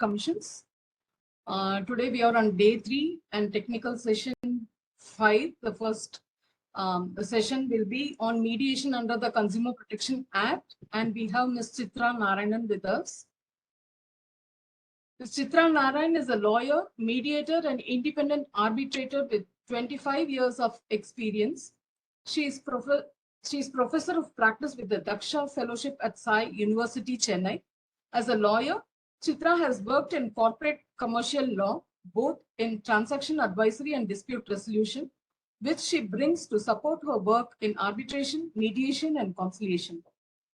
commissions. Today we are on day 3 and technical session 5. The first session will be on mediation under the Consumer Protection Act, and we have Ms. Chitra Narayanan with us. Ms. Chitra Narayanan is a lawyer, mediator, and independent arbitrator with 25 years of experience. She is professor of practice with the Daksha Fellowship at Sai University, Chennai. As a lawyer, Chitra has worked in corporate commercial law, both in transaction advisory and dispute resolution, which she brings to support her work in arbitration, mediation, and conciliation.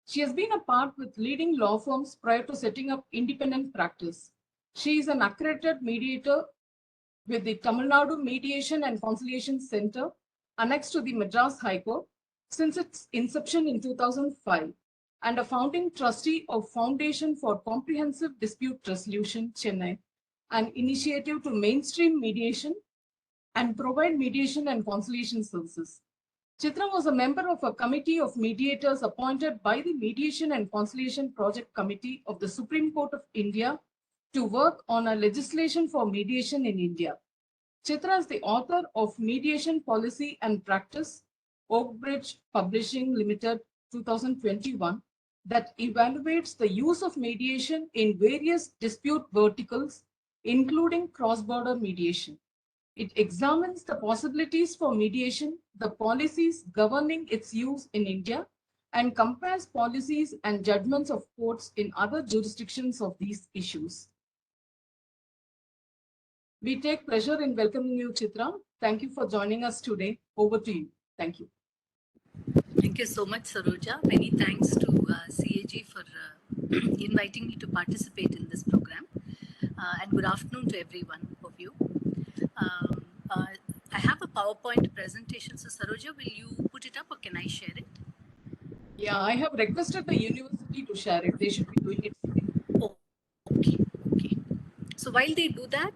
She has been a part with leading law firms prior to setting up independent practice. She is an accredited mediator with the Tamil Nadu Mediation and Conciliation Center, annexed to the Madras High Court, since its inception in 2005, and a founding trustee of Foundation for Comprehensive Dispute Resolution, Chennai, an initiative to mainstream mediation and provide mediation and conciliation services. Chitra was a member of a committee of mediators appointed by the Mediation and Conciliation Project Committee of the Supreme Court of India to work on a legislation for mediation in India. Chitra is the author of Mediation Policy and Practice, Oakbridge Publishing Limited, 2021, that evaluates the use of mediation in various dispute verticals, including cross-border mediation. It examines the possibilities for mediation, the policies governing its use in India, and compares policies and judgments of courts in other jurisdictions of these issues. We take pleasure in welcoming you, Chitra. Thank you for joining us today. Over to you. Thank you. Thank you so much, Saroja. Many thanks to CAG for inviting me to participate in this program. And good afternoon to every one of you. I have a PowerPoint presentation. So, Saroja, will you put it up or can I share it? Yeah, I have requested the university to share it. They should be doing it. Oh, okay. So while they do that,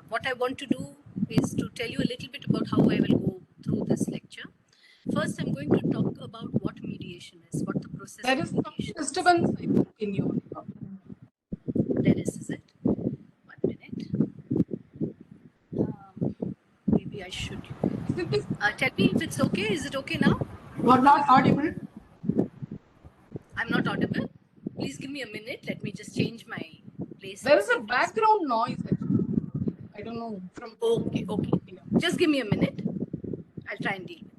what I want to do is to tell you a little bit about how I will go through this lecture. First, I'm going to talk about what mediation is, what the process there of mediation is some disturbance in your There is it? 1 minute. Maybe I should. Tell me if it's okay. Is it okay now? You are not audible. I'm not audible. Please give me a minute. Let me just change my place. There is a background noise. I don't know. Okay. Just give me a minute. I'll try and deal with it.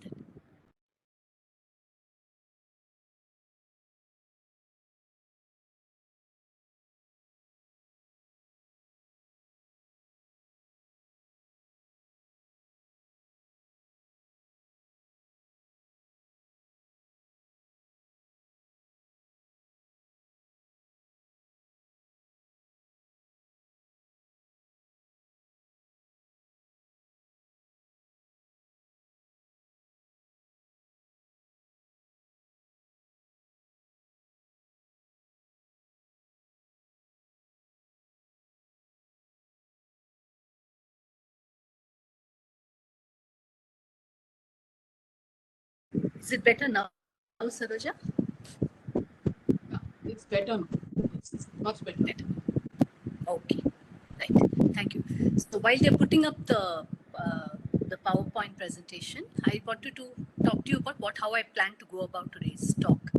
Is it better now, Saroja? Yeah, it's better. It's much better. Okay, right. Thank you. So while they're putting up the PowerPoint presentation, I wanted to talk to you about how I plan to go about today's talk.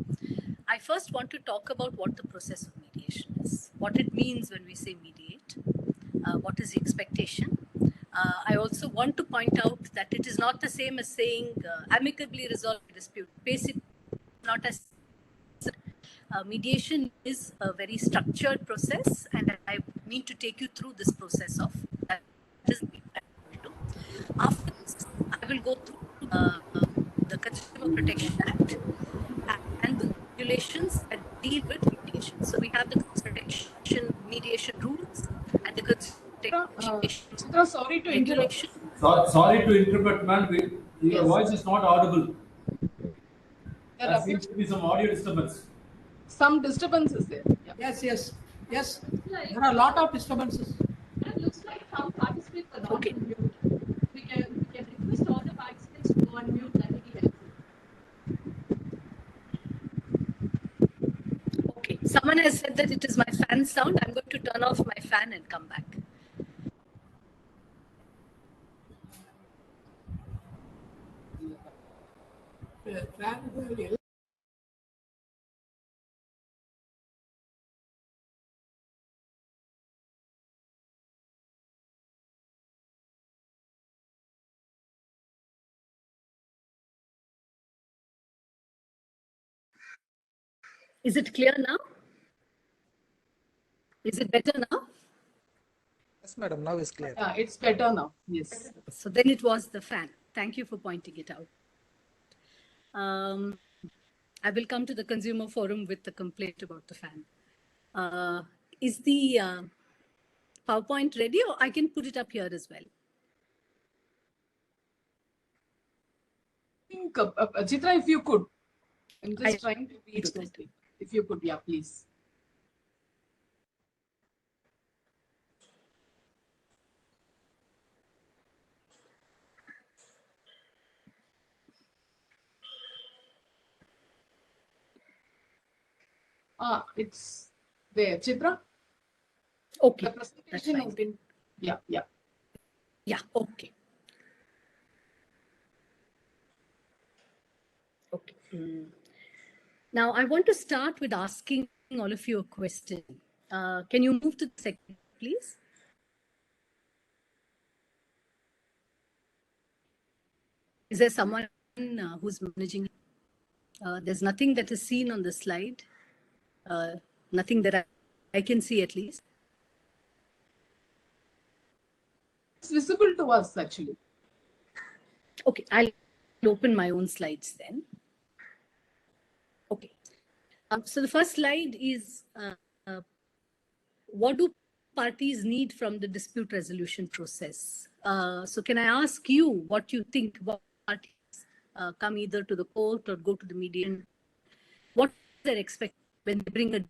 I first want to talk about what the process of mediation is, what it means when we say mediate, what is the expectation. I also want to point out that it is not the same as saying amicably resolve a dispute. Basically, not as mediation is a very structured process, and I need to take you through this process of that. After this, I will go through the Consumer Protection Act and the regulations that deal with mediation. So we have the Consumer mediation rules and the Chitra, sorry to interrupt. Sorry to interrupt, ma'am. Your voice is not audible. There seems to be some audio disturbance. Some disturbance is there. Yeah. Yes. There are a lot of disturbances. It looks like some participants are not okay. mute. We can request all the participants to go on mute. That will be helpful. Okay. Some Someone has said that it is my fan sound. I'm going to turn off my fan and come back. Is it clear now? Is it better now? Yes, madam. Now is clear. Yeah, it's better now. Yes. So then it was the fan. Thank you for pointing it out. I will come to the consumer forum with the complaint about the fan. Is the PowerPoint ready, or I can put it up here as well? I think, Chitra, if you could. I'm just I trying to read do that. something. If you could, yeah, please. It's there. Chitra? Okay, The that's presentation has fine. been, yeah. Yeah, okay. Okay. Now, I want to start with asking all of you a question. Can you move to the second, please? Is there someone who's managing? There's nothing that is seen on the slide. Nothing that I can see, at least. It's visible to us, actually. Okay, I'll open my own slides then. Okay. So the first slide is what do parties need from the dispute resolution process? So can I ask you what you think? What parties come either to the court or go to the mediation? What they expect when they bring a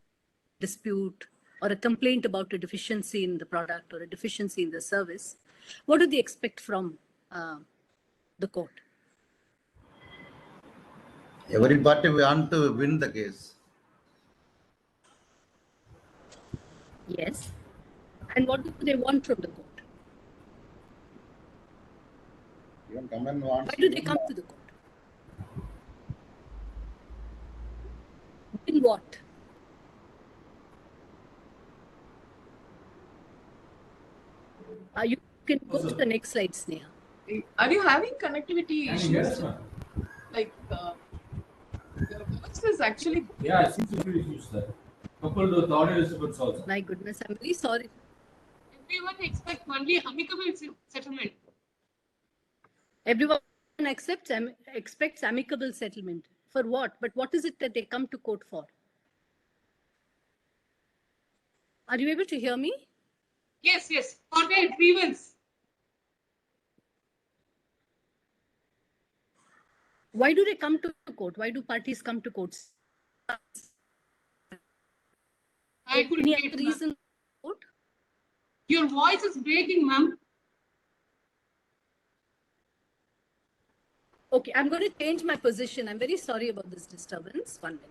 dispute or a complaint about a deficiency in the product or a deficiency in the service? What do they expect from the court? Every party want to win the case. Yes. And what do they want from the court? Even government wants Why to do they win. come to the court? In what? You can go to the next slide, Sneha. Are you having connectivity Can you issues? hear us, ma'am? Like, your voice is actually. Yeah, I see some issues there. Coupled with audio disturbance also. My goodness, I'm very sorry. Everyone expects only amicable settlement. Everyone expects amicable settlement. For what? But what is it that they come to court for? Are you able to hear me? Yes, for their grievance. Why do they come to court? Why do parties come to courts? I couldn't Any get, other reason? Court? Your voice is breaking, ma'am. Okay, I'm going to change my position. I'm very sorry about this disturbance. 1 minute.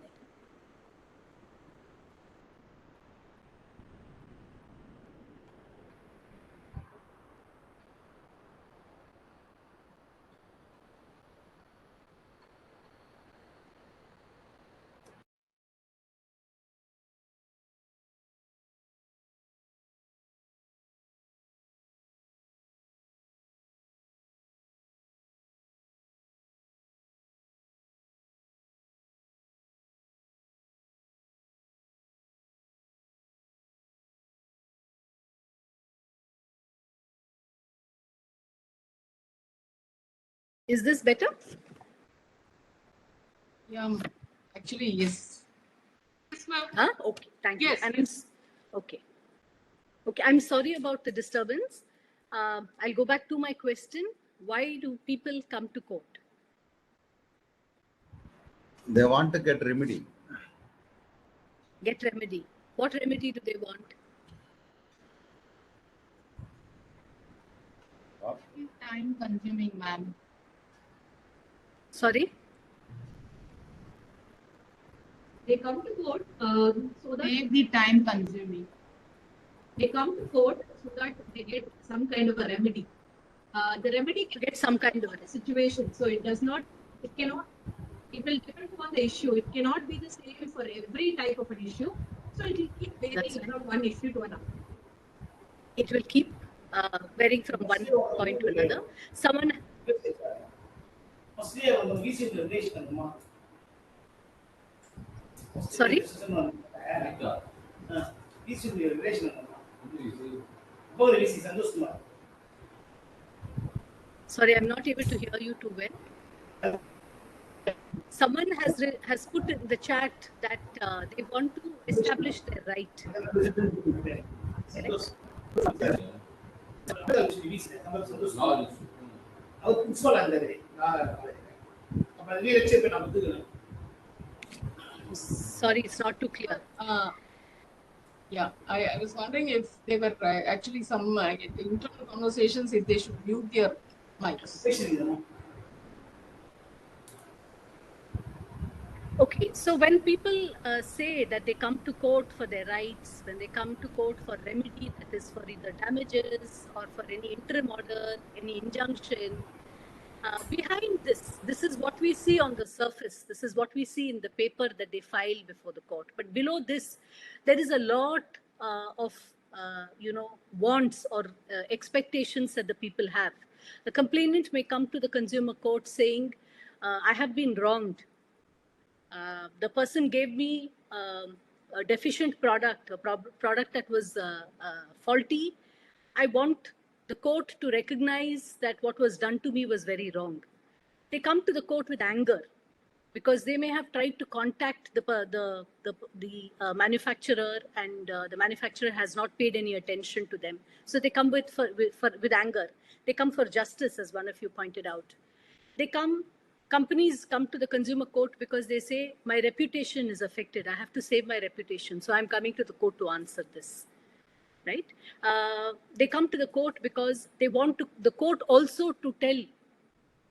Is this better? Yeah, actually, yes. Yes, ma'am. Huh? Okay, thank Yes, you. And yes. okay. Okay, I'm sorry about the disturbance. I'll go back to my question. Why do people come to court? They want to get remedy. Get remedy. What remedy do they want? Time consuming, ma'am. Sorry? They come to court so that Make the time consuming. they come to court so that they get some kind of a remedy. The remedy can get some kind of a situation. So it does not, it cannot, it will depend on the issue. It cannot be the same for every type of an issue. So it will keep varying from one issue to another. It will keep varying from one point to another. Someone. Sorry? Sorry, I'm not able to hear you too well. Someone has put in the chat that they want to establish their right. Sorry, it's not too clear. Yeah, I was wondering if they were actually some internal conversations, if they should mute their mics. Okay, so when people say that they come to court for their rights, when they come to court for remedy, that is for either damages or for any interim order, any injunction, behind this is what we see on the surface. This is what we see in the paper that they file before the court. But below this, there is a lot of wants or expectations that the people have. The complainant may come to the consumer court saying, I have been wronged. The person gave me a deficient product, a product that was faulty. I want the court to recognize that what was done to me was very wrong. They come to the court with anger because they may have tried to contact the manufacturer, and the manufacturer has not paid any attention to them. So they come with anger. They come for justice, as one of you pointed out. Companies come to the consumer court because they say, my reputation is affected. I have to save my reputation. So I'm coming to the court to answer this. Right? They come to the court because they want the court also to tell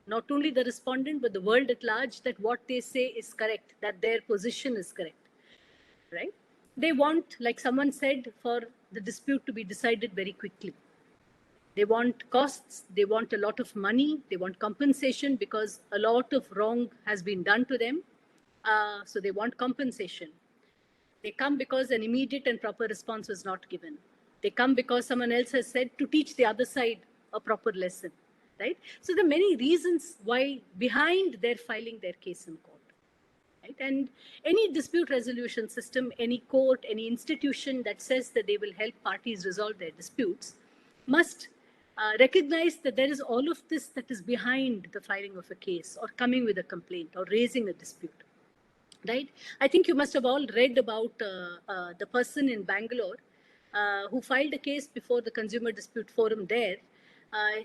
not only the respondent, but the world at large that what they say is correct, that their position is correct. Right? They want, like someone said, for the dispute to be decided very quickly. They want costs, they want a lot of money, they want compensation because a lot of wrong has been done to them. So they want compensation. They come because an immediate and proper response was not given. They come because someone else has said to teach the other side a proper lesson, right? So there are many reasons why behind their filing their case in court. Right? And any dispute resolution system, any court, any institution that says that they will help parties resolve their disputes must recognize that there is all of this that is behind the filing of a case or coming with a complaint or raising a dispute. Right? I think you must have all read about the person in Bangalore who filed a case before the Consumer Dispute Forum there.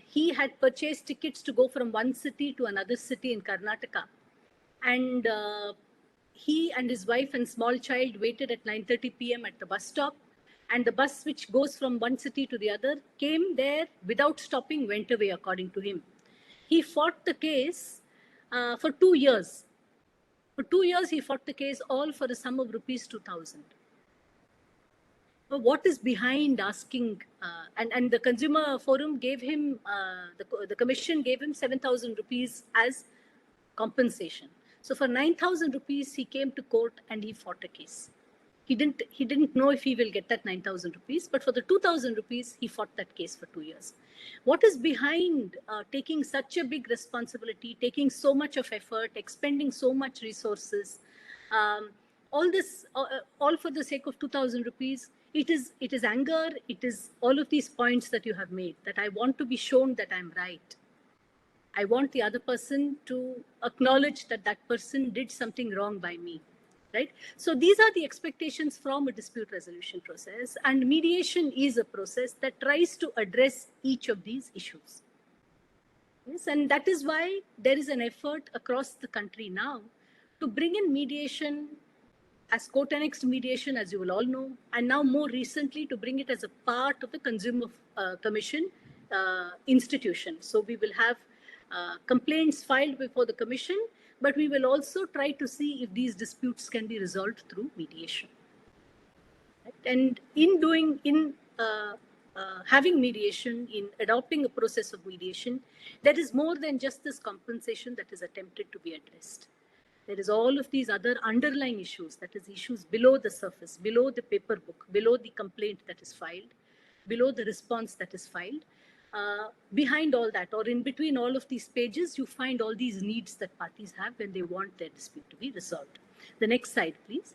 He had purchased tickets to go from one city to another city in Karnataka. And he and his wife and small child waited at 9:30 p.m. at the bus stop. And the bus which goes from one city to the other came there without stopping, went away, according to him. He fought the case for 2 years. For 2 years, he fought the case all for a sum of rupees 2,000. But what is behind asking? And the Consumer Forum gave him, the commission gave him 7,000 rupees as compensation. So for 9,000 rupees, he came to court and he fought a case. He didn't know if he will get that 9,000 rupees, but for the 2,000 rupees, he fought that case for 2 years. What is behind taking such a big responsibility, taking so much of effort, expending so much resources, all this, all for the sake of 2,000 rupees? It is anger. It is all of these points that you have made, that I want to be shown that I'm right. I want the other person to acknowledge that that person did something wrong by me. Right? So these are the expectations from a dispute resolution process, and mediation is a process that tries to address each of these issues. Yes, and that is why there is an effort across the country now to bring in mediation as court-annexed mediation, as you will all know, and now more recently to bring it as a part of the Consumer Commission institution. So we will have complaints filed before the commission, but we will also try to see if these disputes can be resolved through mediation. Right? And in having mediation, in adopting a process of mediation, there is more than just this compensation that is attempted to be addressed. There is all of these other underlying issues, that is issues below the surface, below the paper book, below the complaint that is filed, below the response that is filed. Behind all that, or in between all of these pages, you find all these needs that parties have when they want their dispute to be resolved. The next slide, please.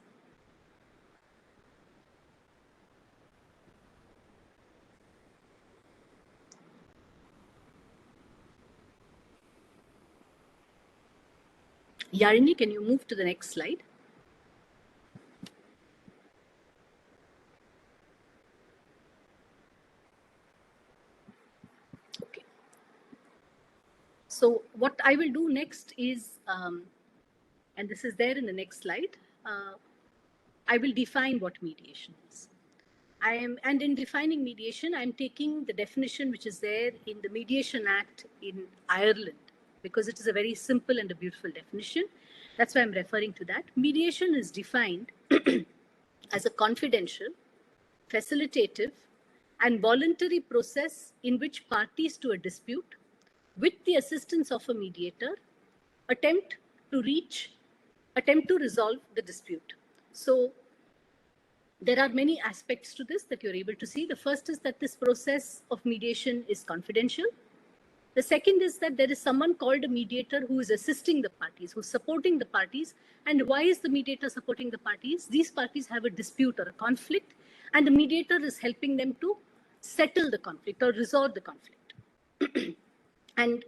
Yarini, can you move to the next slide? Okay. So what I will do next is, and this is there in the next slide, I will define what mediation is. And in defining mediation, I'm taking the definition which is there in the Mediation Act in Ireland, because it is a very simple and a beautiful definition. That's why I'm referring to that. Mediation is defined as a confidential, facilitative, and voluntary process in which parties to a dispute, with the assistance of a mediator, attempt to resolve the dispute. So there are many aspects to this that you're able to see. The first is that this process of mediation is confidential. The second is that there is someone called a mediator who is assisting the parties, who's supporting the parties. And why is the mediator supporting the parties? These parties have a dispute or a conflict, and the mediator is helping them to settle the conflict or resolve the conflict. And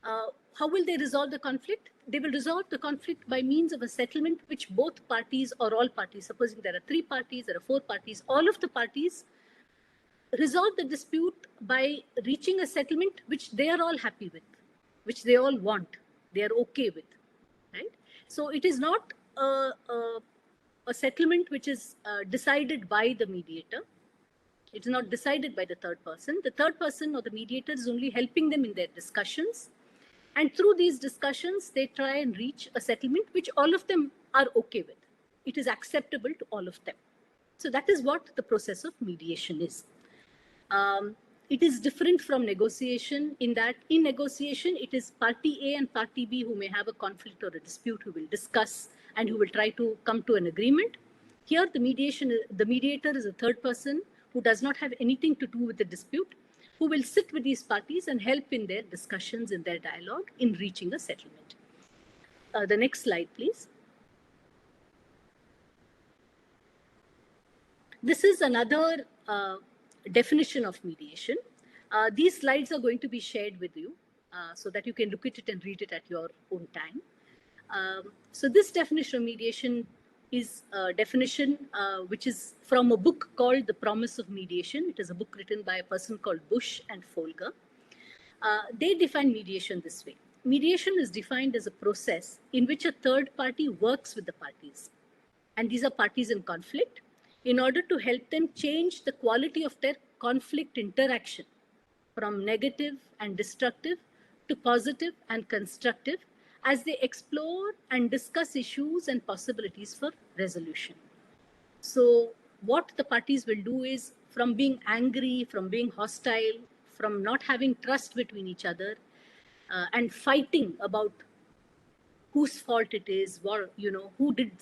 how will they resolve the conflict? They will resolve the conflict by means of a settlement which both parties or all parties, supposing there are 3 parties, there are 4 parties, all of the parties resolve the dispute by reaching a settlement which they are all happy with, which they all want, they are okay with, right? So it is not a settlement which is decided by the mediator. It is not decided by the third person. The third person or the mediator is only helping them in their discussions. And through these discussions, they try and reach a settlement which all of them are okay with. It is acceptable to all of them. So that is what the process of mediation is. It is different from negotiation in that in negotiation, it is party A and party B who may have a conflict or a dispute who will discuss and who will try to come to an agreement. Here, the mediator is a third person who does not have anything to do with the dispute, who will sit with these parties and help in their discussions, in their dialogue, in reaching a settlement. The next slide, please. This is another definition of mediation. These slides are going to be shared with you so that you can look at it and read it at your own time. So this definition of mediation is a definition which is from a book called The Promise of Mediation. It is a book written by a person called Bush and Folger. They define mediation this way. Mediation is defined as a process in which a third party works with the parties. And these are parties in conflict in order to help them change the quality of their conflict interaction from negative and destructive to positive and constructive as they explore and discuss issues and possibilities for resolution. So what the parties will do is, from being angry, from being hostile, from not having trust between each other, and fighting about whose fault it is, or, who did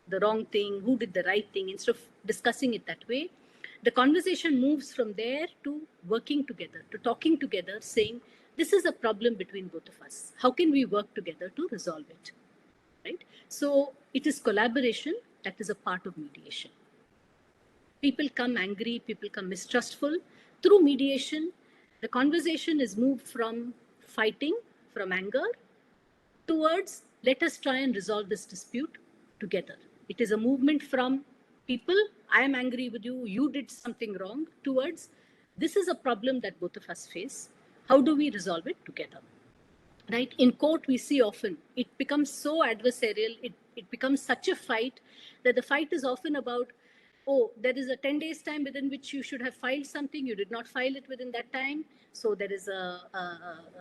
the wrong thing, who did the right thing, instead of discussing it that way, the conversation moves from there to working together, to talking together, saying, this is a problem between both of us. How can we work together to resolve it, right? So it is collaboration that is a part of mediation. People come angry, people come mistrustful. Through mediation, the conversation is moved from fighting, from anger, towards let us try and resolve this dispute together. It is a movement from people, I am angry with you, you did something wrong, towards this is a problem that both of us face. How do we resolve it together? Right? In court, we see often it becomes so adversarial, it becomes such a fight that the fight is often about, oh, there is a 10 days time within which you should have filed something, you did not file it within that time. So there is a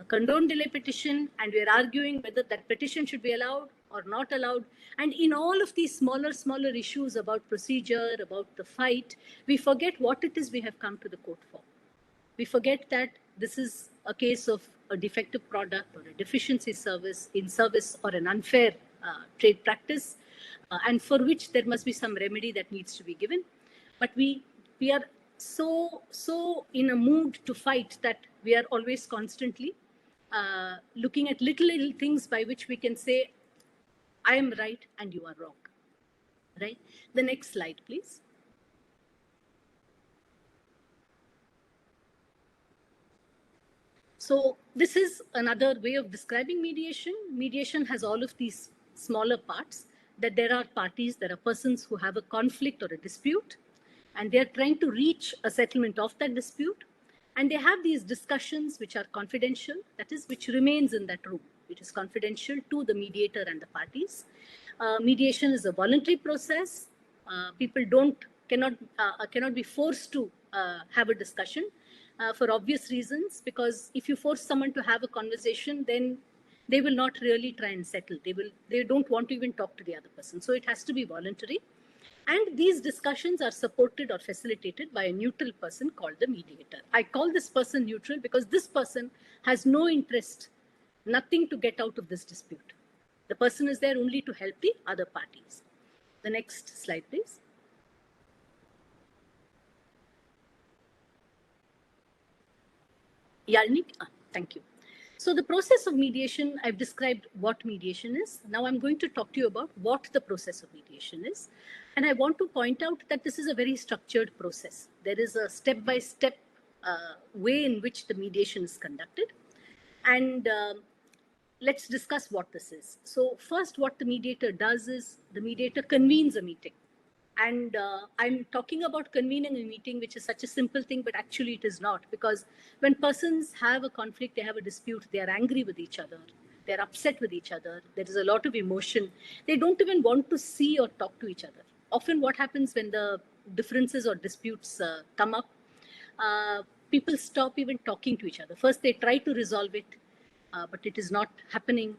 condone delay petition, and we are arguing whether that petition should be allowed or not allowed. And in all of these smaller issues about procedure, about the fight, we forget what it is we have come to the court for. We forget that this is a case of a defective product or a deficiency in service or an unfair trade practice, and for which there must be some remedy that needs to be given. But we are so in a mood to fight that we are always constantly looking at little things by which we can say, I am right and you are wrong. Right? The next slide, please. So this is another way of describing mediation. Mediation has all of these smaller parts, that there are parties, there are persons who have a conflict or a dispute, and they are trying to reach a settlement of that dispute. And they have these discussions which are confidential, that is, which remains in that room. It is confidential to the mediator and the parties. Mediation is a voluntary process. People cannot be forced to have a discussion for obvious reasons, because if you force someone to have a conversation, then they will not really try and settle. They don't want to even talk to the other person. So it has to be voluntary. And these discussions are supported or facilitated by a neutral person called the mediator. I call this person neutral because this person has no interest, nothing to get out of this dispute. The person is there only to help the other parties. The next slide, please. Yalnik, thank you. So the process of mediation, I've described what mediation is. Now I'm going to talk to you about what the process of mediation is. And I want to point out that this is a very structured process. There is a step-by-step way in which the mediation is conducted. And let's discuss what this is. So first, what the mediator does is the mediator convenes a meeting. And I'm talking about convening a meeting, which is such a simple thing, but actually it is not. Because when persons have a conflict, they have a dispute, they are angry with each other, they're upset with each other, there is a lot of emotion. They don't even want to see or talk to each other. Often what happens when the differences or disputes come up, people stop even talking to each other. First, they try to resolve it, but it is not happening.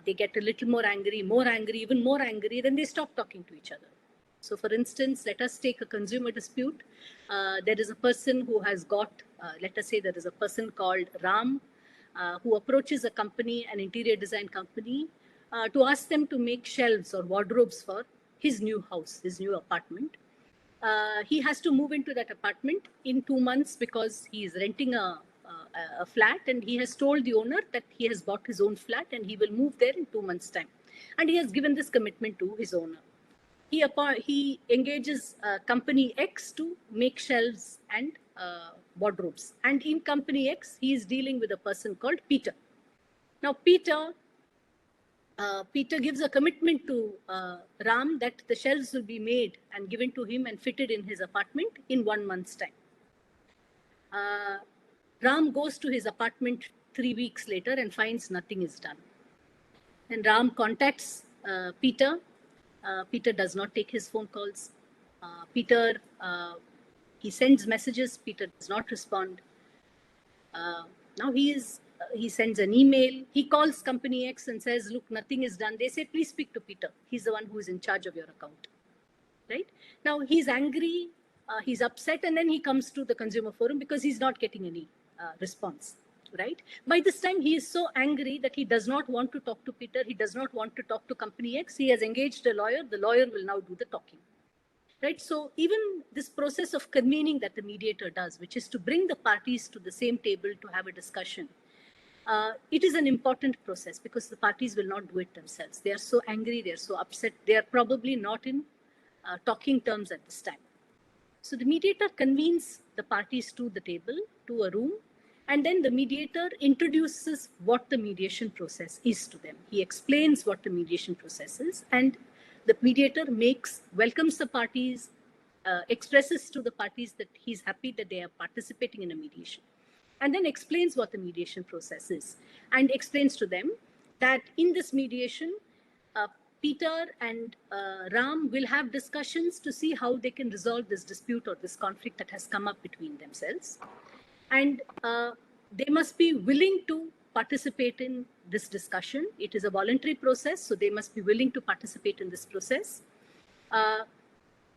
They get a little more angry, even more angry, then they stop talking to each other. So for instance, let us take a consumer dispute. There is a person who has got, let us say there is a person called Ram, who approaches a company, an interior design company, to ask them to make shelves or wardrobes for his new house, his new apartment. He has to move into that apartment in 2 months because he is renting a flat, and he has told the owner that he has bought his own flat and he will move there in 2 months' time. And he has given this commitment to his owner. He engages company X to make shelves and wardrobes. And in company X, he is dealing with a person called Peter. Now, Peter gives a commitment to Ram that the shelves will be made and given to him and fitted in his apartment in 1 month's time. Ram goes to his apartment 3 weeks later and finds nothing is done. And Ram contacts Peter. Peter does not take his phone calls. He sends messages. Peter does not respond. Now he sends an email. He calls company X and says, look, nothing is done. They say, please speak to Peter. He's the one who is in charge of your account. Right? Now he's angry, he's upset, and then he comes to the consumer forum because he's not getting any response. Right? By this time, he is so angry that he does not want to talk to Peter. He does not want to talk to company X. He has engaged a lawyer. The lawyer will now do the talking. Right? So even this process of convening that the mediator does, which is to bring the parties to the same table to have a discussion, it is an important process because the parties will not do it themselves. They are so angry. They are so upset. They are probably not in talking terms at this time. So the mediator convenes the parties to the table, to a room, and then the mediator introduces what the mediation process is to them. He explains what the mediation process is, and the mediator welcomes the parties, expresses to the parties that he's happy that they are participating in a mediation, and then explains what the mediation process is, and explains to them that in this mediation, Peter and Ram will have discussions to see how they can resolve this dispute or this conflict that has come up between themselves. And they must be willing to participate in this discussion. It is a voluntary process, so they must be willing to participate in this process.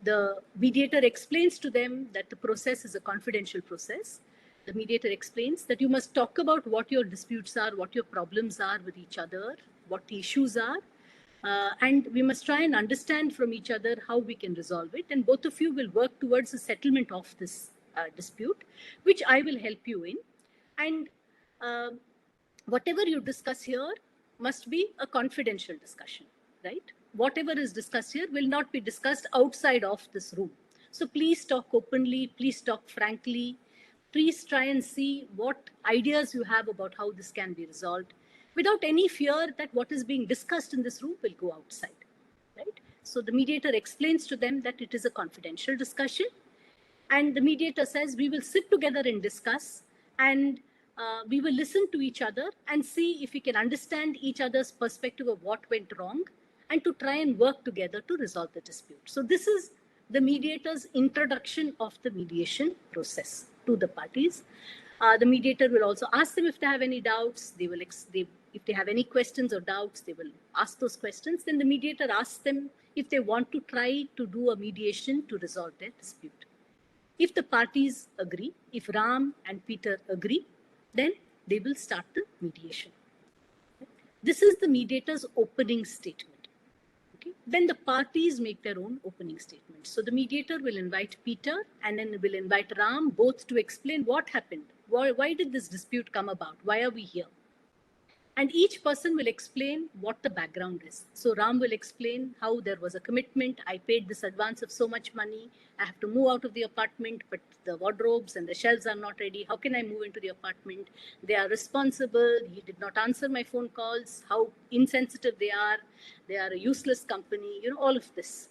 The mediator explains to them that the process is a confidential process. The mediator explains that you must talk about what your disputes are, what your problems are with each other, what the issues are, and we must try and understand from each other how we can resolve it. And both of you will work towards a settlement of this dispute, which I will help you in. And whatever you discuss here must be a confidential discussion, right? Whatever is discussed here will not be discussed outside of this room. So please talk openly, please talk frankly, please try and see what ideas you have about how this can be resolved without any fear that what is being discussed in this room will go outside, right? So the mediator explains to them that it is a confidential discussion, and the mediator says we will sit together and discuss, and we will listen to each other and see if we can understand each other's perspective of what went wrong and to try and work together to resolve the dispute. So this is the mediator's introduction of the mediation process to the parties. The mediator will also ask them if they have any doubts. If they have any questions or doubts, they will ask those questions. Then the mediator asks them if they want to try to do a mediation to resolve their dispute. If the parties agree, if Ram and Peter agree, then they will start the mediation. This is the mediator's opening statement. Okay? Then the parties make their own opening statements. So the mediator will invite Peter and then will invite Ram both to explain what happened. Why did this dispute come about? Why are we here? And each person will explain what the background is. So Ram will explain how there was a commitment. I paid this advance of so much money. I have to move out of the apartment, but the wardrobes and the shelves are not ready. How can I move into the apartment? They are responsible. He did not answer my phone calls. How insensitive they are. They are a useless company. All of this.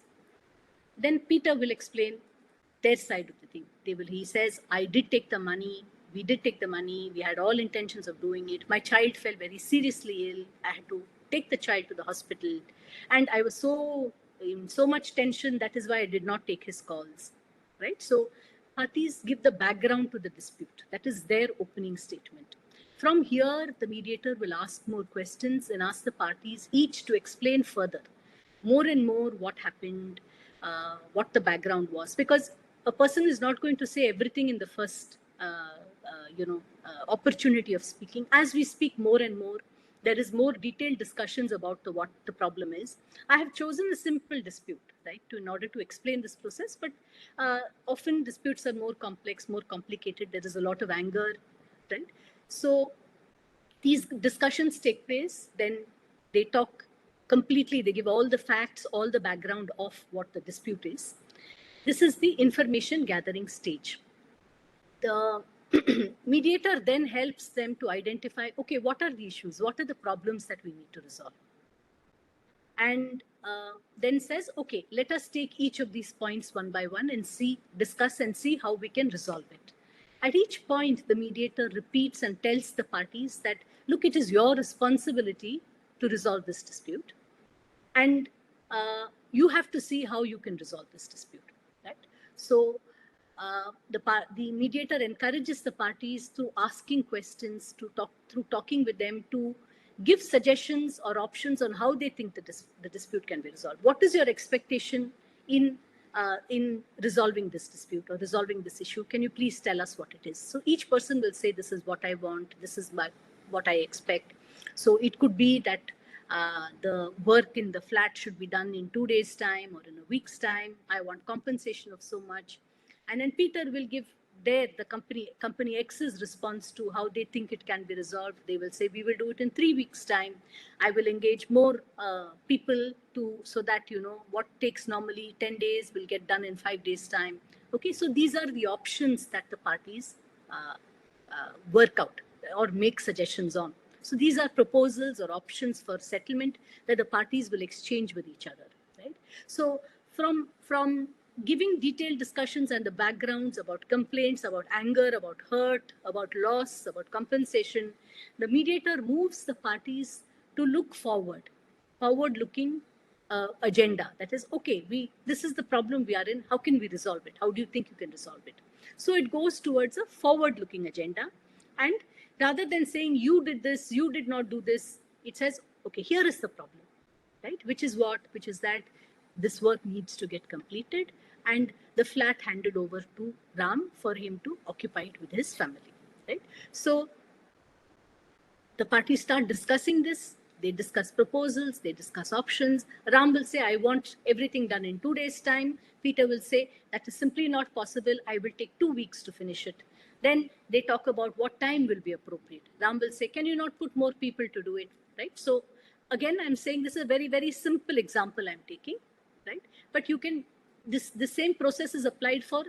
Then Peter will explain their side of the thing. He says, I did take the money. We did take the money. We had all intentions of doing it. My child fell very seriously ill. I had to take the child to the hospital. And I was in so much tension. That is why I did not take his calls, right? So parties give the background to the dispute. That is their opening statement. From here, the mediator will ask more questions and ask the parties each to explain further, more and more what happened, what the background was. Because a person is not going to say everything in the first opportunity of speaking. As we speak more and more, there is more detailed discussions about what the problem is. I have chosen a simple dispute, right, in order to explain this process, but often disputes are more complex, more complicated. There is a lot of anger, right? So these discussions take place, then they talk completely, they give all the facts, all the background of what the dispute is. This is the information gathering stage. The mediator then helps them to identify, okay, what are the issues? What are the problems that we need to resolve? And then says, okay, let us take each of these points one by one and discuss and see how we can resolve it. At each point, the mediator repeats and tells the parties that, look, it is your responsibility to resolve this dispute. And you have to see how you can resolve this dispute, right? So the mediator encourages the parties through asking questions, through talking with them, to give suggestions or options on how they think the dispute can be resolved. What is your expectation in resolving this dispute or resolving this issue? Can you please tell us what it is? So each person will say, this is what I want, this is what I expect. So it could be that the work in the flat should be done in 2 days' time or in a week's time. I want compensation of so much. And then Peter will give the company X's response to how they think it can be resolved. They will say, we will do it in 3 weeks' time. I will engage more people so that, what takes normally 10 days will get done in 5 days' time. Okay, so these are the options that the parties work out or make suggestions on. So these are proposals or options for settlement that the parties will exchange with each other, right? So from giving detailed discussions and the backgrounds about complaints, about anger, about hurt, about loss, about compensation, the mediator moves the parties to look forward-looking agenda. That is, okay, this is the problem we are in. How can we resolve it? How do you think you can resolve it? So it goes towards a forward-looking agenda. And Rather than saying you did this, you did not do this, it says, okay, here is the problem, right? Which is that this work needs to get completed and the flat handed over to Ram for him to occupy it with his family, right? So the parties start discussing this. They discuss proposals, they discuss options. Ram will say, I want everything done in 2 days' time. Peter will say, that is simply not possible. I will take 2 weeks to finish it. Then they talk about what time will be appropriate. Ram will say, can you not put more people to do it, right? So again, I'm saying this is a very, very simple example I'm taking, right? But you can, the same process is applied for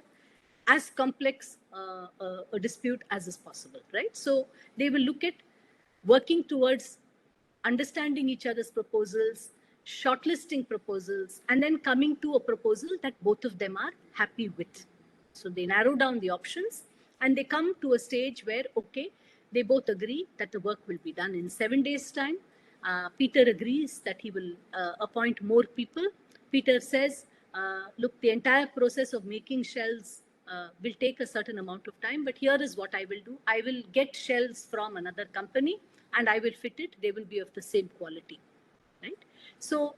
as complex a dispute as is possible, right? So they will look at working towards understanding each other's proposals, shortlisting proposals, and then coming to a proposal that both of them are happy with. So they narrow down the options and they come to a stage where, okay, they both agree that the work will be done in 7 days' time. Peter agrees that he will appoint more people. Peter says, look, the entire process of making shells will take a certain amount of time, but here is what I will do. I will get shells from another company and I will fit it. They will be of the same quality, right? So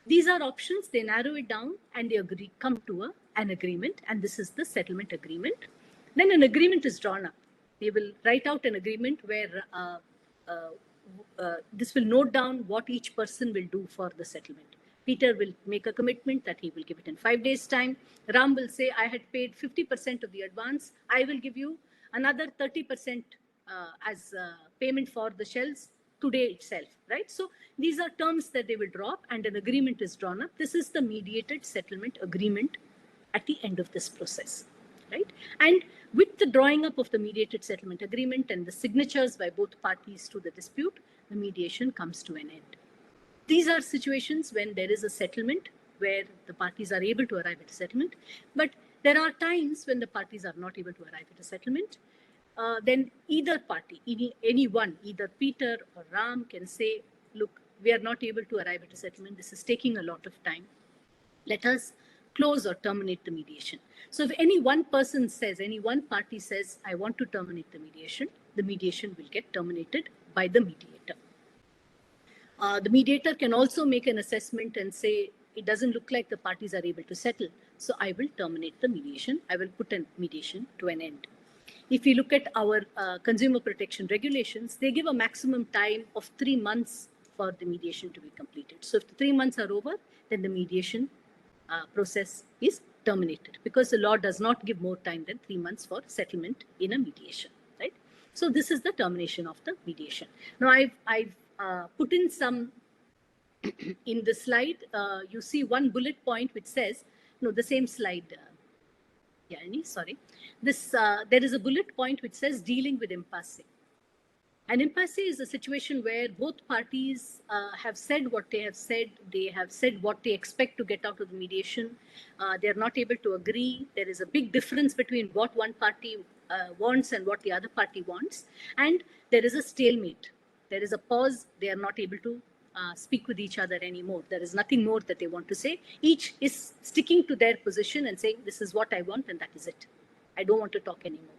these are options. They narrow it down and they come to an agreement, and this is the settlement agreement. Then an agreement is drawn up. They will write out an agreement where this will note down what each person will do for the settlement. Peter will make a commitment that he will give it in 5 days' time. Ram will say, I had paid 50% of the advance. I will give you another 30% as payment for the shells today itself, right? So these are terms that they will draw up and an agreement is drawn up. This is the mediated settlement agreement at the end of this process, right? And with the drawing up of the mediated settlement agreement and the signatures by both parties to the dispute, the mediation comes to an end. These are situations when there is a settlement where the parties are able to arrive at a settlement, but there are times when the parties are not able to arrive at a settlement. Then either party, anyone, either Peter or Ram can say, look, we are not able to arrive at a settlement. This is taking a lot of time. Let us close or terminate the mediation. So if any one person says, any one party says, I want to terminate the mediation will get terminated by the mediator. The mediator can also make an assessment and say, it doesn't look like the parties are able to settle, so I will terminate the mediation. I will put a mediation to an end. If you look at our consumer protection regulations, they give a maximum time of 3 months for the mediation to be completed. So if the 3 months are over, then the mediation process is terminated because the law does not give more time than 3 months for settlement in a mediation, right? So this is the termination of the mediation. Now I've put in some in the slide. You see one bullet point which says, no, the same slide. Sorry. There is a bullet point which says dealing with impasse. An impasse is a situation where both parties have said what they have said. They have said what they expect to get out of the mediation. They are not able to agree. There is a big difference between what one party wants and what the other party wants. And there is a stalemate. There is a pause. They are not able to speak with each other anymore. There is nothing more that they want to say. Each is sticking to their position and saying, this is what I want and that is it. I don't want to talk anymore.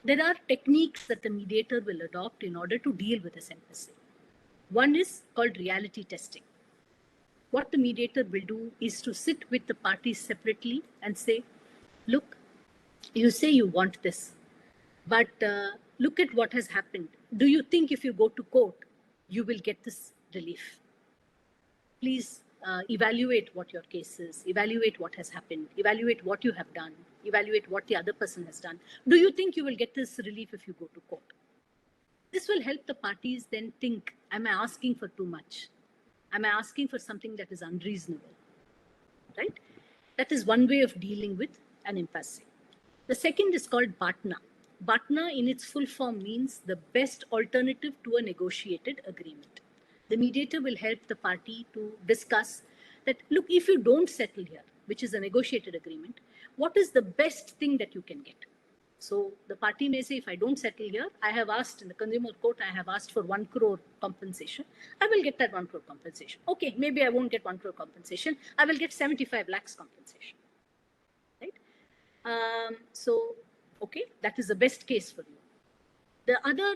There are techniques that the mediator will adopt in order to deal with this impasse. One is called reality testing. What the mediator will do is to sit with the parties separately and say, look, you say you want this, but look at what has happened. Do you think if you go to court, you will get this relief? Please evaluate what your case is, evaluate what has happened, evaluate what you have done, evaluate what the other person has done. Do you think you will get this relief if you go to court? This will help the parties then think, am I asking for too much? Am I asking for something that is unreasonable? Right? That is one way of dealing with an impasse. The second is called BATNA. BATNA in its full form means the best alternative to a negotiated agreement. The mediator will help the party to discuss that, look, if you don't settle here, which is a negotiated agreement, what is the best thing that you can get? So the party may say, if I don't settle here, I have asked in the consumer court, I have asked for 1 crore compensation. I will get that 1 crore compensation. Okay, maybe I won't get 1 crore compensation. I will get 75 lakhs compensation, right? Okay, that is the best case for you. The other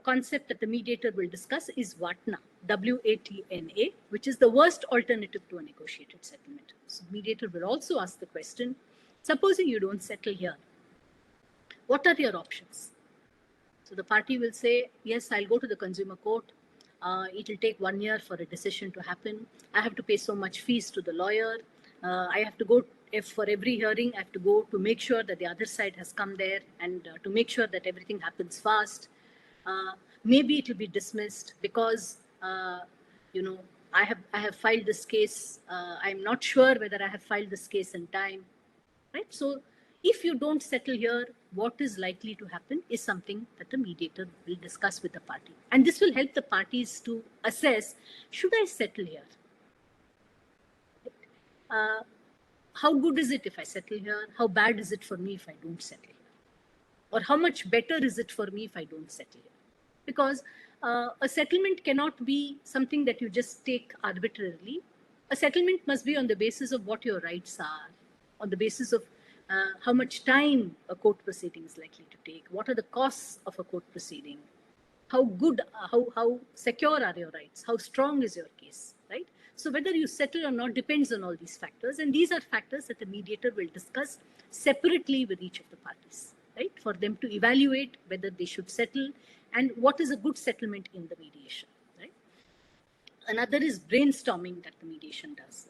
concept that the mediator will discuss is WATNA, W-A-T-N-A, which is the worst alternative to a negotiated settlement. So mediator will also ask the question, supposing you don't settle here, what are your options? So the party will say, yes, I'll go to the consumer court. It will take 1 year for a decision to happen. I have to pay so much fees to the lawyer. I have to go, if for every hearing, I have to go to make sure that the other side has come there and to make sure that everything happens fast. Maybe it will be dismissed because, I have filed this case. I'm not sure whether I have filed this case in time, right? So if you don't settle here, what is likely to happen is something that the mediator will discuss with the party. And this will help the parties to assess, should I settle here? How good is it if I settle here? How bad is it for me if I don't settle here? Or how much better is it for me if I don't settle here? Because a settlement cannot be something that you just take arbitrarily. A settlement must be on the basis of what your rights are, on the basis of how much time a court proceeding is likely to take, what are the costs of a court proceeding, how good, how secure are your rights, how strong is your case, right? So whether you settle or not depends on all these factors, and these are factors that the mediator will discuss separately with each of the parties, right? For them to evaluate whether they should settle and what is a good settlement in the mediation, right? Another is brainstorming that the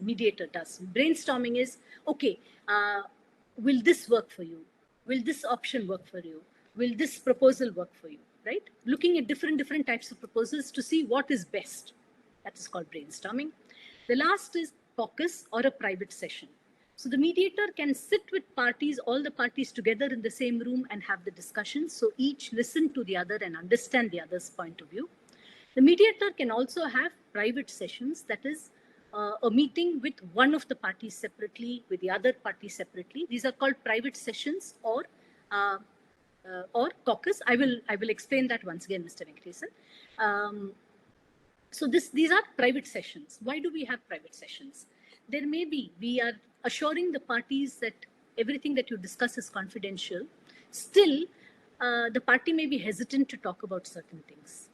mediator does. Brainstorming is, okay, will this work for you? Will this option work for you? Will this proposal work for you, right? Looking at different types of proposals to see what is best. That is called brainstorming. The last is caucus or a private session. So the mediator can sit with parties, all the parties together in the same room and have the discussion. So each listen to the other and understand the other's point of view. The mediator can also have private sessions, that is a meeting with one of the parties separately, with the other party separately. These are called private sessions or caucus. I will explain that once again, Mr. Venkatesan. So these are private sessions. Why do we have private sessions? There may be, we are assuring the parties that everything that you discuss is confidential. Still, the party may be hesitant to talk about certain things.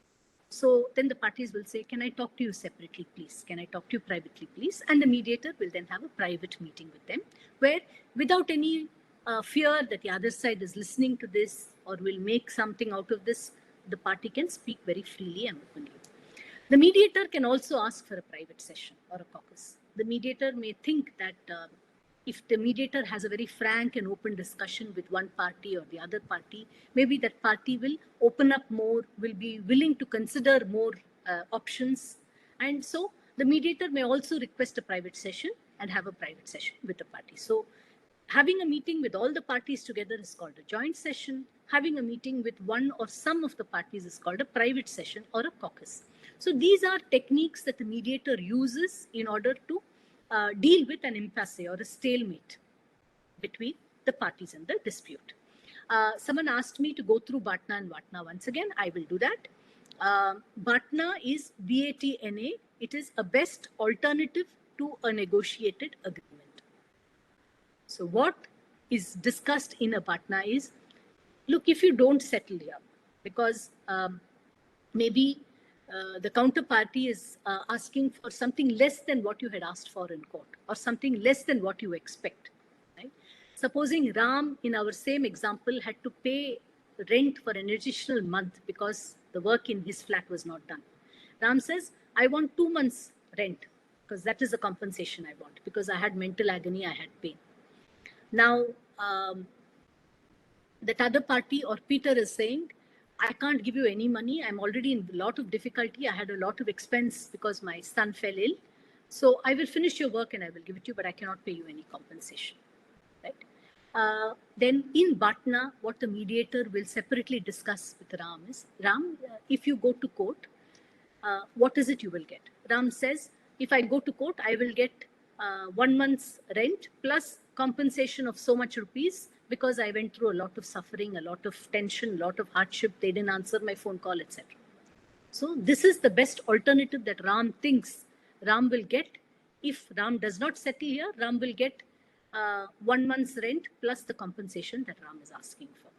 So then the parties will say, can I talk to you separately, please? Can I talk to you privately, please? And the mediator will then have a private meeting with them where, without any fear that the other side is listening to this or will make something out of this, the party can speak very freely and openly. The mediator can also ask for a private session or a caucus. The mediator may think that if the mediator has a very frank and open discussion with one party or the other party, maybe that party will open up more, will be willing to consider more options. And so the mediator may also request a private session and have a private session with the party. So having a meeting with all the parties together is called a joint session. Having a meeting with one or some of the parties is called a private session or a caucus. So these are techniques that the mediator uses in order to deal with an impasse or a stalemate between the parties in the dispute. Someone asked me to go through BATNA and WATNA once again. I will do that. BATNA is BATNA. It is a best alternative to a negotiated agreement. So what is discussed in a BATNA is, look, if you don't settle here, because maybe the counterparty is asking for something less than what you had asked for in court or something less than what you expect, right? Supposing Ram, in our same example, had to pay rent for an additional month because the work in his flat was not done. Ram says, I want 2 months rent because that is the compensation I want, because I had mental agony, I had pain. Now, that other party or Peter is saying, I can't give you any money. I'm already in a lot of difficulty. I had a lot of expense because my son fell ill. So I will finish your work and I will give it to you, but I cannot pay you any compensation, right? Then in BATNA, what the mediator will separately discuss with Ram is, Ram, if you go to court, what is it you will get? Ram says, if I go to court, I will get 1 month's rent plus compensation of so much rupees because I went through a lot of suffering, a lot of tension, a lot of hardship. They didn't answer my phone call, etc. So this is the best alternative that Ram thinks Ram will get. If Ram does not settle here, Ram will get 1 month's rent plus the compensation that Ram is asking for.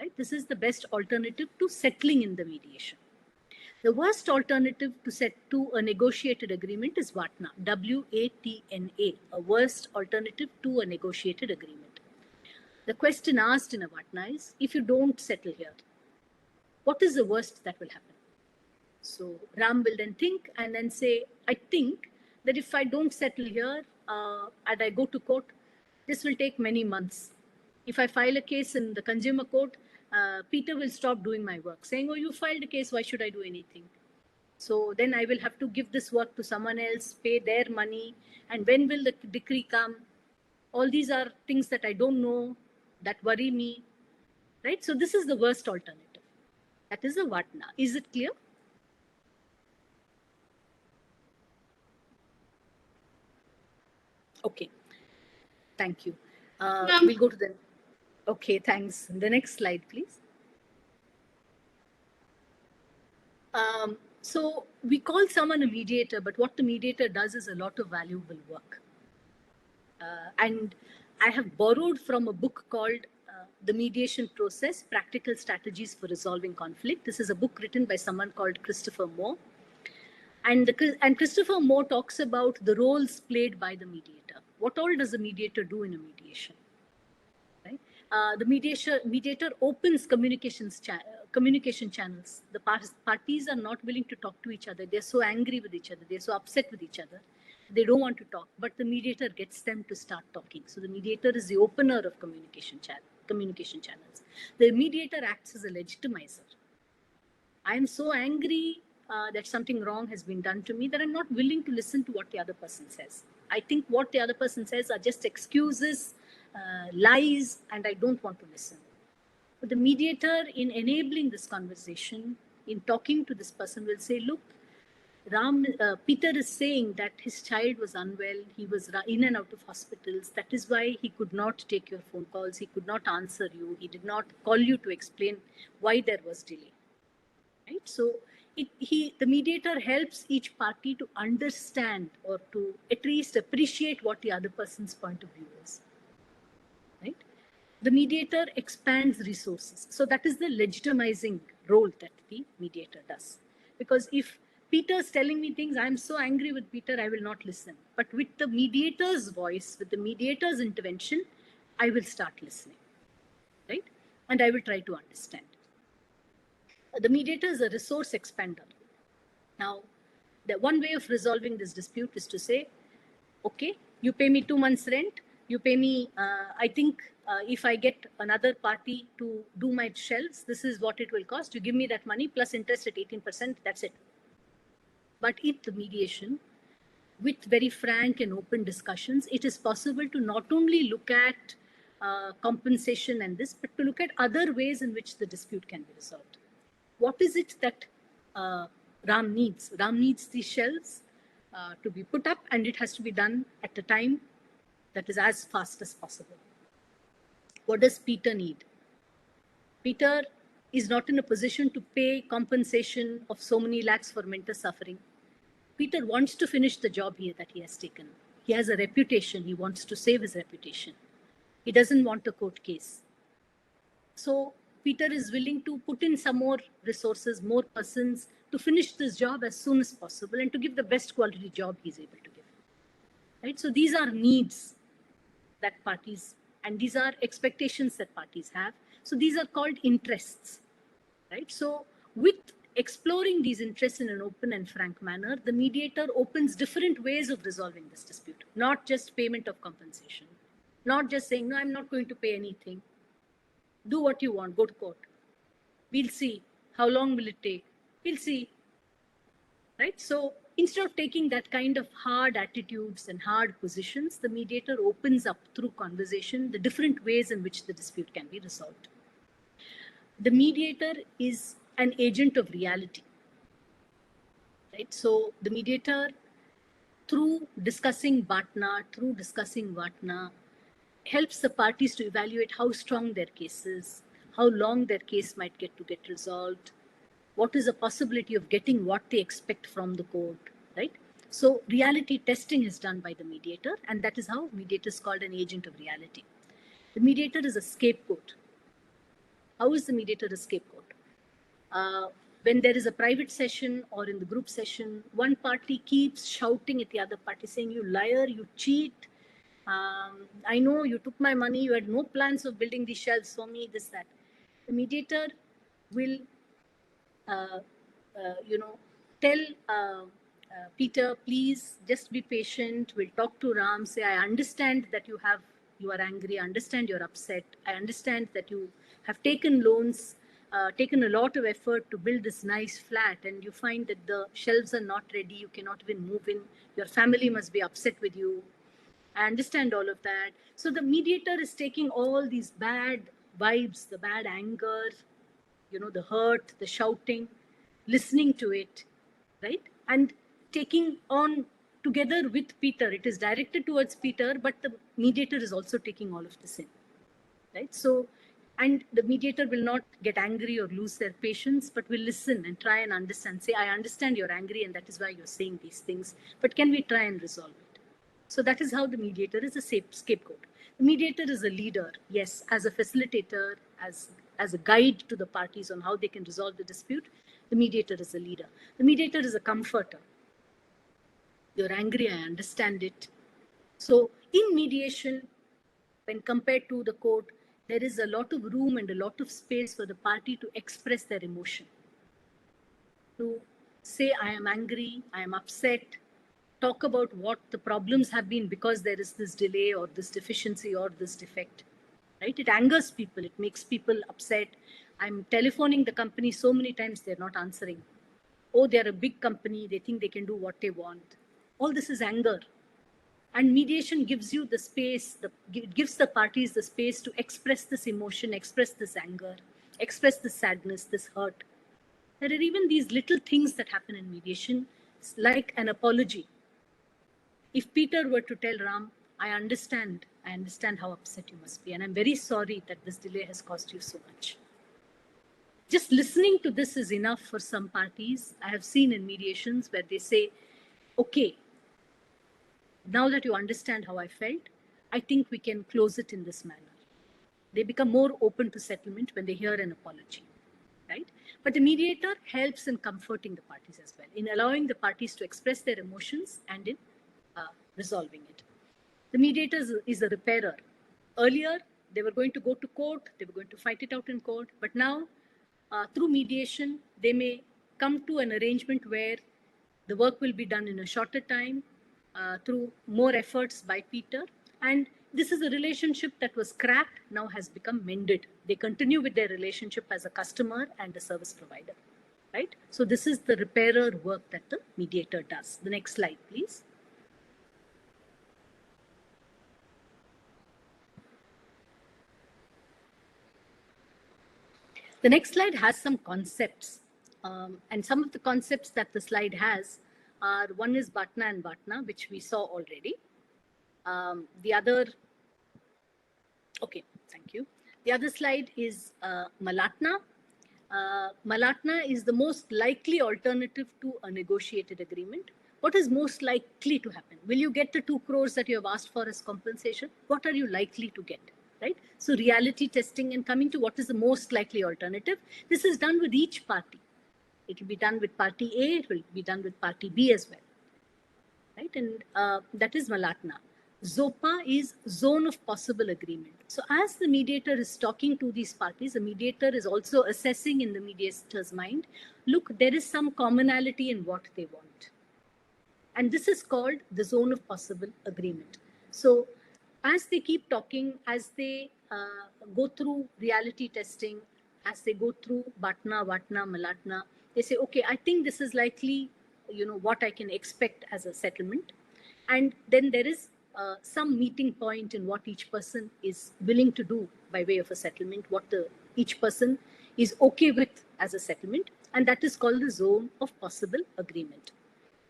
right? This is the best alternative to settling in the mediation. The worst alternative to a negotiated agreement is WATNA, W-A-T-N-A, a worst alternative to a negotiated agreement. The question asked in a WATNA is, if you don't settle here, what is the worst that will happen? So Ram will then think and then say, I think that if I don't settle here and I go to court, this will take many months. If I file a case in the consumer court, Peter will stop doing my work, saying, oh, you filed a case, why should I do anything? So then I will have to give this work to someone else, pay their money. And when will the decree come? All these are things that I don't know, that worry me, right? So this is the worst alternative. That is a WATNA. Is it clear? Okay. Thank you. We'll go to the... Okay, thanks. The next slide, please. So we call someone a mediator, but what the mediator does is a lot of valuable work. And I have borrowed from a book called The Mediation Process, Practical Strategies for Resolving Conflict. This is a book written by someone called Christopher Moore. And Christopher Moore talks about the roles played by the mediator. What all does the mediator do in a mediation? Right? The mediator opens communication channels. The parties are not willing to talk to each other. They're so angry with each other. They're so upset with each other. They don't want to talk, but the mediator gets them to start talking. So the mediator is the opener of communication channels. The mediator acts as a legitimizer. I am so angry that something wrong has been done to me that I'm not willing to listen to what the other person says. I think what the other person says are just excuses, lies, and I don't want to listen. But the mediator, in enabling this conversation, in talking to this person, will say, look, Peter is saying that his child was unwell. He was in and out of hospitals. That is why he could not take your phone calls. He could not answer you. He did not call you to explain why there was delay. Right? So the mediator helps each party to understand or to at least appreciate what the other person's point of view is. Right? The mediator expands resources. So that is the legitimizing role that the mediator does. Because if Peter's telling me things, I'm so angry with Peter, I will not listen. But with the mediator's voice, with the mediator's intervention, I will start listening. Right? And I will try to understand. The mediator is a resource expander. Now, the one way of resolving this dispute is to say, okay, you pay me 2 months rent, you pay me, I think if I get another party to do my shelves, this is what it will cost. You give me that money plus interest at 18%, that's it. But in the mediation, with very frank and open discussions, it is possible to not only look at compensation and this, but to look at other ways in which the dispute can be resolved. What is it that Ram needs? Ram needs these shelves to be put up, and it has to be done at a time that is as fast as possible. What does Peter need? Peter is not in a position to pay compensation of so many lakhs for mental suffering. Peter wants to finish the job here that he has taken. He has a reputation. He wants to save his reputation. He doesn't want a court case. So Peter is willing to put in some more resources, more persons to finish this job as soon as possible and to give the best quality job he's able to give. Right? So these are needs that parties, and these are expectations that parties have. So these are called interests. Right? So with exploring these interests in an open and frank manner, the mediator opens different ways of resolving this dispute, not just payment of compensation, not just saying, no, I'm not going to pay anything. Do what you want, go to court. We'll see. How long will it take? We'll see. Right? So instead of taking that kind of hard attitudes and hard positions, the mediator opens up through conversation the different ways in which the dispute can be resolved. The mediator is an agent of reality. Right? So the mediator, through discussing BATNA, through discussing WATNA, helps the parties to evaluate how strong their case is, how long their case might get resolved, what is the possibility of getting what they expect from the court, right? So reality testing is done by the mediator, and that is how mediator is called an agent of reality. The mediator is a scapegoat. How is the mediator a scapegoat? When there is a private session or in the group session, one party keeps shouting at the other party saying, you liar, you cheat. I know you took my money, you had no plans of building these shelves for me, this, that. The mediator will, tell Peter, please just be patient. We'll talk to Ram, say, I understand that you are angry. I understand you're upset. I understand that you have taken loans, taken a lot of effort to build this nice flat, and you find that the shelves are not ready. You cannot even move in. Your family must be upset with you. I understand all of that. So the mediator is taking all these bad vibes, the bad anger, the hurt, the shouting, listening to it, right? And taking on together with Peter. It is directed towards Peter, but the mediator is also taking all of this in, right? So, and the mediator will not get angry or lose their patience, but will listen and try and understand. Say, I understand you're angry and that is why you're saying these things, but can we try and resolve it? So that is how the mediator is a scapegoat. The mediator is a leader, yes, as a facilitator, as a guide to the parties on how they can resolve the dispute. The mediator is a leader. The mediator is a comforter. You're angry, I understand it. So in mediation, when compared to the court, there is a lot of room and a lot of space for the party to express their emotion. To say, I am angry, I am upset, talk about what the problems have been because there is this delay or this deficiency or this defect, right? It angers people. It makes people upset. I'm telephoning the company so many times, they're not answering. Oh, they're a big company. They think they can do what they want. All this is anger. And mediation gives you the space, gives the parties the space to express this emotion, express this anger, express this sadness, this hurt. There are even these little things that happen in mediation, like an apology. If Peter were to tell Ram, I understand how upset you must be, and I'm very sorry that this delay has cost you so much. Just listening to this is enough for some parties. I have seen in mediations where they say, okay, now that you understand how I felt, I think we can close it in this manner. They become more open to settlement when they hear an apology, right? But the mediator helps in comforting the parties as well, in allowing the parties to express their emotions and in resolving it. The mediator is a repairer. Earlier, they were going to go to court, they were going to fight it out in court, but now, through mediation, they may come to an arrangement where the work will be done in a shorter time, through more efforts by Peter. And this is a relationship that was cracked, now has become mended. They continue with their relationship as a customer and a service provider, right? So this is the repairer work that the mediator does. The next slide, please. The next slide has some concepts. And some of the concepts that the slide has are, one is Bhatna and Bhatna, which we saw already. The other, okay, thank you. The other slide is Malatna. Malatna is the most likely alternative to a negotiated agreement. What is most likely to happen? Will you get the 2 crores that you have asked for as compensation? What are you likely to get, right? So reality testing and coming to what is the most likely alternative. This is done with each party. It will be done with party A, it will be done with party B as well, right? And that is Malatna. ZOPA is zone of possible agreement. So as the mediator is talking to these parties, the mediator is also assessing in the mediator's mind, look, there is some commonality in what they want. And this is called the zone of possible agreement. So as they keep talking, as they go through reality testing, as they go through Bhatna, Vatna, Malatna, they say, okay, I think this is likely, what I can expect as a settlement. And then there is some meeting point in what each person is willing to do by way of a settlement, what each person is okay with as a settlement. And that is called the zone of possible agreement.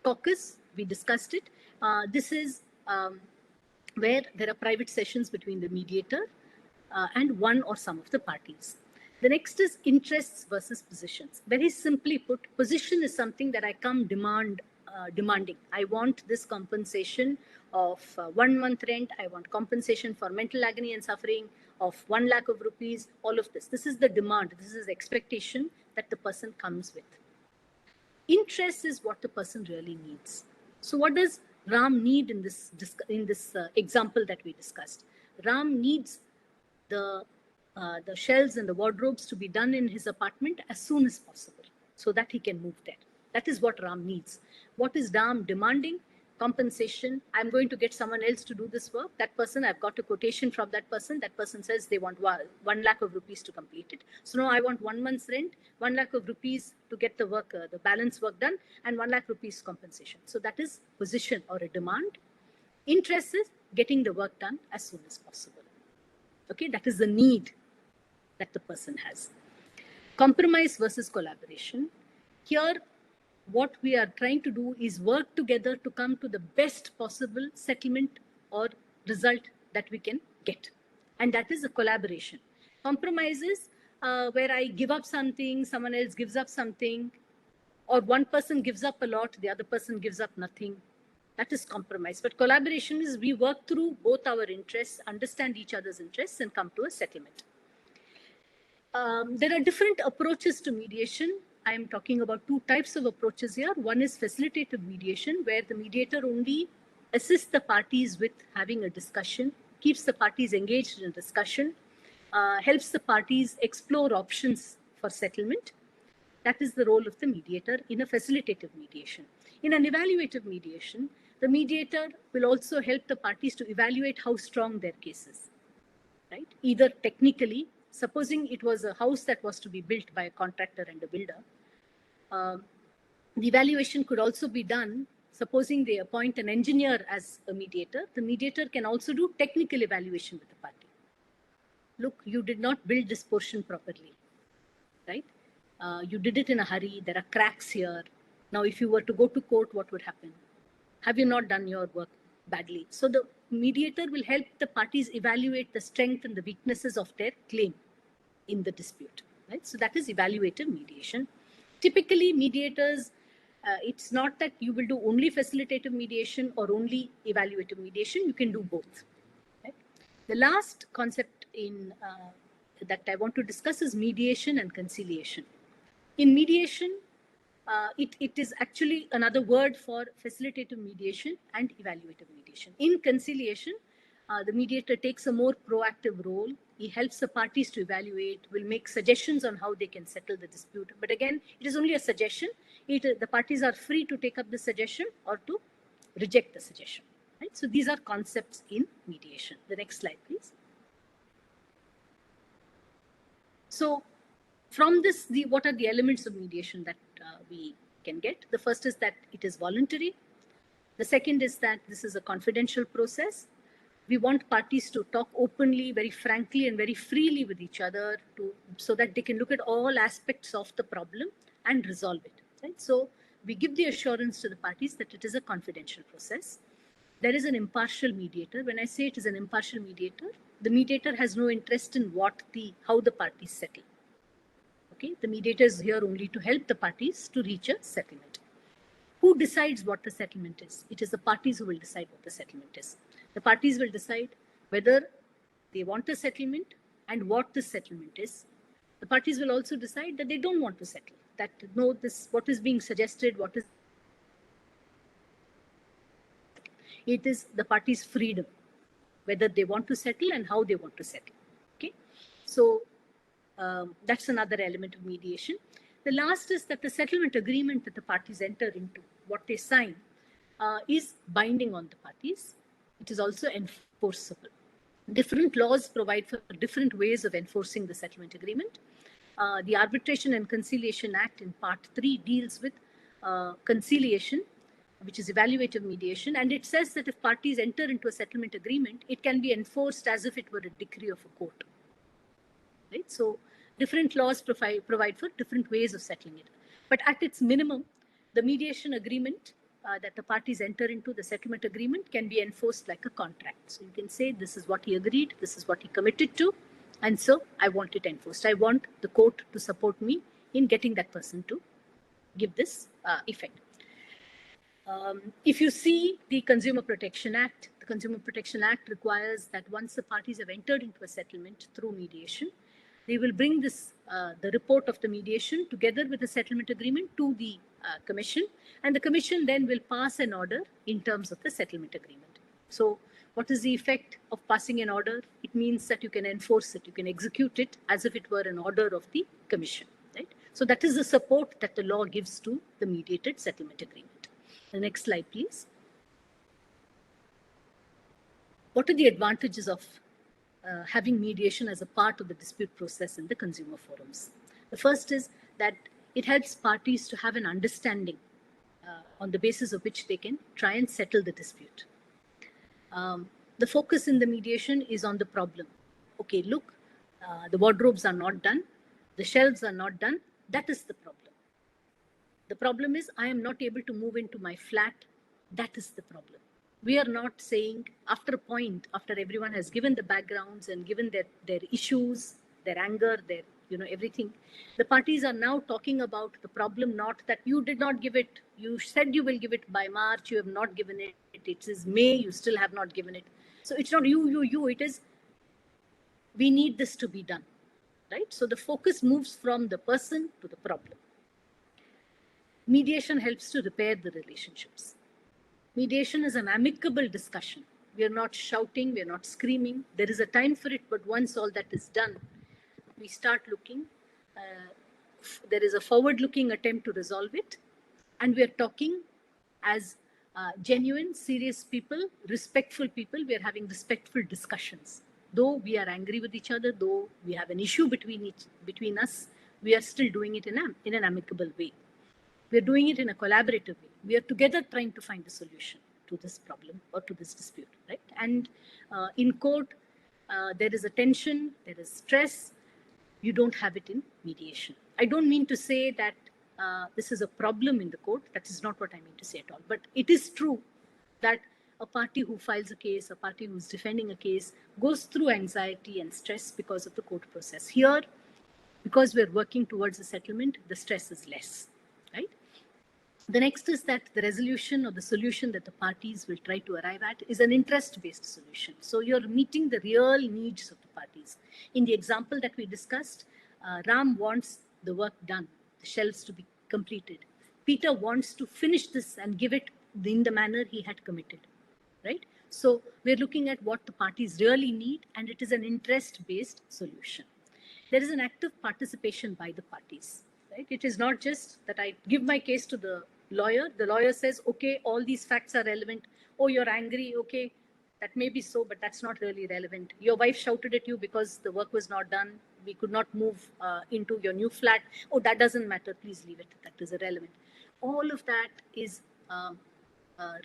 Caucus, we discussed it. This is where there are private sessions between the mediator and one or some of the parties. The next is interests versus positions. Very simply put, position is something that I come demanding. I want this compensation of 1 month rent. I want compensation for mental agony and suffering of 1 lakh of rupees, all of this. This is the demand. This is the expectation that the person comes with. Interest is what the person really needs. So what does Ram need in this example that we discussed? Ram needs the shelves and the wardrobes to be done in his apartment as soon as possible so that he can move there. That is what Ram needs. What is Ram demanding? Compensation. I'm going to get someone else to do this work. That person, I've got a quotation from that person. That person says they want 1 lakh of rupees to complete it. So now I want 1 month's rent, 1 lakh of rupees to get the work, the balance work done, and 1 lakh rupees compensation. So that is position or a demand. Interest is getting the work done as soon as possible. Okay, that is the need that the person has. Compromise versus collaboration. Here, what we are trying to do is work together to come to the best possible settlement or result that we can get. And that is a collaboration. Compromise is where I give up something, someone else gives up something, or one person gives up a lot, the other person gives up nothing. That is compromise. But collaboration is we work through both our interests, understand each other's interests, and come to a settlement. There are different approaches to mediation. I am talking about 2 types of approaches here. One is facilitative mediation, where the mediator only assists the parties with having a discussion, keeps the parties engaged in a discussion, helps the parties explore options for settlement. That is the role of the mediator in a facilitative mediation. In an evaluative mediation, the mediator will also help the parties to evaluate how strong their case is, right? Either technically, supposing it was a house that was to be built by a contractor and a builder, the evaluation could also be done, supposing they appoint an engineer as a mediator. The mediator can also do technical evaluation with the party. Look, you did not build this portion properly, right? You did it in a hurry. There are cracks here. Now, if you were to go to court, what would happen? Have you not done your work badly? So the mediator will help the parties evaluate the strength and the weaknesses of their claim in the dispute, right? So that is evaluative mediation. Typically, mediators, it's not that you will do only facilitative mediation or only evaluative mediation. You can do both. Right? The last concept that I want to discuss is mediation and conciliation. In mediation, it is actually another word for facilitative mediation and evaluative mediation. In conciliation, the mediator takes a more proactive role. He helps the parties to evaluate, will make suggestions on how they can settle the dispute. But again, it is only a suggestion. The parties are free to take up the suggestion or to reject the suggestion. Right? So these are concepts in mediation. The next slide, please. So from this, what are the elements of mediation that we can get? The first is that it is voluntary. The second is that this is a confidential process. We want parties to talk openly, very frankly, and very freely with each other so that they can look at all aspects of the problem and resolve it. Right? So we give the assurance to the parties that it is a confidential process. There is an impartial mediator. When I say it is an impartial mediator, the mediator has no interest in how the parties settle. Okay? The mediator is here only to help the parties to reach a settlement. Who decides what the settlement is? It is the parties who will decide what the settlement is. The parties will decide whether they want a settlement and what the settlement is. The parties will also decide that they don't want to settle, that no, what is being suggested, it is the parties' freedom, whether they want to settle and how they want to settle. Okay, so that's another element of mediation. The last is that the settlement agreement that the parties enter into, what they sign, is binding on the parties. It is also enforceable. Different laws provide for different ways of enforcing the settlement agreement. The Arbitration and Conciliation Act in Part 3 deals with conciliation, which is evaluative mediation, and it says that if parties enter into a settlement agreement, it can be enforced as if it were a decree of a court. Right? So different laws provide for different ways of settling it. But at its minimum, the mediation agreement that the parties enter into, the settlement agreement, can be enforced like a contract. So you can say, this is what he agreed, this is what he committed to, and so I want it enforced. I want the court to support me in getting that person to give this effect. If you see the Consumer Protection Act, the Consumer Protection Act requires that once the parties have entered into a settlement through mediation, they will bring this, the report of the mediation together with the settlement agreement to the commission, and the commission then will pass an order in terms of the settlement agreement. So what is the effect of passing an order? It means that you can enforce it, you can execute it as if it were an order of the commission, right? So that is the support that the law gives to the mediated settlement agreement. The next slide, please. What are the advantages of having mediation as a part of the dispute process in the consumer forums? The first is that it helps parties to have an understanding on the basis of which they can try and settle the dispute. The focus in the mediation is on the problem. Okay, look, the wardrobes are not done, the shelves are not done. That is the problem. The problem is I am not able to move into my flat. That is the problem. We are not saying after a point, after everyone has given the backgrounds and given their issues, their anger, their, everything, the parties are now talking about the problem, not that you did not give it. You said you will give it by March, you have not given it. It is May, you still have not given it. So it's not you, it is, we need this to be done, right? So the focus moves from the person to the problem. Mediation helps to repair the relationships. Mediation is an amicable discussion. We are not shouting, we are not screaming. There is a time for it, but once all that is done, we start looking. There is a forward-looking attempt to resolve it. And we are talking as genuine, serious people, respectful people. We are having respectful discussions. Though we are angry with each other, though we have an issue between us, we are still doing it in an amicable way. We are doing it in a collaborative way. We are together trying to find a solution to this problem or to this dispute, right? And in court, there is a tension, there is stress. You don't have it in mediation. I don't mean to say that this is a problem in the court. That is not what I mean to say at all. But it is true that a party who files a case, a party who's defending a case, goes through anxiety and stress because of the court process. Here, because we're working towards a settlement, the stress is less, right? The next is that the resolution or the solution that the parties will try to arrive at is an interest-based solution. So you're meeting the real needs of the parties. In the example that we discussed, Ram wants the work done, the shelves to be completed. Peter wants to finish this and give it in the manner he had committed, right? So we're looking at what the parties really need, and it is an interest-based solution. There is an active participation by the parties, right? It is not just that I give my case to the lawyer says, okay, all these facts are relevant. Oh, you're angry. Okay, that may be so, but that's not really relevant. Your wife shouted at you because the work was not done. We could not move into your new flat. Oh, that doesn't matter. Please leave it. That is irrelevant. All of that is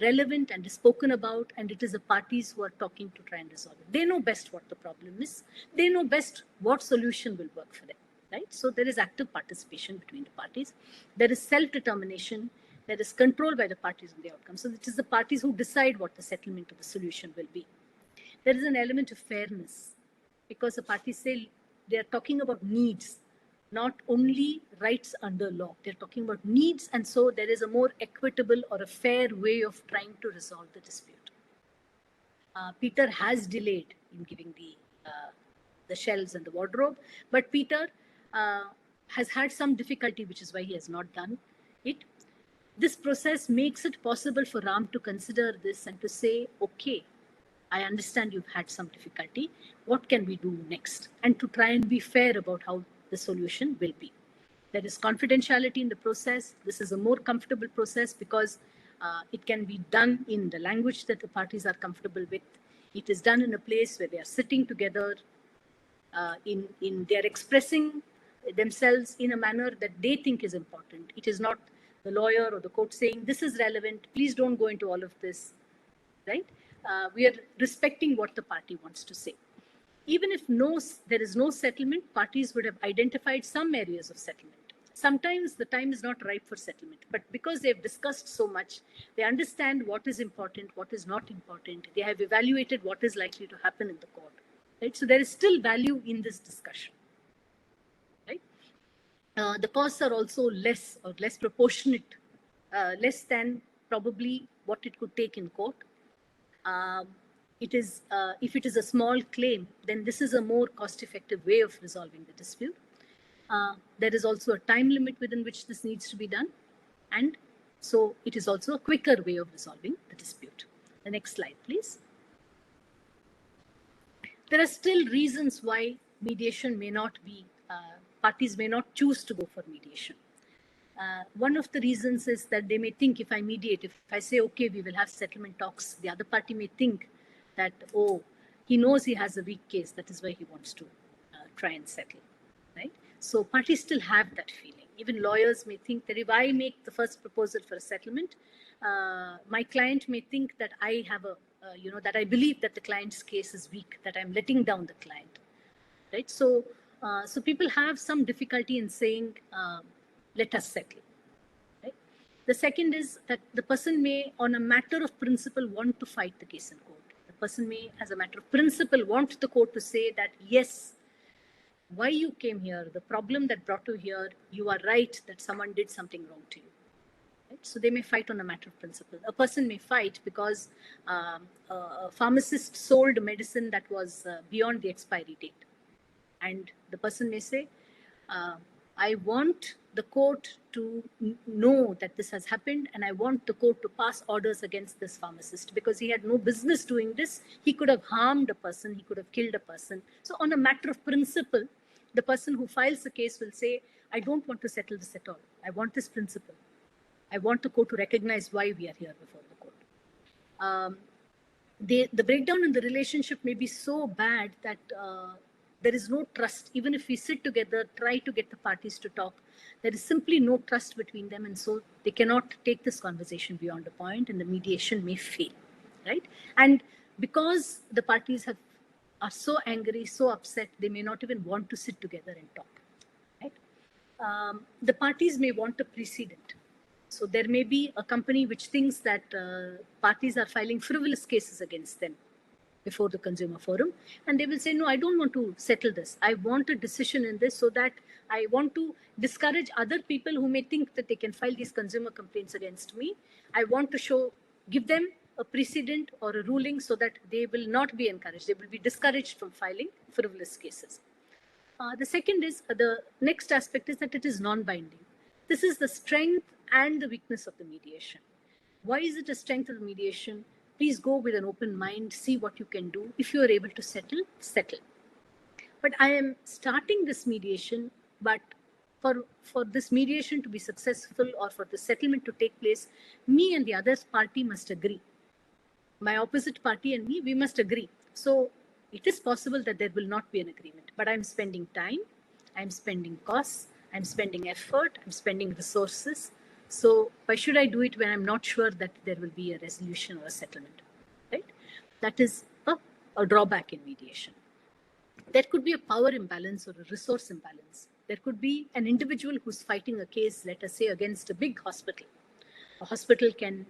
relevant and is spoken about, and it is the parties who are talking to try and resolve it. They know best what the problem is. They know best what solution will work for them, right? So there is active participation between the parties. There is self-determination. There is control by the parties on the outcome. So it is the parties who decide what the settlement or the solution will be. There is an element of fairness because the parties say they are talking about needs, not only rights under law. They're talking about needs, and so there is a more equitable or a fair way of trying to resolve the dispute. Peter has delayed in giving the shelves and the wardrobe, but Peter has had some difficulty, which is why he has not done it. This process makes it possible for Ram to consider this and to say, okay, I understand you've had some difficulty. What can we do next? And to try and be fair about how the solution will be. There is confidentiality in the process. This is a more comfortable process because it can be done in the language that the parties are comfortable with. It is done in a place where they are sitting together, they are expressing themselves in a manner that they think is important. It is not the lawyer or the court saying, this is relevant, please don't go into all of this, right? We are respecting what the party wants to say. Even if there is no settlement, parties would have identified some areas of settlement. Sometimes the time is not ripe for settlement, but because they've discussed so much, they understand what is important, what is not important. They have evaluated what is likely to happen in the court, right? So there is still value in this discussion, right? The costs are also less proportionate, less than probably what it could take in court. if it is a small claim, then this is a more cost-effective way of resolving the dispute. There is also a time limit within which this needs to be done. And so it is also a quicker way of resolving the dispute. The next slide, please. There are still reasons why mediation may not be, parties may not choose to go for mediation. One of the reasons is that they may think if I mediate, if I say, okay, we will have settlement talks, the other party may think that, oh, he knows he has a weak case. That is why he wants to try and settle, right? So parties still have that feeling. Even lawyers may think that if I make the first proposal for a settlement, my client may think that I have that I believe that the client's case is weak, that I'm letting down the client, right? So, so people have some difficulty in saying, let us settle, right? The second is that the person may, on a matter of principle, want to fight the case in court. The person may, as a matter of principle, want the court to say that, yes, why you came here, the problem that brought you here, you are right that someone did something wrong to you. Right? So they may fight on a matter of principle. A person may fight because a pharmacist sold medicine that was beyond the expiry date. And the person may say, I want the court to know that this has happened, and I want the court to pass orders against this pharmacist because he had no business doing this. He could have harmed a person, he could have killed a person. So on a matter of principle, the person who files the case will say, I don't want to settle this at all. I want this principle. I want the court to recognize why we are here before the court. The breakdown in the relationship may be so bad that there is no trust. Even if we sit together, try to get the parties to talk, there is simply no trust between them. And so they cannot take this conversation beyond a point, and the mediation may fail, right? And because the parties are so angry, so upset, they may not even want to sit together and talk, right? The parties may want a precedent. So there may be a company which thinks that parties are filing frivolous cases against them before the consumer forum, and they will say, no, I don't want to settle this. I want a decision in this so that I want to discourage other people who may think that they can file these consumer complaints against me. I want to give them a precedent or a ruling so that they will not be encouraged. They will be discouraged from filing frivolous cases. The second is, the next aspect is that it is non-binding. This is the strength and the weakness of the mediation. Why is it a strength of the mediation? Please go with an open mind, see what you can do. If you are able to settle, settle. But I am starting this mediation, but for this mediation to be successful or for the settlement to take place, me and the other party must agree. My opposite party and me, we must agree. So it is possible that there will not be an agreement, but I'm spending time, I'm spending costs, I'm spending effort, I'm spending resources. So why should I do it when I'm not sure that there will be a resolution or a settlement, right? That is a drawback in mediation. There could be a power imbalance or a resource imbalance. There could be an individual who's fighting a case, let us say, against a big hospital. A hospital can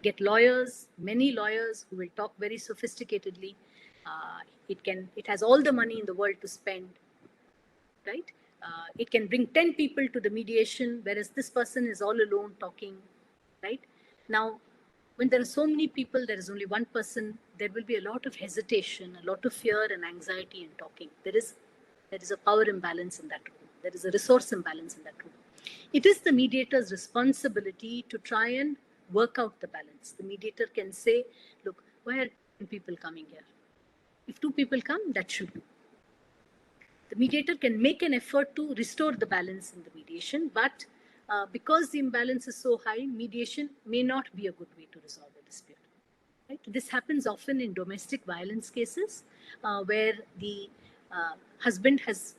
get lawyers, many lawyers who will talk very sophisticatedly. It has all the money in the world to spend, right? It can bring 10 people to the mediation, whereas this person is all alone talking, right? Now, when there are so many people, there is only one person, there will be a lot of hesitation, a lot of fear and anxiety in talking. There is a power imbalance in that room. There is a resource imbalance in that room. It is the mediator's responsibility to try and work out the balance. The mediator can say, look, why are 10 people coming here? If 2 people come, that should do. The mediator can make an effort to restore the balance in the mediation, but because the imbalance is so high, mediation may not be a good way to resolve a dispute. Right? This happens often in domestic violence cases where the husband has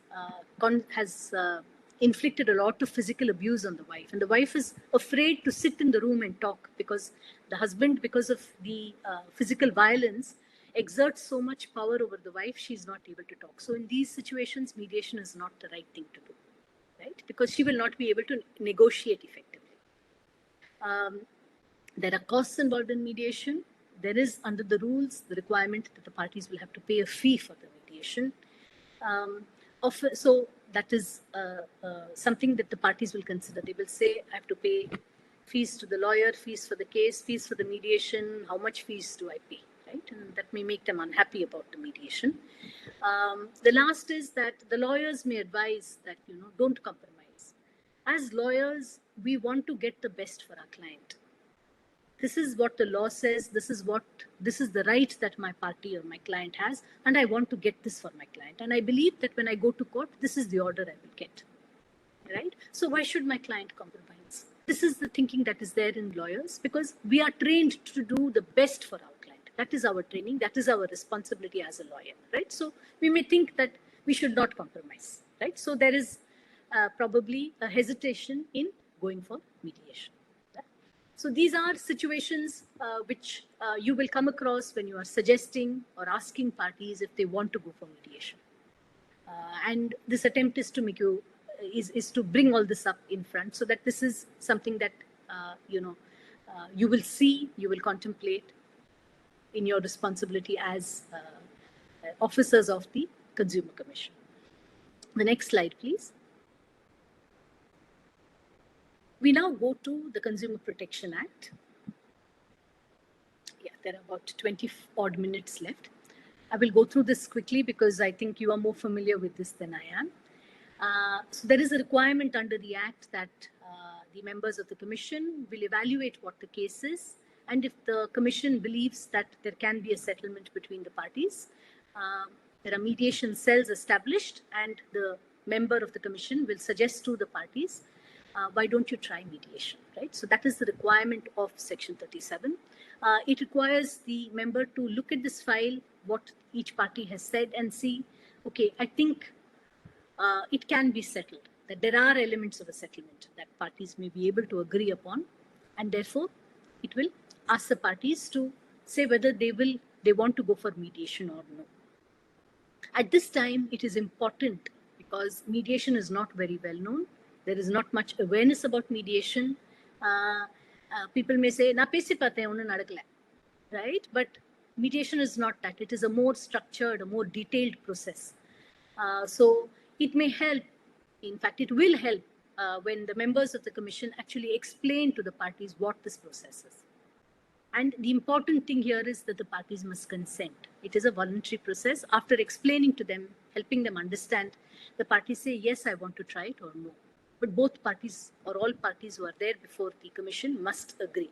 inflicted a lot of physical abuse on the wife, and the wife is afraid to sit in the room and talk because the husband, because of the physical violence, exerts so much power over the wife, she's not able to talk. So in these situations, mediation is not the right thing to do, right? Because she will not be able to negotiate effectively. There are costs involved in mediation. There is, under the rules, the requirement that the parties will have to pay a fee for the mediation. So that is something that the parties will consider. They will say, I have to pay fees to the lawyer, fees for the case, fees for the mediation, how much fees do I pay? right? And that may make them unhappy about the mediation. The last is that the lawyers may advise that, don't compromise. As lawyers, we want to get the best for our client. This is what the law says. This is the right that my party or my client has, and I want to get this for my client. And I believe that when I go to court, this is the order I will get, right? So why should my client compromise? This is the thinking that is there in lawyers, because we are trained to do the best for our client. That is our training. That is our responsibility as a lawyer, right? So we may think that we should not compromise, right? So there is probably a hesitation in going for mediation. So these are situations which you will come across when you are suggesting or asking parties if they want to go for mediation. And this attempt is to make you, is to bring all this up in front, so that this is something that, you will see, you will contemplate in your responsibility as officers of the Consumer Commission. The next slide, please. We now go to the Consumer Protection Act. Yeah, there are about 20 odd minutes left. I will go through this quickly because I think you are more familiar with this than I am. So there is a requirement under the Act that the members of the Commission will evaluate what the case is, and if the Commission believes that there can be a settlement between the parties, there are mediation cells established, and the member of the Commission will suggest to the parties, why don't you try mediation, right? So that is the requirement of Section 37. It requires the member to look at this file, what each party has said, and see, okay, I think it can be settled, that there are elements of a settlement that parties may be able to agree upon, and therefore it will ask the parties to say whether they want to go for mediation or no. At this time, it is important because mediation is not very well known. There is not much awareness about mediation. People may say, "Na pesi pate unna nadakala," right? But mediation is not that. It is a more structured, a more detailed process. So it may help. In fact, it will help when the members of the Commission actually explain to the parties what this process is. And the important thing here is that the parties must consent. It is a voluntary process. After explaining to them, helping them understand, the parties say, yes, I want to try it, or no. But both parties or all parties who are there before the Commission must agree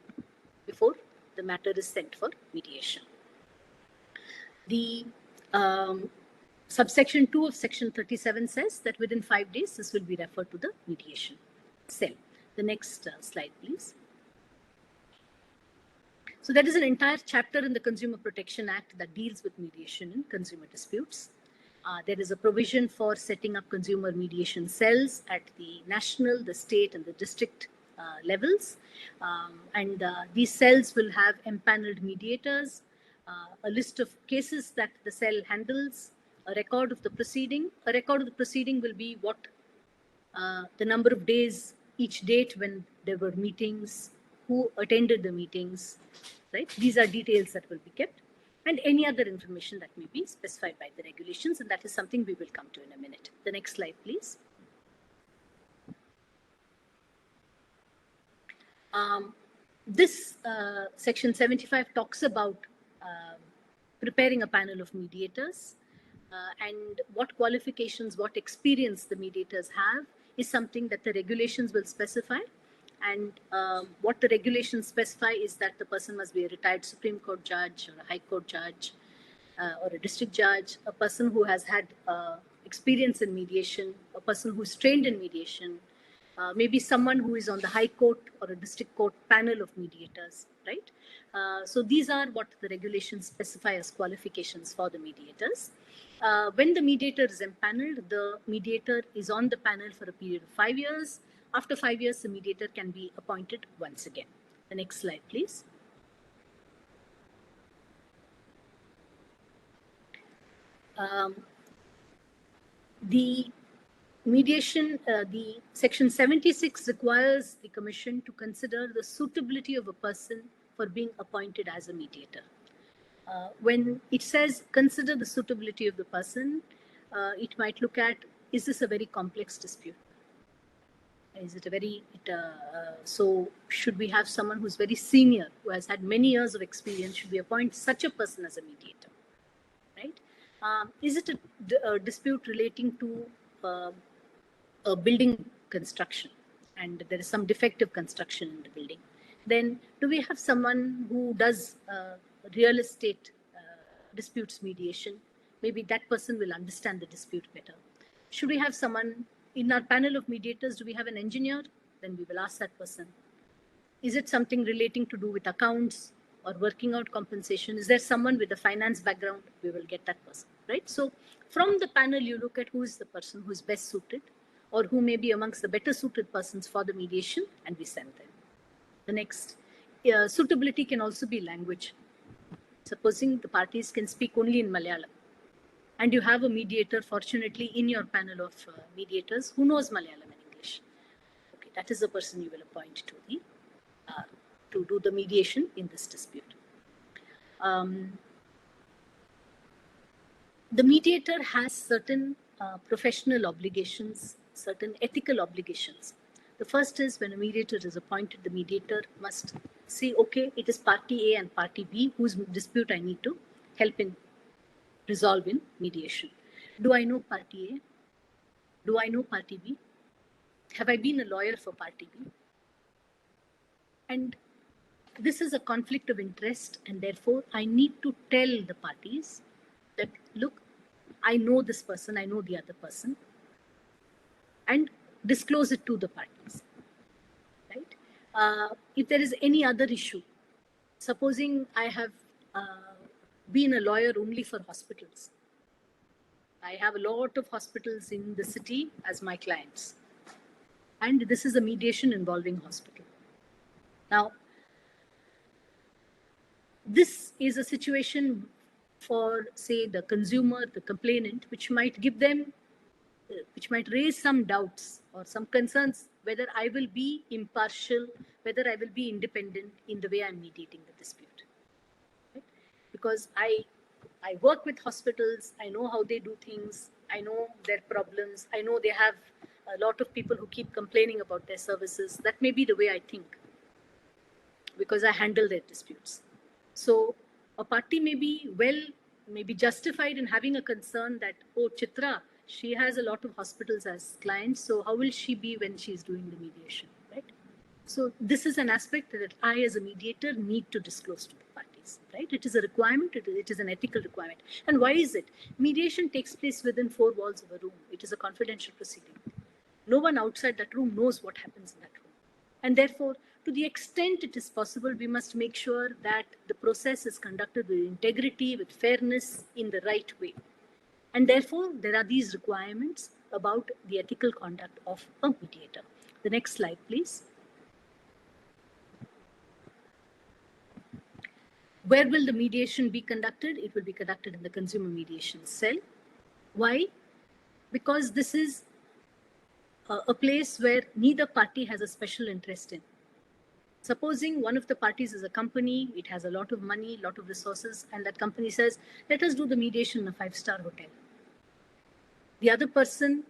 before the matter is sent for mediation. The subsection 2 of Section 37 says that within 5 days, this will be referred to the mediation cell. The next slide, please. So there is an entire chapter in the Consumer Protection Act that deals with mediation in consumer disputes. There is a provision for setting up consumer mediation cells at the national, the state, and the district levels. And these cells will have empaneled mediators, a list of cases that the cell handles, a record of the proceeding. A record of the proceeding will be what the number of days, each date when there were meetings, who attended the meetings, right? These are details that will be kept, and any other information that may be specified by the regulations, and that is something we will come to in a minute. The next slide, please. This Section 75 talks about preparing a panel of mediators, and what qualifications, what experience the mediators have is something that the regulations will specify. And what the regulations specify is that the person must be a retired Supreme Court judge or a High Court judge or a district judge, a person who has had experience in mediation, a person who's trained in mediation, maybe someone who is on the High Court or a district court panel of mediators, right? So these are what the regulations specify as qualifications for the mediators. When the mediator is empaneled, the mediator is on the panel for a period of 5 years. After 5 years, the mediator can be appointed once again. The next slide, please. The mediation, the Section 76 requires the Commission to consider the suitability of a person for being appointed as a mediator. When it says consider the suitability of the person, it might look at, is this a very complex dispute? Is it a very, so should we have someone who's very senior, who has had many years of experience? Should we appoint such a person as a mediator, right? Is it a dispute relating to a building construction and there is some defective construction in the building? Then do we have someone who does real estate disputes mediation? Maybe that person will understand the dispute better. Should we have someone in our panel of mediators? Do we have an engineer? Then we will ask that person. Is it something relating to do with accounts or working out compensation? Is there someone with a finance background? We will get that person, right? So from the panel, you look at who is the person who is best suited or who may be amongst the better suited persons for the mediation, and we send them. The next, suitability can also be language. Supposing the parties can speak only in Malayalam, and you have a mediator, fortunately, in your panel of mediators who knows Malayalam and English. Okay, that is the person you will appoint to the to do the mediation in this dispute. The mediator has certain professional obligations, certain ethical obligations. The first is when a mediator is appointed, the mediator must say, okay, it is party A and party B whose dispute I need to help in resolve in mediation. Do I know party A? Do I know party B? Have I been a lawyer for party B? And this is a conflict of interest, and therefore I need to tell the parties that, look, I know this person, I know the other person, and disclose it to the parties, right? If there is any other issue, supposing I have been a lawyer only for hospitals, I have a lot of hospitals in the city as my clients, and this is a mediation involving hospital. Now, this is a situation for, say, the consumer, the complainant, which might give them, which might raise some doubts or some concerns whether I will be impartial, whether I will be independent in the way I'm mediating the dispute. Right? Because I work with hospitals, I know how they do things, I know their problems, I know they have a lot of people who keep complaining about their services. That may be the way I think, because I handle their disputes. So a party may be justified in having a concern that, oh, Chitra, she has a lot of hospitals as clients, so how will she be when she's doing the mediation, right? So this is an aspect that I as a mediator need to disclose to the parties, right? It is a requirement, it is an ethical requirement. And why is it? Mediation takes place within four walls of a room. It is a confidential proceeding. No one outside that room knows what happens in that room. And therefore, to the extent it is possible, we must make sure that the process is conducted with integrity, with fairness, in the right way. And therefore, there are these requirements about the ethical conduct of a mediator. The next slide, please. Where will the mediation be conducted? It will be conducted in the consumer mediation cell. Why? Because this is a place where neither party has a special interest in. Supposing one of the parties is a company, it has a lot of money, lot of resources, and that company says, let us do the mediation in a 5-star hotel. The other person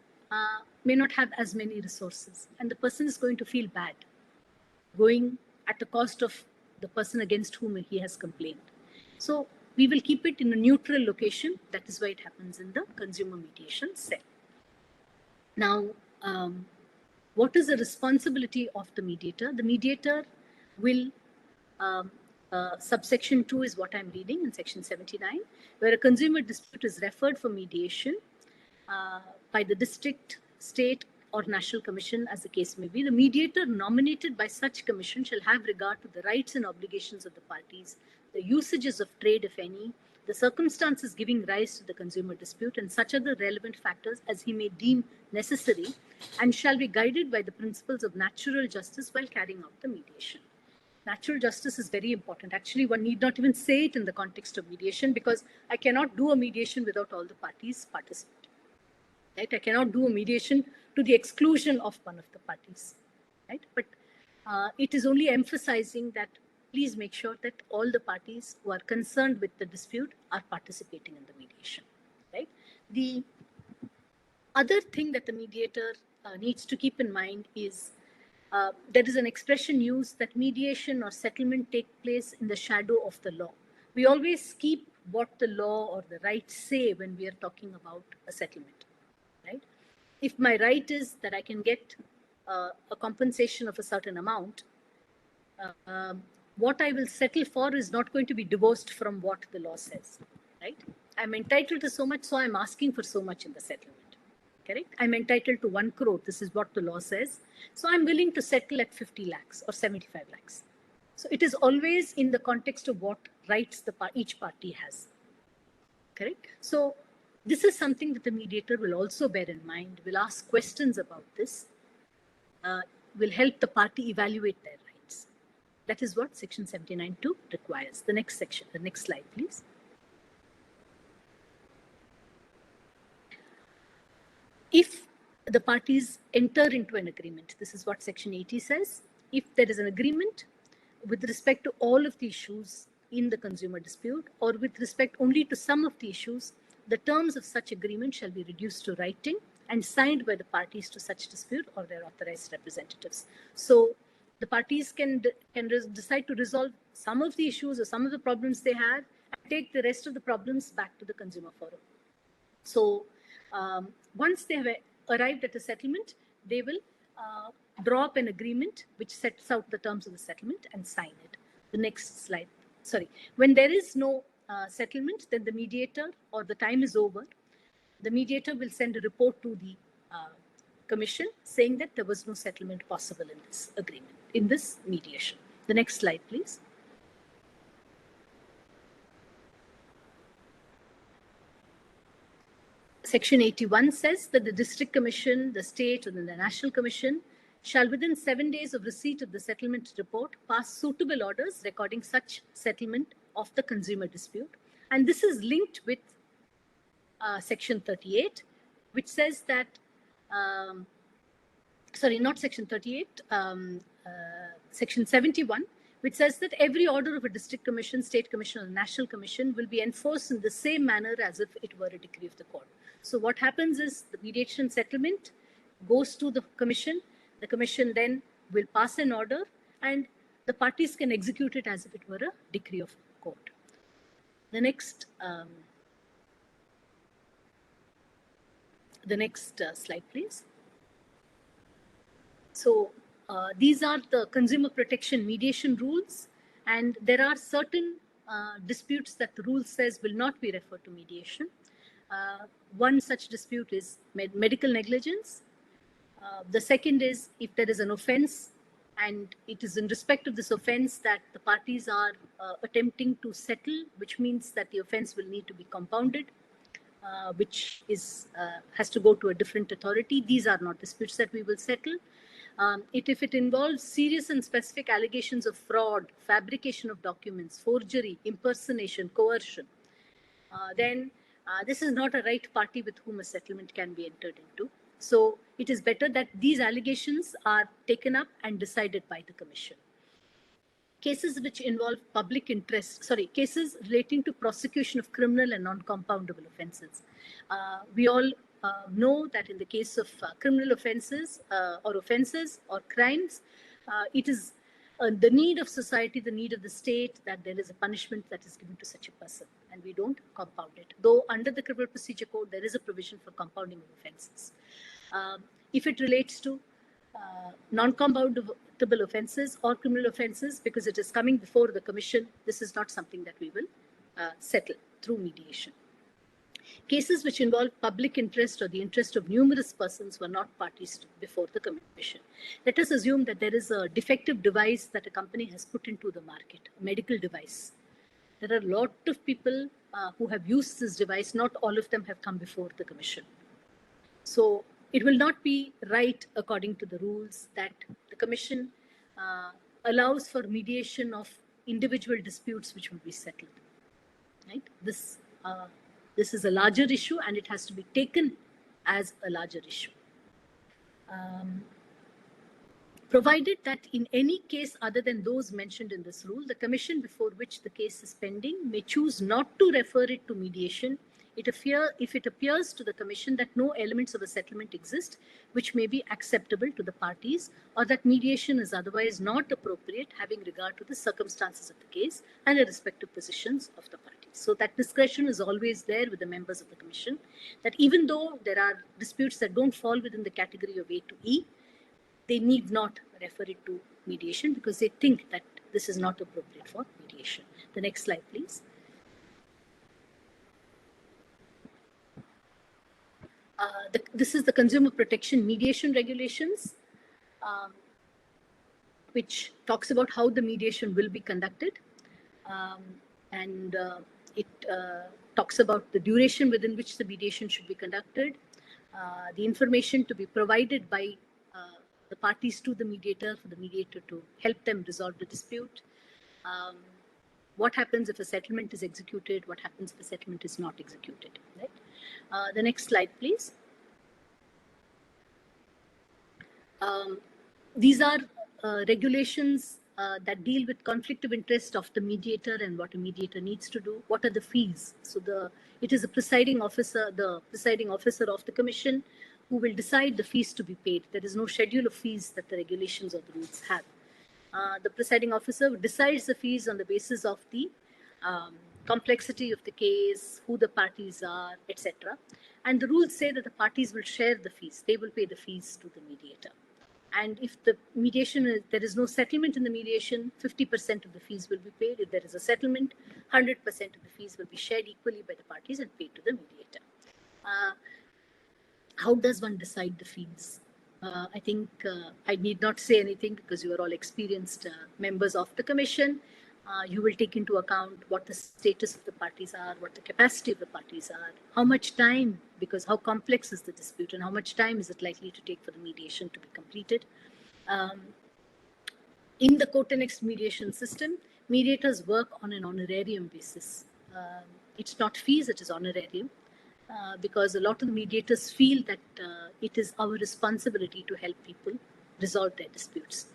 may not have as many resources, and the person is going to feel bad, going at the cost of the person against whom he has complained. So we will keep it in a neutral location. That is why it happens in the consumer mediation cell. Now, what is the responsibility of the mediator? The mediator will, subsection 2 is what I'm reading in section 79, where a consumer dispute is referred for mediation by the district, state, or national commission, as the case may be. The mediator nominated by such commission shall have regard to the rights and obligations of the parties, the usages of trade, if any, the circumstances giving rise to the consumer dispute, and such other relevant factors as he may deem necessary, and shall be guided by the principles of natural justice while carrying out the mediation. Natural justice is very important. Actually, one need not even say it in the context of mediation, because I cannot do a mediation without all the parties participating. Right? I cannot do a mediation to the exclusion of one of the parties. Right? But it is only emphasizing that please make sure that all the parties who are concerned with the dispute are participating in the mediation. Right? The other thing that the mediator needs to keep in mind is there is an expression used that mediation or settlement take place in the shadow of the law. We always keep what the law or the rights say when we are talking about a settlement, right? If my right is that I can get a compensation of a certain amount, what I will settle for is not going to be divorced from what the law says, right? I'm entitled to so much, so I'm asking for so much in the settlement, correct? I'm entitled to 1 crore. This is what the law says. So I'm willing to settle at 50 lakhs or 75 lakhs. So it is always in the context of what rights each party has, correct? So this is something that the mediator will also bear in mind, will ask questions about this, will help the party evaluate their rights. That is what section 79(2) requires. The next section, the next slide, please. If the parties enter into an agreement, this is what section 80 says. If there is an agreement with respect to all of the issues in the consumer dispute, or with respect only to some of the issues, the terms of such agreement shall be reduced to writing and signed by the parties to such dispute or their authorized representatives. So the parties can decide to resolve some of the issues or some of the problems they have and take the rest of the problems back to the consumer forum. So once they have arrived at a settlement, they will draw up an agreement which sets out the terms of the settlement and sign it. The next slide. Sorry. When there is no settlement, then the mediator, or the time is over, the mediator will send a report to the commission saying that there was no settlement possible in this agreement, in this mediation. The next slide, please. Section 81 says that the district commission, the state, and the national commission shall, within 7 days of receipt of the settlement report, pass suitable orders recording such settlement of the consumer dispute. And this is linked with section 38, which says that, sorry, not section 38, section 71, which says that every order of a district commission, state commission, or national commission will be enforced in the same manner as if it were a decree of the court. So what happens is the mediation settlement goes to the commission then will pass an order, and the parties can execute it as if it were a decree of court. The next slide, please. So these are the consumer protection mediation rules, and there are certain disputes that the rule says will not be referred to mediation. One such dispute is medical negligence. The second is if there is an offense and it is in respect of this offense that the parties are attempting to settle, which means that the offense will need to be compounded, which is has to go to a different authority. These are not disputes that we will settle. If it involves serious and specific allegations of fraud, fabrication of documents, forgery, impersonation, coercion, then this is not a right party with whom a settlement can be entered into. So it is better that these allegations are taken up and decided by the commission. Cases which involve public interest, cases relating to prosecution of criminal and non-compoundable offenses. We all know that in the case of criminal offenses or crimes, it is the need of society, the need of the state, that there is a punishment that is given to such a person, and we don't compound it. Though under the Criminal Procedure Code, there is a provision for compounding of offenses. If it relates to non-compoundable offenses or criminal offenses, because it is coming before the commission, this is not something that we will settle through mediation. Cases which involve public interest or the interest of numerous persons were not parties before the commission. Let us assume that there is a defective device that a company has put into the market, a medical device. There are a lot of people who have used this device. Not all of them have come before the commission. So it will not be right, according to the rules, that the commission allows for mediation of individual disputes which will be settled. Right? This is a larger issue, and it has to be taken as a larger issue. Provided that in any case other than those mentioned in this rule, the commission before which the case is pending may choose not to refer it to mediation if it appears to the Commission that no elements of a settlement exist which may be acceptable to the parties, or that mediation is otherwise not appropriate having regard to the circumstances of the case and the respective positions of the parties. So that discretion is always there with the members of the Commission, that even though there are disputes that don't fall within the category of A to E, they need not refer it to mediation because they think that this is not appropriate for mediation. The next slide, please. This is the Consumer Protection Mediation Regulations, which talks about how the mediation will be conducted. It talks about the duration within which the mediation should be conducted, the information to be provided by the parties to the mediator for the mediator to help them resolve the dispute. What happens if a settlement is executed? What happens if a settlement is not executed? Right? The next slide, please. These are regulations that deal with conflict of interest of the mediator and what a mediator needs to do. What are the fees? So it is the presiding officer of the Commission who will decide the fees to be paid. There is no schedule of fees that the regulations or the rules have. The presiding officer decides the fees on the basis of the complexity of the case, who the parties are, etc. And the rules say that the parties will share the fees. They will pay the fees to the mediator. And if the mediation there is no settlement in the mediation, 50% of the fees will be paid. If there is a settlement, 100% of the fees will be shared equally by the parties and paid to the mediator. How does one decide the fees? I think I need not say anything because you are all experienced members of the Commission. You will take into account what the status of the parties are, what the capacity of the parties are, how much time, because how complex is the dispute and how much time is it likely to take for the mediation to be completed. In the court-annexed mediation system, mediators work on an honorarium basis. It's not fees, it is honorarium. Because a lot of the mediators feel that it is our responsibility to help people resolve their disputes.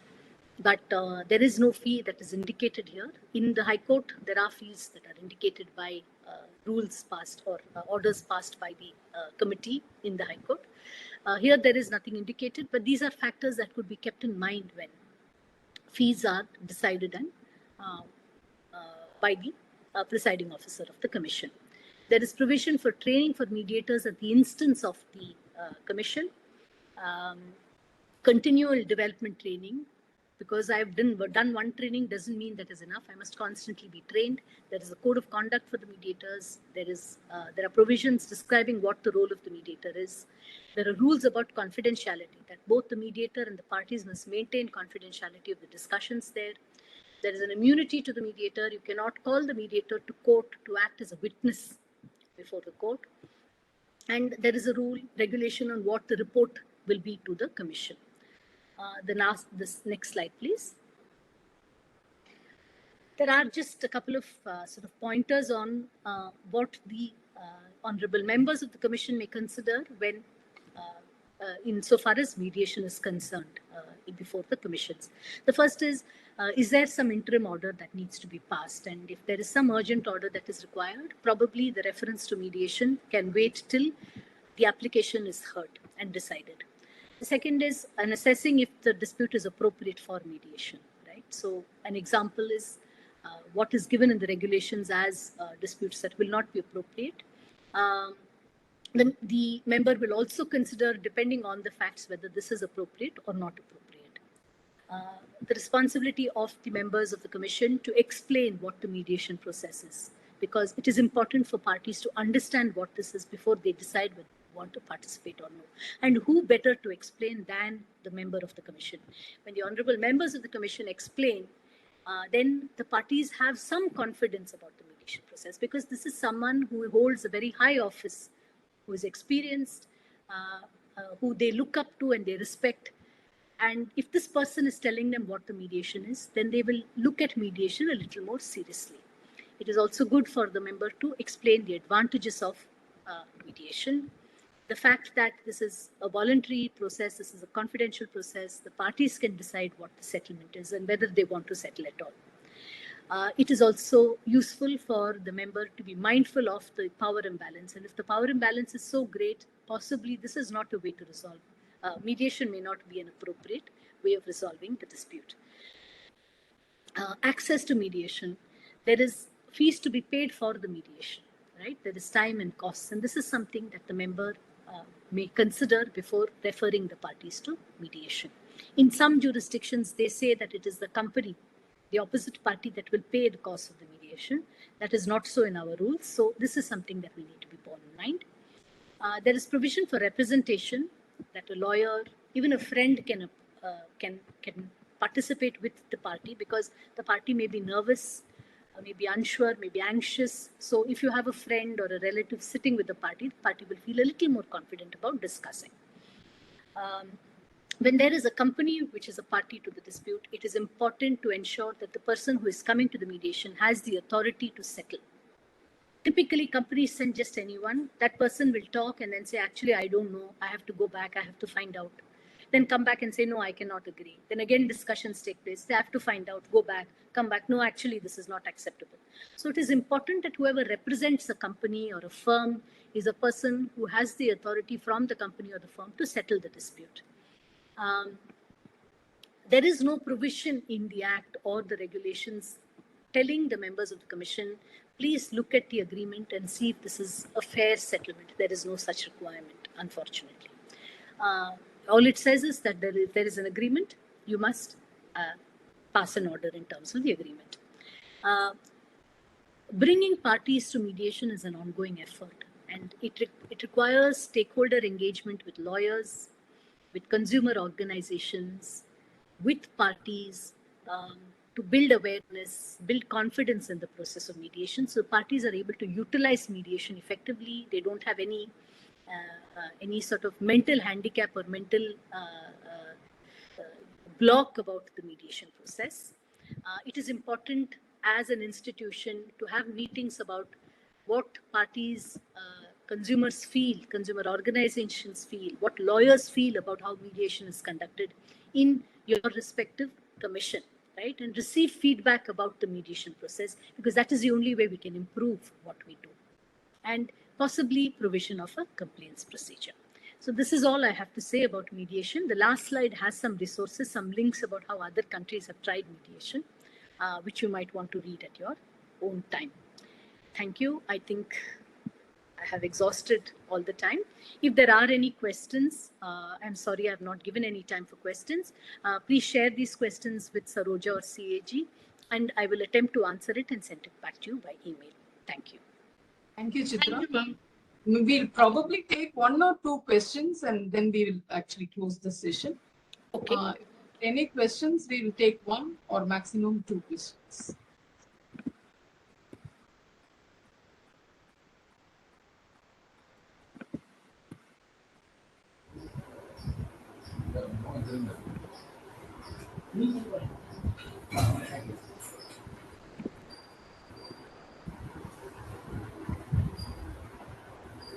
But there is no fee that is indicated here. In the High Court, there are fees that are indicated by rules passed or orders passed by the committee in the High Court. Here, there is nothing indicated, but these are factors that could be kept in mind when fees are decided by the presiding officer of the Commission. There is provision for training for mediators at the instance of the Commission, continual development training, because I've done one training doesn't mean that is enough. I must constantly be trained. There is a code of conduct for the mediators. There are provisions describing what the role of the mediator is. There are rules about confidentiality, that both the mediator and the parties must maintain confidentiality of the discussions there. There is an immunity to the mediator. You cannot call the mediator to court to act as a witness before the court. And there is a regulation on what the report will be to the Commission. This next slide, please. There are just a couple of sort of pointers on what the honorable members of the Commission may consider when, insofar as mediation is concerned before the Commissions. The first is there some interim order that needs to be passed? And if there is some urgent order that is required, probably the reference to mediation can wait till the application is heard and decided. The second is an assessing if the dispute is appropriate for mediation, right? So an example is what is given in the regulations as disputes that will not be appropriate. Then the member will also consider, depending on the facts, whether this is appropriate or not appropriate. The responsibility of the members of the Commission to explain what the mediation process is, because it is important for parties to understand what this is before they decide whether they want to participate or not. And who better to explain than the member of the Commission? When the honorable members of the Commission explain, then the parties have some confidence about the mediation process, because this is someone who holds a very high office, who is experienced, who they look up to and they respect. And if this person is telling them what the mediation is, then they will look at mediation a little more seriously. It is also good for the member to explain the advantages of mediation. The fact that this is a voluntary process, this is a confidential process, the parties can decide what the settlement is and whether they want to settle at all. It is also useful for the member to be mindful of the power imbalance. And if the power imbalance is so great, possibly this is not a way to resolve. Mediation may not be an appropriate way of resolving the dispute. Access to mediation, there is fees to be paid for the mediation, right? There is time and costs, and this is something that the member may consider before referring the parties to mediation. In some jurisdictions, they say that it is the company, the opposite party, that will pay the cost of the mediation. That is not so in our rules, so this is something that we need to be borne in mind. There is provision for representation, that a lawyer, even a friend, can participate with the party, because the party may be nervous, may be unsure, may be anxious. So if you have a friend or a relative sitting with the party will feel a little more confident about discussing. When there is a company which is a party to the dispute, it is important to ensure that the person who is coming to the mediation has the authority to settle. Typically, companies send just anyone. That person will talk and then say, actually, I don't know. I have to go back. I have to find out. Then come back and say, no, I cannot agree. Then again, discussions take place. They have to find out, go back, come back. No, actually, this is not acceptable. So it is important that whoever represents a company or a firm is a person who has the authority from the company or the firm to settle the dispute. There is no provision in the Act or the regulations telling the members of the Commission, please look at the agreement and see if this is a fair settlement. There is no such requirement, unfortunately. All it says is that if there is an agreement, you must pass an order in terms of the agreement. Bringing parties to mediation is an ongoing effort, and it requires stakeholder engagement with lawyers, with consumer organizations, with parties, to build awareness, build confidence in the process of mediation. So parties are able to utilize mediation effectively. They don't have any sort of mental handicap or mental block about the mediation process. It is important as an institution to have meetings about what parties, consumers feel, consumer organizations feel, what lawyers feel about how mediation is conducted in your respective commission, right? And receive feedback about the mediation process, because that is the only way we can improve what we do. And possibly provision of a complaints procedure. So this is all I have to say about mediation. The last slide has some resources, some links about how other countries have tried mediation, which you might want to read at your own time. Thank you. I think I have exhausted all the time. If there are any questions, I'm sorry I have not given any time for questions. Please share these questions with Saroja or CAG, and I will attempt to answer it and send it back to you by email. Thank you. Thank you, Chitra. Thank you, ma'am. We'll probably take 1 or 2 questions and then we will actually close the session. Okay. Any questions, we will take 1 or maximum 2 questions.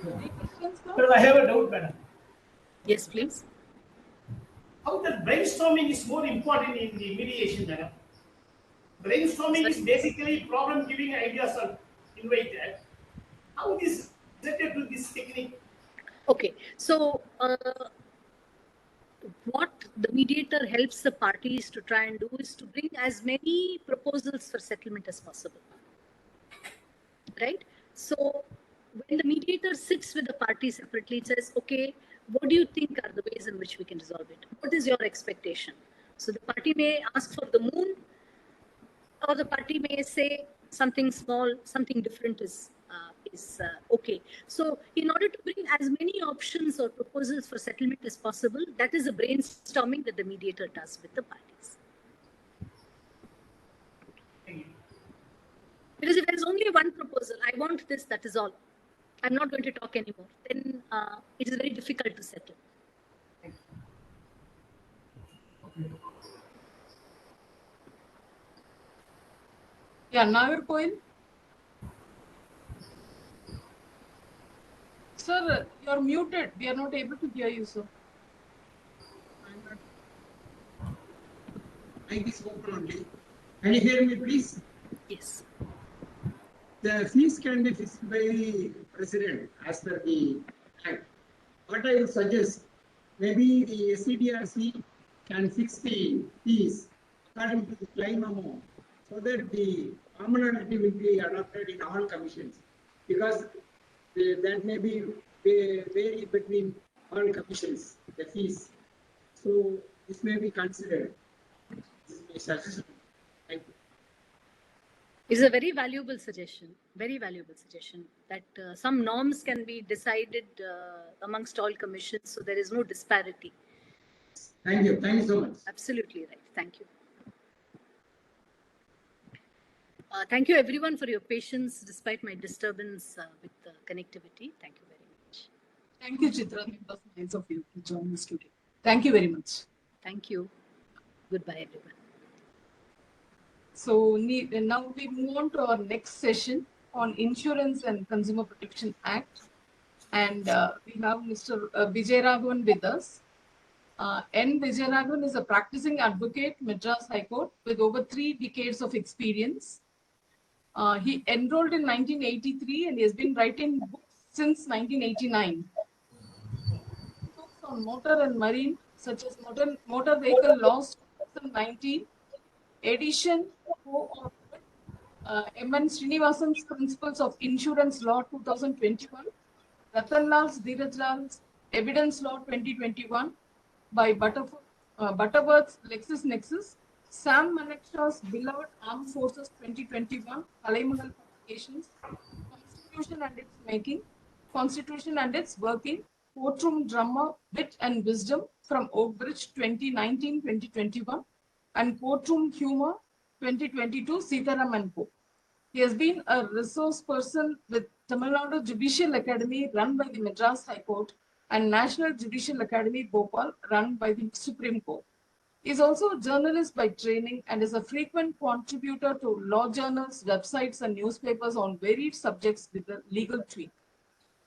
Any questions, sir? But I have a doubt, madam. Yes, please. How the brainstorming is more important in the mediation, madam? Brainstorming is basically problem giving ideas are invited. How it is related to this technique? Okay, so what the mediator helps the parties to try and do is to bring as many proposals for settlement as possible, right? So when the mediator sits with the party separately, it says, okay, what do you think are the ways in which we can resolve it? What is your expectation? So the party may ask for the moon, or the party may say something small, something different is okay. So in order to bring as many options or proposals for settlement as possible, that is a brainstorming that the mediator does with the parties. Because if there is only one proposal, I want this, that is all, I'm not going to talk anymore, then it is very difficult to settle. Yeah, Nagarkoil. Sir, you're muted. We are not able to hear you, sir. Mic is open only. Can you hear me, please? Yes. The fees can be fixed by the president as per the act. What I will suggest, maybe the SCDRC can fix the fees according to the claim amount, so that the commonality will be adopted in all commissions, because that may be vary between all commissions, the fees. So this may be considered. This is my suggestion. Thank you. It's a very valuable suggestion, that some norms can be decided amongst all commissions, so there is no disparity. Thank you so much. Absolutely right. Thank you. Thank you everyone for your patience despite my disturbance with the connectivity. Thank you very much. Thank you, Chitra. It was nice of you to join us today. Thank you very much. Thank you. Goodbye, everyone. So now we move on to our next session on Insurance and Consumer Protection Act. And we have Mr. Vijay Raghavan with us. N. Vijay Raghavan is a practicing advocate, Madras High Court, with over 3 decades of experience. He enrolled in 1983 and he has been writing books since 1989. Books on motor and marine, such as Motor Vehicle Laws 2019, edition M.N. Srinivasan's Principles of Insurance Law 2021, Ratan Lal's Dheeraj Lal's Evidence Law 2021 by Butterworth's LexisNexis, Sam Manekshaw's Beloved Armed Forces 2021, Kalaimangal Publications, Constitution and its Making, Constitution and its Working, Courtroom Drama, Wit and Wisdom from Oakbridge 2019-2021, and Courtroom Humor 2022, Sitaram and Co. He has been a resource person with Tamil Nadu Judicial Academy run by the Madras High Court and National Judicial Academy Bhopal run by the Supreme Court. He is also a journalist by training and is a frequent contributor to law journals, websites, and newspapers on varied subjects with a legal tweak.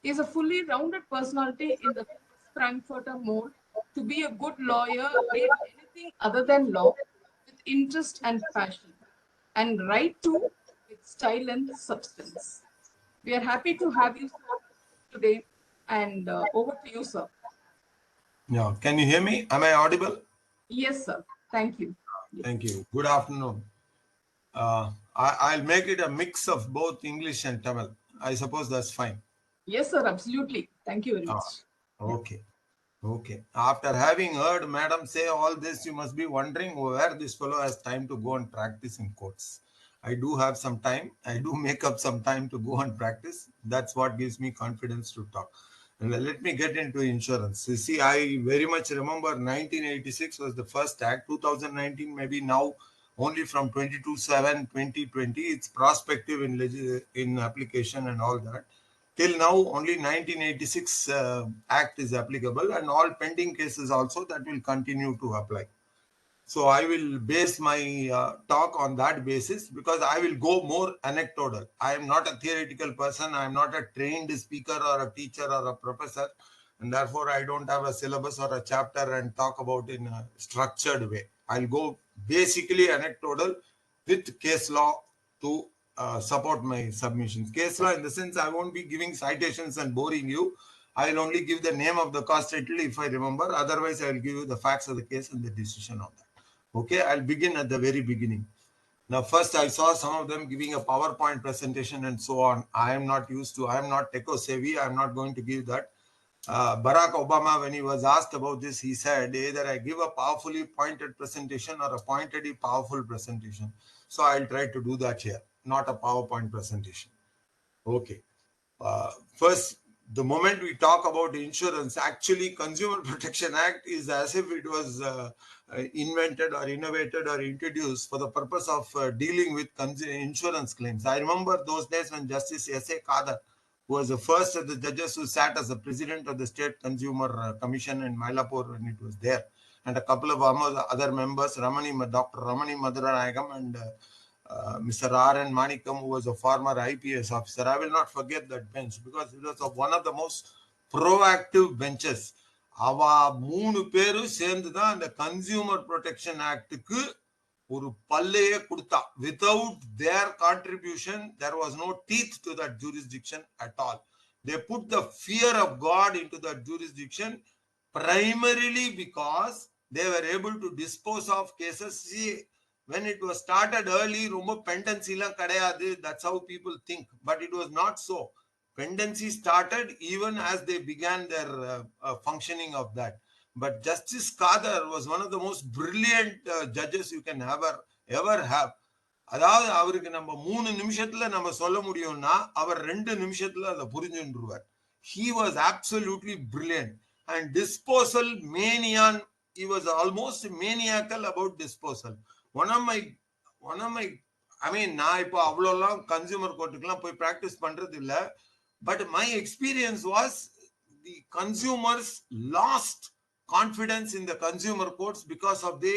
He is a fully rounded personality in the Frankfurter mold to be a good lawyer, read anything other than law with interest and passion, and write too with style and substance. We are happy to have you today, and over to you, sir. Yeah, can you hear me? Am I audible? Yes, sir. Thank you. Thank you. Good afternoon. I'll make it a mix of both English and Tamil. I suppose that's fine. Yes, sir. Absolutely. Thank you very much. Okay. Okay. After having heard Madam say all this, you must be wondering where this fellow has time to go and practice in courts. I do have some time. I do make up some time to go and practice. That's what gives me confidence to talk. And let me get into insurance. You see, I very much remember 1986 was the first act. 2019, maybe now only from 22/7/2020. It's prospective in application and all that. Till now, only 1986 Act is applicable, and all pending cases also that will continue to apply. So I will base my talk on that basis, because I will go more anecdotal. I am not a theoretical person. I am not a trained speaker or a teacher or a professor, and therefore I don't have a syllabus or a chapter and talk about in a structured way. I'll go basically anecdotal with case law to support my submissions. Case law in the sense I won't be giving citations and boring you. I'll only give the name of the cause title if I remember. Otherwise, I'll give you the facts of the case and the decision of that. Okay, I'll begin at the very beginning. Now, first I saw some of them giving a PowerPoint presentation and so on. I am not used to, I am not tech-savvy. I'm not going to give that. Barack Obama, when he was asked about this, he said, either I give a powerfully pointed presentation or a pointedly powerful presentation. So I'll try to do that here, not a PowerPoint presentation. Okay. First, the moment we talk about insurance, actually Consumer Protection Act is as if it was invented or innovated or introduced for the purpose of dealing with insurance claims. I remember those days when Justice S.A. Kadar, who was the first of the judges who sat as the president of the State Consumer Commission in Mylapore when it was there, and a couple of other members, Dr. Ramani Maduranayagam and Mr. R.N. Manikam, who was a former IPS officer. I will not forget that bench because it was one of the most proactive benches. அவ 3 பேரும் சேர்ந்து தான் அந்த consumer protection ஆக்டுக்கு ஒரு பல்லையே கொடுத்தா. Without their contribution, there was no teeth to that jurisdiction at all. They put the fear of God into that jurisdiction primarily because they were able to dispose of cases. See, when it was started early, ரொம்ப pendency la kadayadu. That's how people think. But it was not so. Pendency started even as they began their functioning of that. But Justice Kadar was one of the most brilliant judges you can ever have. அதாவது அவருக்கு நம்ம 3 நிமிஷத்துல நம்ம சொல்ல முடியும்னா அவர் 2 நிமிஷத்துல அதை புரிஞ்சுருவார். He was absolutely brilliant and disposal manian. He was almost maniacal about disposal. One of my I mean, நான் இப்போ அவ்வளோலாம் கன்சியூமர் கோர்ட்டுக்குலாம் போய் பிராக்டிஸ் பண்றது இல்ல. But my experience was the consumers lost confidence in the consumer courts because of the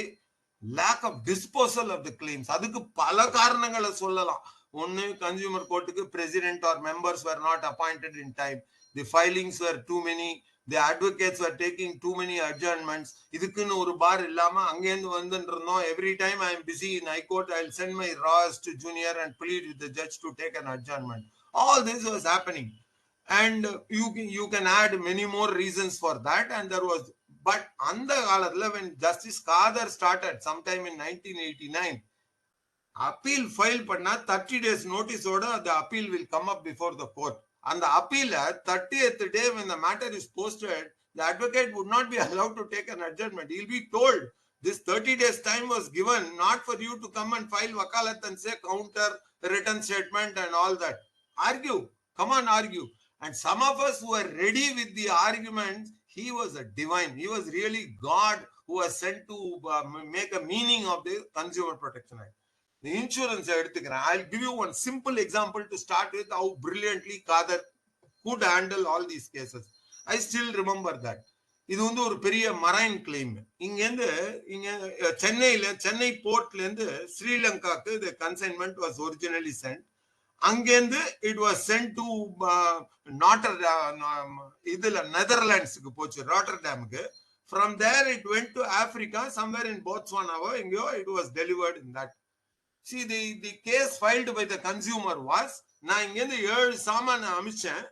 lack of disposal of the claims. அதுக்கு பல காரணங்களை சொல்லலாம். ஒன்னு, கன்சியூமர் கோர்ட்டுக்கு president or members were not appointed in time. The filings were too many. The advocates were taking too many adjournments. இதுக்குன்னு ஒரு பார் இல்லாம அங்கேருந்து வந்துட்டு இருந்தோம். Every time I am busy in high court, I'll send my raws to junior and plead with the judge to take an adjournment. All this was happening. And you can add many more reasons for that. And there was, but அந்த காலத்துல when Justice Kadar started sometime in 1989, appeal file பண்ணா 30 days notice ஓட the appeal will come up before the court. And the appeal 30th day when the matter is posted, the advocate would not be allowed to take an adjournment. He'll be told this 30 days time was given not for you to come and file wakalat and say counter written statement and all that. Argue, come on, argue. And some of us who were ready with the arguments, he was a divine. He was really God who was sent to make a meaning of the Consumer Protection Act. The insurance, I'll give you one simple example to start with how brilliantly Kadar could handle all these cases. I still remember that. இது வந்து ஒரு பெரிய marine claim. இங்க சென்னை போர்ட்ல இருந்து ஸ்ரீலங்காக்கு the consignment was originally sent. அங்கேருந்து it was sent to நெதர்லாண்ட்ஸுக்கு போச்சு, ராட்டர்டாமுக்கு. From there it went to Africa, somewhere in Botswana. It was delivered in that. See, the case filed by the consumer was, நான் இங்கேருந்து 7 சாமான் அமிச்சேன்.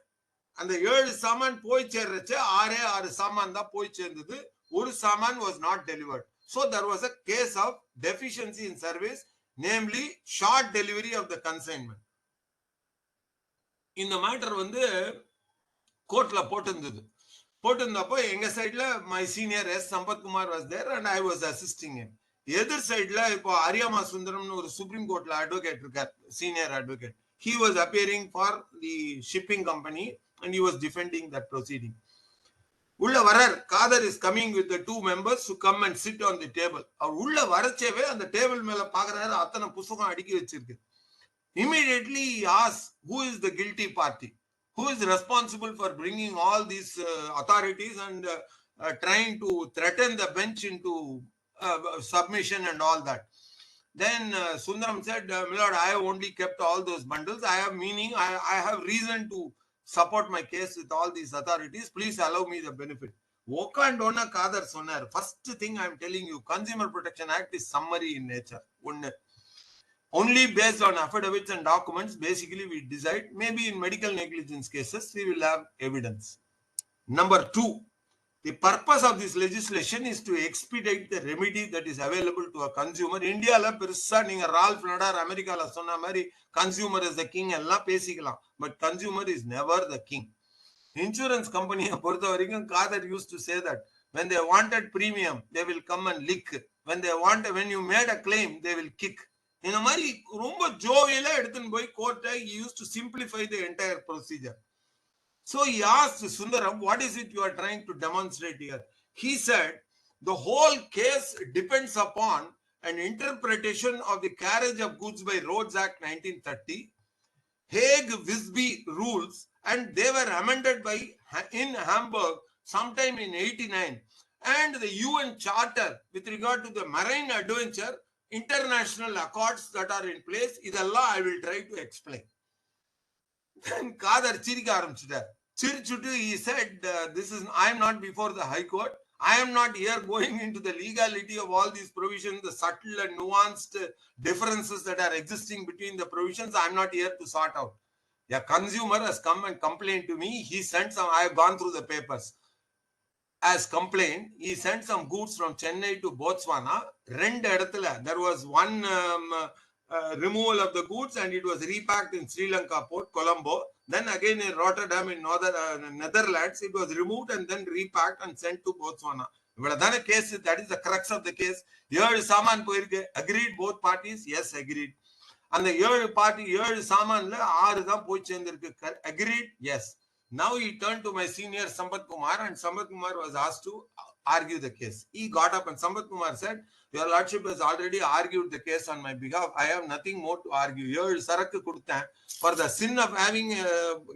அந்த 7 சாமான் போய் சேர்றச்சு 6 சாமான் தான் போய் சேர்ந்தது. ஒரு சாமான் was not delivered. So there was a case of deficiency in service, namely short delivery of the consignment. இந்த மேட்டர் வந்து கோர்ட்ல போட்டிருந்தப்போ எங்க சைட்ல my senior S. Sampathkumar was there and I was assisting him. எதிர் சைட்ல இப்போ அரியாமா சுந்தரம்னு ஒரு சுப்ரீம் கோர்ட்ல அட்வொகேட் இருக்கார், senior advocate. He was appearing for the shipping company and he was defending that proceeding. உள்ள வரார், Kadar is coming with the 2 members to come and sit on the table. அவர் உள்ள வரச்சேவே அந்த டேபிள் மேல பாக்குறாரு, அத்தனை புத்தகம் அடுக்கி வச்சிருக்கு. Immediately he asks, who is the guilty party? Who is responsible for bringing all these authorities and trying to threaten the bench into submission and all that? Then Sundaram said, Milord, I have only kept all those bundles. I have meaning, I have reason to support my case with all these authorities. Please allow me the benefit. Okandona Kadar sonar. First thing I am telling you, Consumer Protection Act is summary in nature. Only based on affidavits and documents, basically we decide. Maybe in medical negligence cases, we will have evidence. Number 2, the purpose of this legislation is to expedite the remedy that is available to a consumer. India la perusa neenga Ralph Nader America la sonna mari consumer is the king ella pesikalam, but consumer is never the king. Insurance company portha varaikum Kadar used to say that when they wanted premium they will come and lick, when you made a claim they will kick. In a மாதிரி ரொம்ப ஜோவியலா எடுத்துன்னு போய் கோர்ட்டை he used to simplify the entire procedure. So he asked Sundaram, what is it you are trying to demonstrate here? He said, the whole case depends upon an interpretation of the Carriage of Goods by Roads Act 1930, Hague-Visby rules, and they were amended in Hamburg sometime in 89, and the UN Charter with regard to the marine adventure, international accords that are in place. Idella I will try to explain. Then Kadar chirika ஆரம்பிச்சிட்டார். Chirichutu, he said, I am not before the High Court. I am not here going into the legality of all these provisions, the subtle and nuanced differences that are existing between the provisions. I am not here to sort out. A consumer has come and complained to me. He sent some, I have gone through the papers. As complained, he sent some goods from Chennai to Botswana. There was one removal of the goods and it was repacked in Sri Lanka port, Colombo. Then again in Rotterdam in Netherlands, it was removed and then repacked and sent to Botswana. That is the crux of the case. Here Saman agreed, both parties, yes, agreed. And the ஏழு சாமான்ல 6 தான் போய் சேர்ந்திருக்கு. Agreed, yes. Now he turned to my senior Sambat Kumar and Sambat Kumar was asked to argue the case. He got up and Sambat Kumar said, your lordship has already argued the case on my behalf. I have nothing more to argue. For the sin of having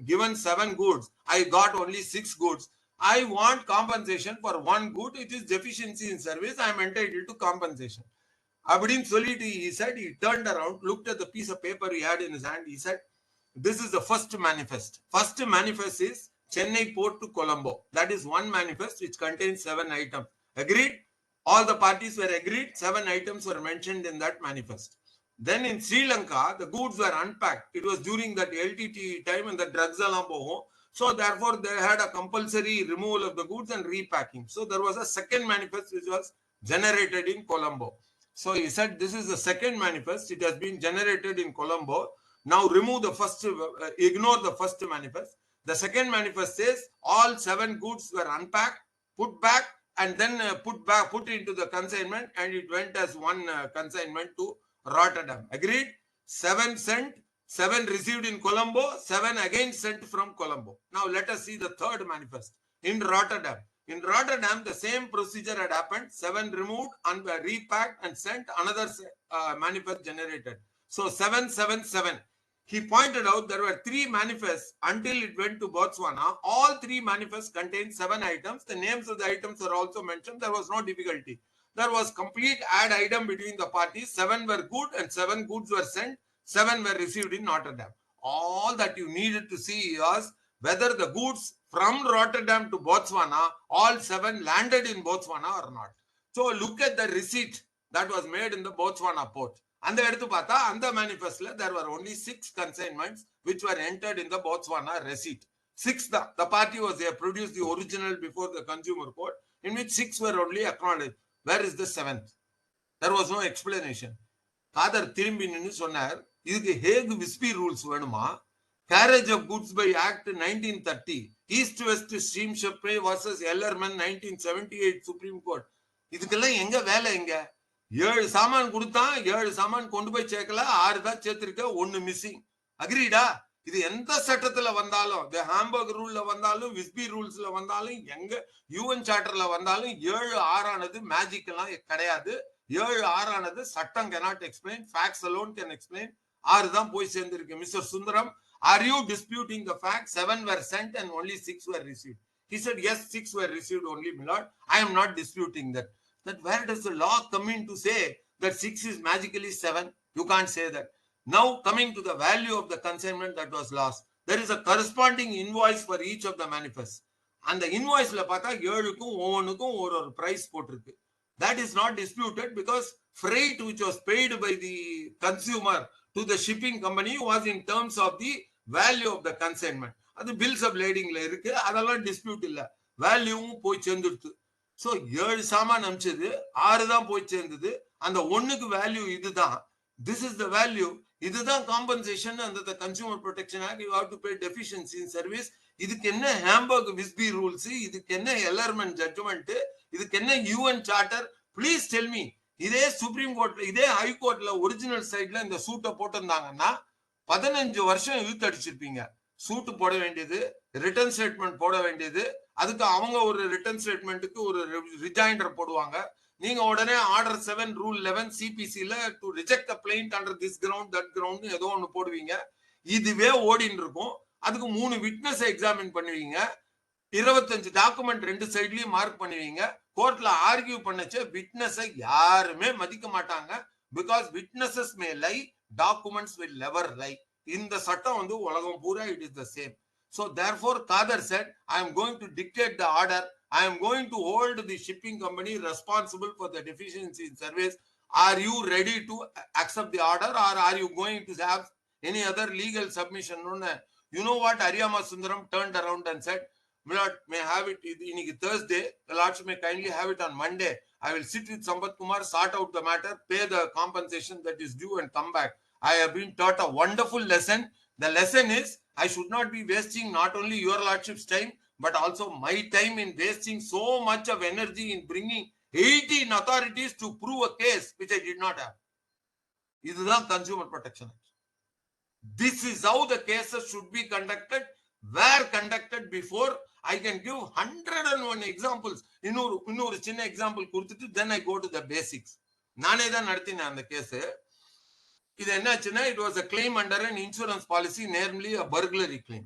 given 7 goods, I got only 6 goods. I want compensation for 1 good. It is deficiency in service. I am entitled to compensation. Abdin Soliti, he said, he turned around, looked at the piece of paper he had in his hand. He said, this is the first manifest. First manifest is Chennai Port to Colombo. That is one manifest which contains 7 items. Agreed? All the parties were agreed. 7 items were mentioned in that manifest. Then in Sri Lanka, the goods were unpacked. It was during that LTT time and the drugs alarm. So therefore, they had a compulsory removal of the goods and repacking. So there was a second manifest which was generated in Colombo. So he said, this is the second manifest. It has been generated in Colombo. Now remove the first, ignore the first manifest. The second manifest says all 7 goods were unpacked, put back, and then put into the consignment, and it went as one consignment to Rotterdam. Agreed? 7 sent, 7 received in Colombo, 7 again sent from Colombo. Now let us see the third manifest in Rotterdam. In Rotterdam, the same procedure had happened. 7 removed and repacked and sent, another manifest generated. So 777. He pointed out there were 3 manifests until it went to Botswana. All 3 manifests contained 7 items. The names of the items are also mentioned. There was no difficulty. There was complete add item between the parties. 7 were good and 7 goods were sent. 7 were received in Rotterdam. All that you needed to see was whether the goods from Rotterdam to Botswana, all 7 landed in Botswana or not. So look at the receipt that was made in the Botswana port. And the manifest, there were only 6 consignments which were entered in the Botswana receipt. 6, the party was there, produced the original before the consumer court, in which 6 were only acknowledged. Where is the 7th? There was no explanation. Father Tirumbi Ninnu sonnar, idukku Hague Visby rules venuma. Carriage of goods by Act 1930, East-West Steamship versus Ellerman 1978 Supreme Court. இதுக்கெல்லாம் எங்க வேலை எங்க? 7 சாமான் கொடுத்தா 7 சாமான் கொண்டு போய் சேர்க்கல, 6 தான் சேர்த்திருக்க, 1 மிஸ்ஸிங். அக்ரீடா? இது எந்த சட்டத்துல வந்தாலும், the Hamburg ரூல்ல வந்தாலும், விஸ்பி ரூல்ஸ்ல வந்தாலும், எங்க யூஎன் சார்ட்டர்ல வந்தாலும் 7 6 ஆனது மேஜிக் எல்லாம் கிடையாது. 7 6 ஆனது சட்டம் cannot explain, facts alone can explain. 6 தான் போய் சேர்ந்திருக்கு. Mister Sundaram, are you disputing the fact 7 were sent and only 6 were received? He said, yes, 6 were received only, my lord. I am not disputing that. That where does the law come in to say that 6 is magically 7? You can't say that. Now coming to the value of the consignment that was lost, there is a corresponding invoice for each of the manifests. And the invoice la pata 7க்கும் ஒவ்வொன்றுக்கும் ஒரு price போட்டிருக்கு. That is not disputed because freight which was paid by the consumer to the shipping company was in terms of the value of the consignment. அது bills of ladingல இருக்கு, அதெல்லாம் dispute இல்ல. வேல்யூவும் போய் சேர்ந்துடுது. So 7 சாமான் அனுப்பிச்சது, 6 தான் போய் சேர்ந்தது. அந்த 1க்கு வேல்யூ இதுதான். This is the value. இதுதான் compensation under the Consumer Protection Act. You have to pay deficiency in service. இதுக்கு என்ன Hamburg Visby rules, இதுக்கு என்ன Ellerman judgment, இதுக்கு என்ன UN charter? Please tell me. இதே சுப்ரீம் கோர்ட்ல, இதே ஹை கோர்ட்ல ஒரிஜினல் சைட்ல இந்த சூட்டை போட்டிருந்தாங்கன்னா 15 வருஷம் இழுத்து அடிச்சிருப்பீங்க. சூட்டு போட வேண்டியது, ரிட்டர்ன் ஸ்டேட்மெண்ட் போட வேண்டியது, அதுக்கு அவங்க ஒரு ரிட்டர்ன் ஸ்டேட்மெண்ட்டுக்கு ஒரு ரிஜாயிண்டர் போடுவாங்க. நீங்க உடனே ஆர்டர் 7 ரூல் 11 சிபிசில to reject the plaint under this ground that ground ஏதோ ஒன்று போடுவீங்க. இதுவே ஓடின்னு இருக்கும். அதுக்கு 3 விட்னஸ் எக்ஸாமின் பண்ணுவீங்க. 25 டாக்குமெண்ட் 2 சைட்லயும் மார்க் பண்ணுவீங்க. கோர்ட்ல ஆர்கியூ பண்ணச்ச விட்னஸை யாருமே மதிக்க மாட்டாங்க. Because witnesses may lie, documents will never lie. இந்த சட்டம் உலகம் பூரா it is the same. So therefore Kader said, I am going to dictate the order I am going to hold the shipping company responsible for the deficiency in service. Are you ready to accept the order, or are you going to have any other legal submission? You know what Ariyama Sundaram turned around and said, Milord, may I have it in Thursday. The Lordship may kindly have it on Monday. I will sit with Sampath Kumar, sort out the matter, pay the compensation that is due and come back. I have been taught a wonderful lesson. The lesson is I should not be wasting not only your Lordship's time, but also my time in wasting so much of energy in bringing 18 authorities to prove a case which I did not have. This is not Consumer Protection Act. This is how the cases should be conducted, were conducted before. I can give 101 examples. இன்னொரு சின்ன example கொடுத்துட்டு then I go to the basics. நானே தான் நடத்தினேன் அந்த case. இது என்னாச்சுன்னா, it was a claim under an insurance policy, namely a burglary claim.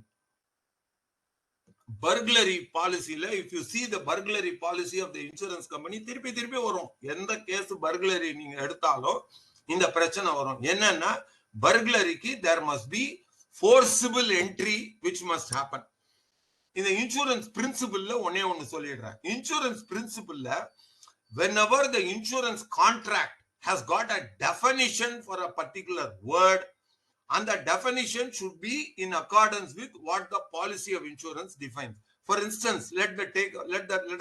Burglary policy, if you see the burglary policy of the insurance company, திருப்பி திருப்பி வரும். எந்த case burglary நீங்க எடுத்தாலும் இந்த பிரச்சனை வரும். என்னன்னா, burglary-க்கு there must be forcible entry which must happen. இந்த இன்சூரன்ஸ் பிரின்சிபிள்ல ஒன்னு சொல்லிடுறேன். இன்சூரன்ஸ் பிரின்சிபிள்ல whenever the insurance contract has got a definition for a particular word, and the definition should be in accordance with what the policy of insurance defines. For instance, let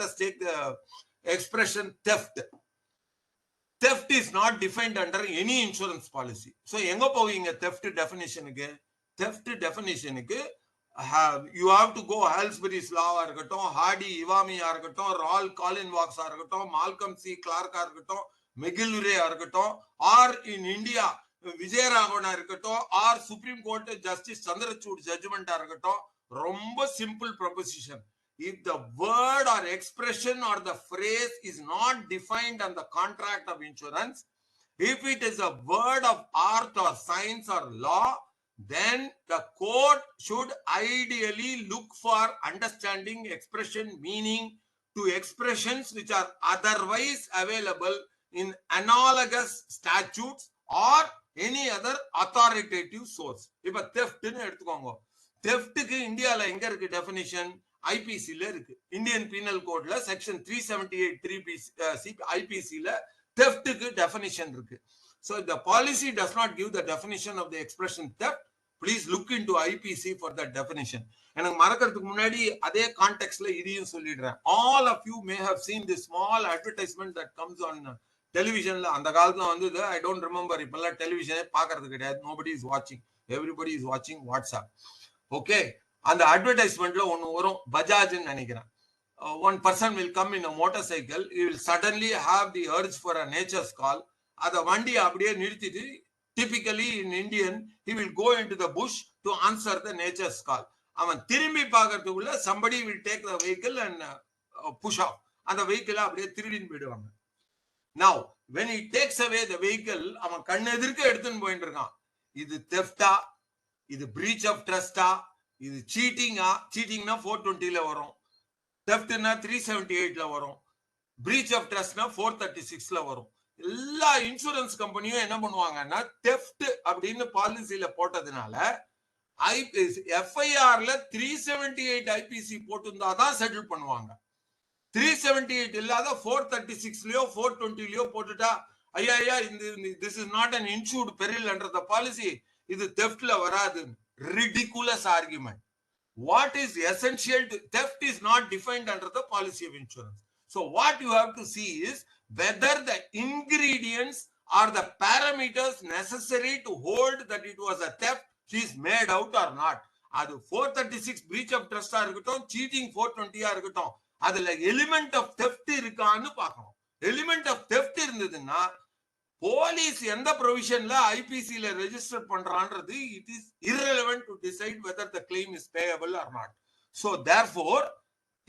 us take the expression theft. Theft is not defined under any insurance policy. So enga poveenga theft definition ku? Theft definition ku you have to go Halsbury's law irukattum, Hardy Ivami irukattum, Rawl Colin Walks irukattum, Malcolm C. Clark irukattum, McGillivray irukattum, or in India Vijayaraghavana irukattum, or Supreme Court Justice Chandrachud judgment irukattum. Romba simple proposition. If the word or expression or the phrase is not defined on the contract of insurance, if it is a word of art or science or law, then the court should ideally look for understanding, expression, meaning to expressions which are otherwise available in analogous statutes or any other authoritative source. If a theft in theft in India la enga irukku definition IPC la irukku. Indian Penal Code la section 378 3 IPC la theft ku definition irukku. So the policy does not give the definition of the expression theft. Please look into IPC for that definition. எனக்கு மறக்கிறதுக்கு முன்னாடி அதே கான்டெக்ஸ்ட்ல இதையும் சொல்லிடுறேன். All of you may have seen this small advertisement that comes on televisionல. அந்த காலத்துல வந்தது. I don't remember. இப்பெல்லாம் டெலிவிஷனே பார்க்கிறது கிடையாது. Nobody is watching. Everybody is watching WhatsApp. Okay. அந்த அட்வர்டைஸ்மெண்ட்ல ஒன்னு வரும், பஜாஜ்னு நினைக்கிறேன். One person will come in a motorcycle. He will suddenly have the urge for a nature's call. அத வண்டி அப்படியே நிறுத்திட்டு, typically in Indian, he will go into the bush to answer the nature's call. அவன் திரும்பி பார்க்கறதுக்குள்ள somebody will take the vehicle and push off. அந்த vehicle அப்படியே திருடின்னு போயிடுவாங்க. Now, when he takes away the vehicle, அவன் கண்ணெதிர்க்க எடுத்துன்னு போயிட்டு இருக்கான். இது theft-ஆ, இது breach of trust-ஆ, இது cheating-ஆ? Cheating-னா 420ல வரும், theft-னா 378ல வரும், breach of trust-னா 436ல வரும். எல்லா இன்சூரன்ஸ் கம்பெனியும் என்ன பண்ணுவாங்கன்னா, theft அப்படின்னு பாலிசியில போட்டதுனால FIR-ல 378 IPC போட்டுருந்தாதான் செட்டில் பண்ணுவாங்க. 378 இல்லாத 436லயோ 420லயோ போட்டுட்டா, ஐயா this is not an insured peril under the policy, இது theft-ல வராது. Ridiculous argument. What is essential to theft is not defined under the policy of insurance. So what you have to see is whether the ingredients or the parameters necessary to hold that it was a theft is made out or not. அது 436 breach of trust ஆ இருக்கட்டும், cheating 420 ஆ இருக்கட்டும், அதுல element of theft இருக்கான்னு பார்க்கணும். Element of theft இருந்ததுன்னா police எந்த ப்ரொவிஷன்ல ஐபிசில register பண்றான்றது it is irrelevant to decide whether the claim is payable or not. So therefore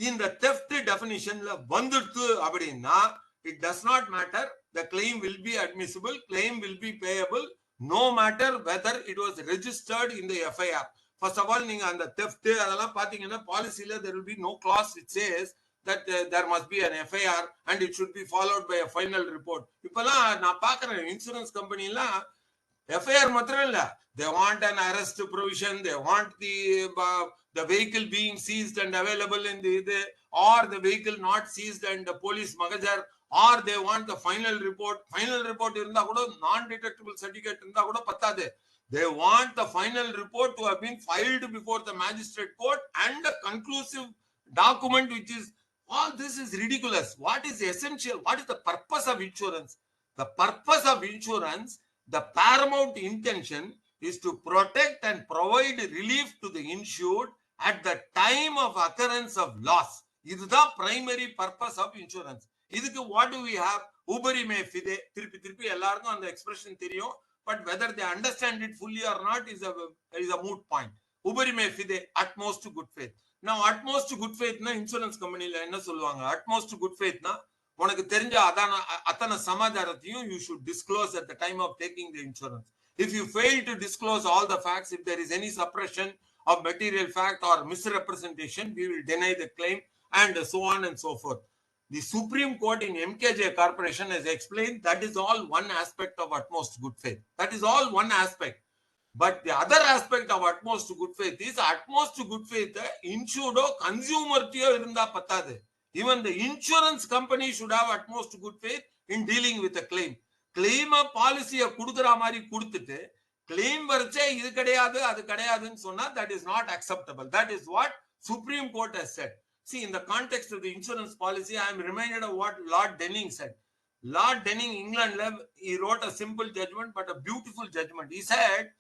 in the theft definitionல வந்துடுது அப்படின்னா it does not matter, the claim will be admissible, claim will be payable no matter whether it was registered in the FIR. First of all, நீங்க அந்த theft அதெல்லாம் பாத்தீங்கன்னா பாலிசில there will be no clause which says that there must be an FIR and it should be followed by a final report. இப்பெல்லாம் நான் பார்க்கிறேன் insurance கம்பெனிலாம் FIR matralla. They want an arrest provision. They want the vehicle being seized and available in or the vehicle not seized and the police magajar, or they want the final report. Final report irundha kuda non-detectable certificate irundha kuda pattade. They want the final report to have been filed before the magistrate court and a conclusive document, which is all this is ridiculous. What is essential? What is the purpose of insurance? The purpose of insurance, the paramount intention is to protect and provide relief to the insured at the time of occurrence of loss. This is the primary purpose of insurance. What do we have? Ubari me fide, tirpi ellarkum and the expression theriyum, but whether they understand it fully or not is a moot point. Ubari me fide, utmost good faith. Now, utmost good faith na insurance company la enna solluvaanga? Utmost good faith na உனக்கு தெரிஞ்ச அத்தனை சமாச்சாரத்தையும் you should disclose at the time of taking the insurance. If you fail to disclose all the facts, if there is any suppression of material fact or misrepresentation, we will deny the claim and so on and so forth. The Supreme Court in MKJ Corporation has explained that is all one aspect of utmost good faith. That is all one aspect. But the other aspect of utmost good faith is utmost good faith insured consumer irundha pattade. Even the insurance company should have utmost good faith in dealing with a claim. Claim a policy of kudukra mari kudutte claim varche idu kadiyadu adu kadiyadunu sonna, that is not acceptable. That is what Supreme Court has said. See, in the context of the insurance policy, I am reminded of what Lord Denning said. Lord Denning, England, he wrote a simple judgment but a beautiful judgment. He said,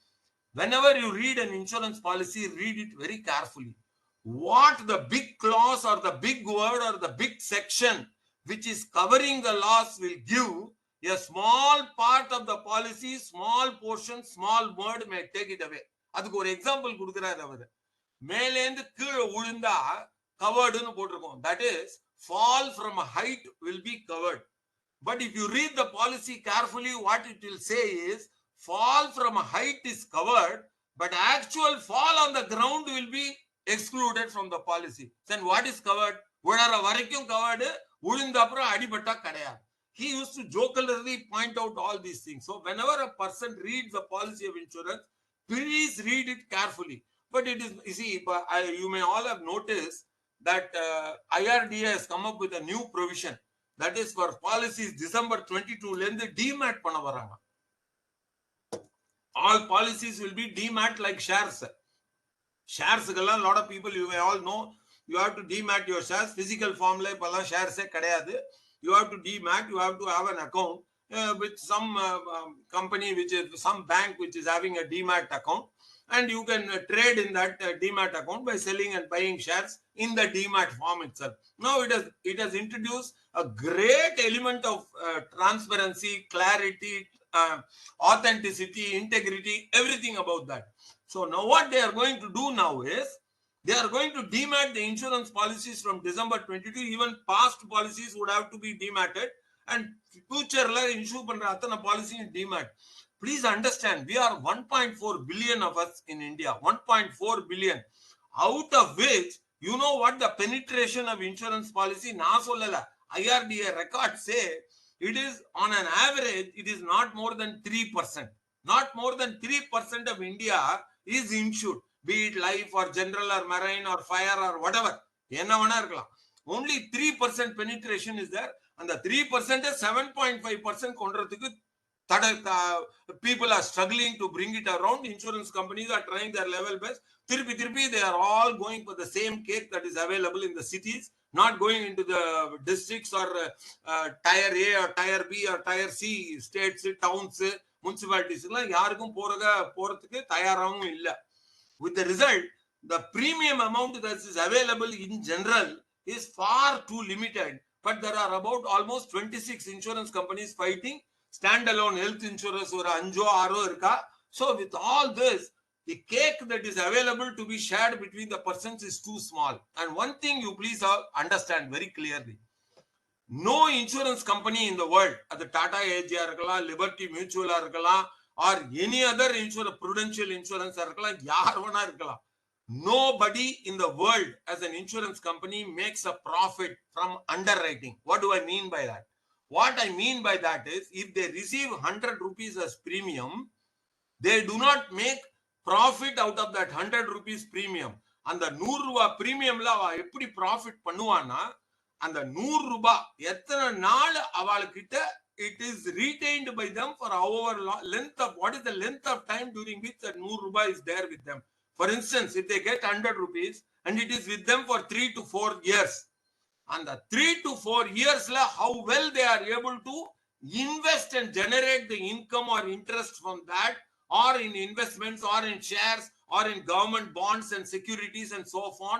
whenever you read an insurance policy, read it very carefully. What the big clause or the big word or the big section which is covering the loss will give, a small part of the policy, small portion, small word may take it away. Adukku or example kudukurar avaru. Melend keela ulunda covered nu potirukom. That is, fall from a height will be covered. But if you read the policy carefully, what it will say is, fall from a height is covered, but actual fall on the ground will be excluded from the policy. Then what is covered? Udara varaikum covered, udinda apra adipatta kadaya. He used to jokingly point out all these things. So whenever a person reads the policy of insurance, please read it carefully. But it is, you see, you may all have noticed that IRDA has come up with a new provision. That is for policies December 22 lend demat panna varanga. All policies will be demat like shares. Shares a lot of people, you may all know, you have to demat your shares. Physical form like pala shares kadayadu. You have to demat, you have to have an account with some company, which is some bank which is having a demat account, and you can trade in that demat account by selling and buying shares in the demat form itself. Now it has introduced a great element of transparency, clarity, authenticity, integrity, everything about that. So now what they are going to do now is, they are going to demat the insurance policies from December 22. Even past policies would have to be dematted, and future la issue pandra athana policy in demat. Please understand, we are 1.4 billion of us in India, 1.4 billion, out of which, you know what the penetration of insurance policy, na sollala, IRDA records say, it is on an average, it is not more than 3%. Not more than 3% of India is insured, be it life or general or marine or fire or whatever. Only 3% penetration is there, and the 3% is 7.5% kondrathukku. People are struggling to bring it around. Insurance companies are trying their level best. Tirpi, they are all going for the same cake that is available in the cities, not going into the districts or tier A or tier B or tier C states, towns, municipalities. With the result, the premium amount that is available in general is far too limited. But there are about almost 26 insurance companies fighting. Standalone health insurers or anjo aro irka. So with all this, the cake that is available to be shared between the persons is too small. And one thing you please understand very clearly, no insurance company in the world, at the Tata AG irkala, Liberty Mutual irkala, or any other insurance, Prudential Insurance irkala, yarvana irkala, nobody in the world as an insurance company makes a profit from underwriting. What do I mean by that? What I mean by that is, if they receive 100 rupees as premium, They do not make profit out of that 100 rupees premium. அந்த 100 ரூபாய் பிரீமியம்ல அவ எப்படி profit பண்ணுவான்னா அந்த 100 ரூபாய் எத்தனை நாள் அவளுக்கிட்ட it is retained by them for however length of what is the length of time during which that 100 rupees is there with them. For instance, if they get 100 rupees and it is with them for 3 to 4 years, and the 3 to 4 years la how well they are able to invest and generate the income or interest from that, or in investments or in shares or in government bonds and securities and so on,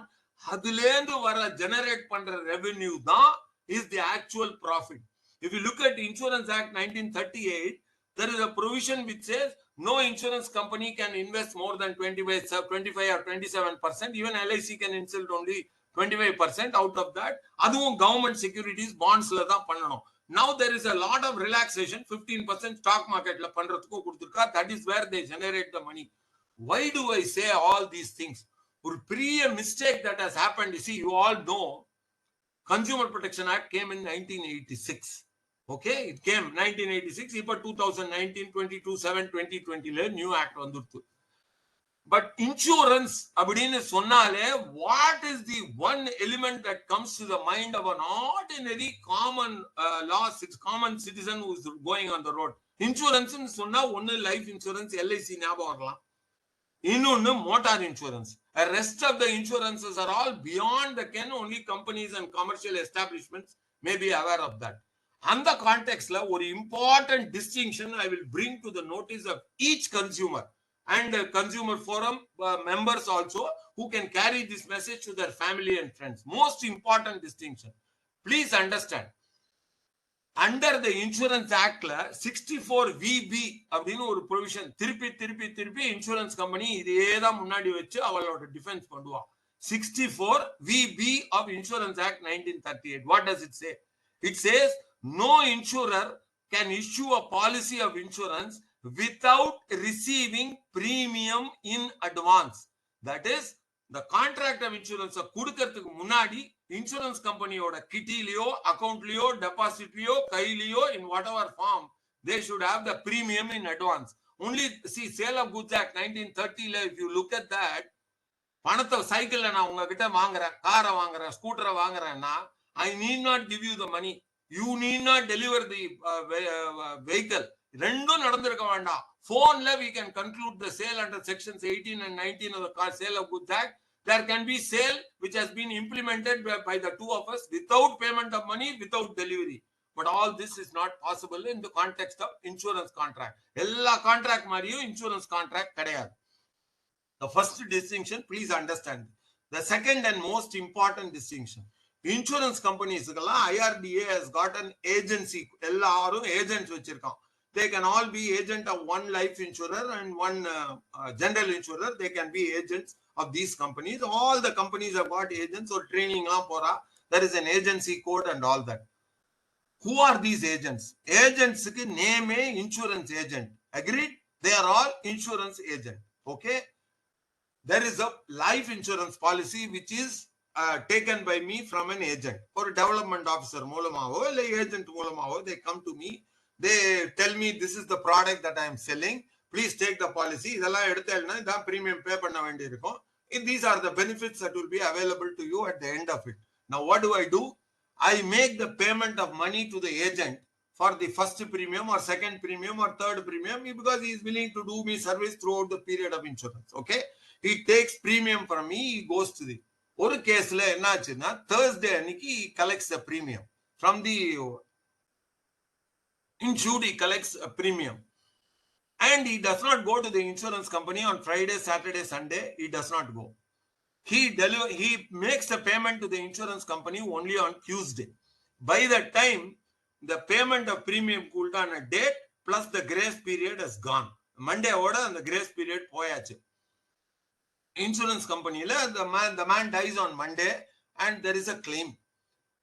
அதுலேந்து வர generate பண்ற revenue தான் is the actual profit. If you look at Insurance Act 1938, there is a provision which says no insurance company can invest more than 25 or 27%. Even LIC can insert only 25% out of that. அதுவும் government securities bondsல தான் பண்ணணும். Now there is a lot of relaxation, 15% stock marketல பண்றதுக்கு கொடுத்திருக்கா. That is where they generate the money. Why do I say all these things? ஒரு பெரிய mistake that has happened. You see, you all know Consumer Protection Act came in 1986. Okay, it came 1986. இப்போ 2019 22/7/2020 new act வந்துருச்சு. But insurance அப்படின்னு சொன்னாலே what is the one element that comes to the mind of an ordinary common common citizen who is going on the road? Insurance சொன்னா ஒன்னு life insurance, LIC ஞாபகம் வரலாம், இன்னொன்னு motor insurance. The rest of the insurances are all beyond the ken. Only companies and commercial establishments may be aware of that. And the context la one important distinction I will bring to the notice of each consumer and consumer forum members also, who can carry this message to their family and friends. Most important distinction, please understand, under the Insurance Act la 64VB அப்படினு ஒரு provision திருப்பி insurance company இதே தான் முன்னாடி வச்சு அவளோட defence பண்ணுவா. 64VB of Insurance Act 1938. What does it say? It says no insurer can issue a policy of insurance without receiving premium in advance. That is, the contract of insurance கொடுக்கிறதுக்கு முன்னாடி insurance company oda kittyliyo accountliyo depositliyo kailiyo in whatever form they should have the premium in advance. Only see, Sale of Goods Act 1930 la if you look at that, பணத்தை சைக்கிள்ல நான் உங்ககிட்ட வாங்குறேன், காரை வாங்குறேன், ஸ்கூட்டரை வாங்குறேன்னா I need not give you the money, you need not deliver the vehicle. ரெண்டும் நடந்திருக்க வேண்டாம். Phoneல we can conclude the sale under sections 18 and 19 of the Sale of Goods Act. There can be sale which has been implemented by the two of us without payment of money, without delivery. But all this is not possible in the context of insurance contract. எல்லா contract மாதிரியும் insurance contract கிடையாது. The first distinction, please understand. The second and most important distinction, insurance companies IRDA has got an agency. எல்லாரும் agents வச்சிருக்கான். They can all be agent of one life insurer and one general insurer. They can be agents of these companies. All the companies have got agents or training la pora. There is an agency code and all that. Who are these agents? Agents ki name insurance agent. Agreed? They are all insurance agent. Okay. There is a life insurance policy which is taken by me from an agent or a development officer மூலமாவோ இல்ல agent மூலமாவோ. They come to me. They tell me this is the product that I am selling. Please take the policy. இதெல்லாம் எடுத்தேன்னா இதான் premium pay பண்ண வேண்டியிருக்கும். These are the benefits that will be available to you at the end of it. Now what do? I make the payment of money to the agent for the first premium or second premium or third premium because he is willing to do me service throughout the period of insurance. Okay, he takes premium from me. He goes to the ஒரு கேஸ்ல என்ன ஆச்சுன்னா Thursday அன்னைக்கு he collects the premium from the insured. He collects a premium and he does not go to the insurance company on Friday, Saturday, Sunday. He does not go. He makes the payment to the insurance company only on Tuesday. By that time, the payment of premium cooled on a date plus the grace period has gone. Monday order and the grace period poyachu. Insurance company the man dies on Monday and there is a claim.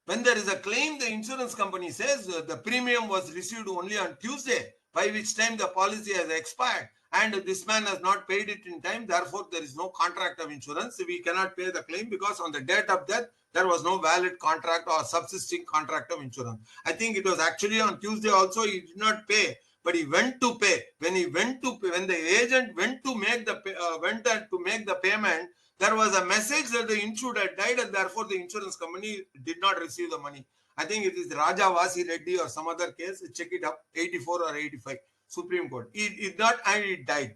When there is a claim, the insurance company says the premium was received only on Tuesday, by which time the policy has expired and this man has not paid it in time. Therefore, there is no contract of insurance. We cannot pay the claim because on the date of death, there was no valid contract or subsisting contract of insurance. I think it was actually on Tuesday also he did not pay, but he went to pay. When the agent went to make the payment, there was a message that the insured had died, and therefore the insurance company did not receive the money. I think it is Raja Vasi Reddy or some other case. Check it up, 84 or 85, Supreme Court. It not, and it died.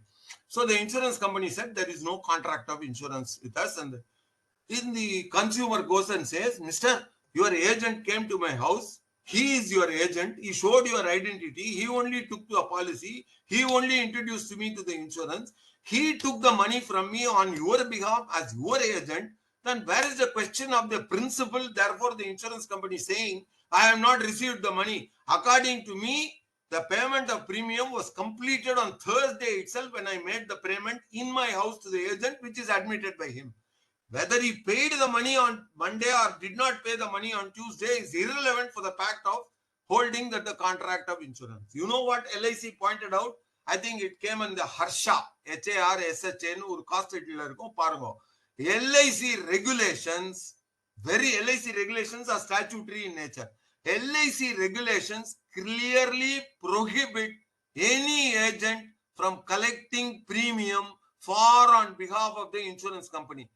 So the insurance company said there is no contract of insurance with us, and in the consumer goes and says, Mister, your agent came to my house. He is your agent. He showed your identity. He only took the policy. He only introduced me to the insurance. He took the money from me on your behalf as your agent. Then where is the question of the principle? Therefore, the insurance company saying, I have not received the money. According to me, the payment of premium was completed on Thursday itself when I made the payment in my house to the agent, which is admitted by him. Whether he paid the money on Monday or did not pay the money on Tuesday is irrelevant for the fact of holding that the contract of insurance. You know what LIC pointed out? I think it came in the Harsha, HARSHA, or cost LIC regulations, LIC regulations are statutory in nature. LIC regulations clearly prohibit any agent from collecting premium for on behalf of the insurance company.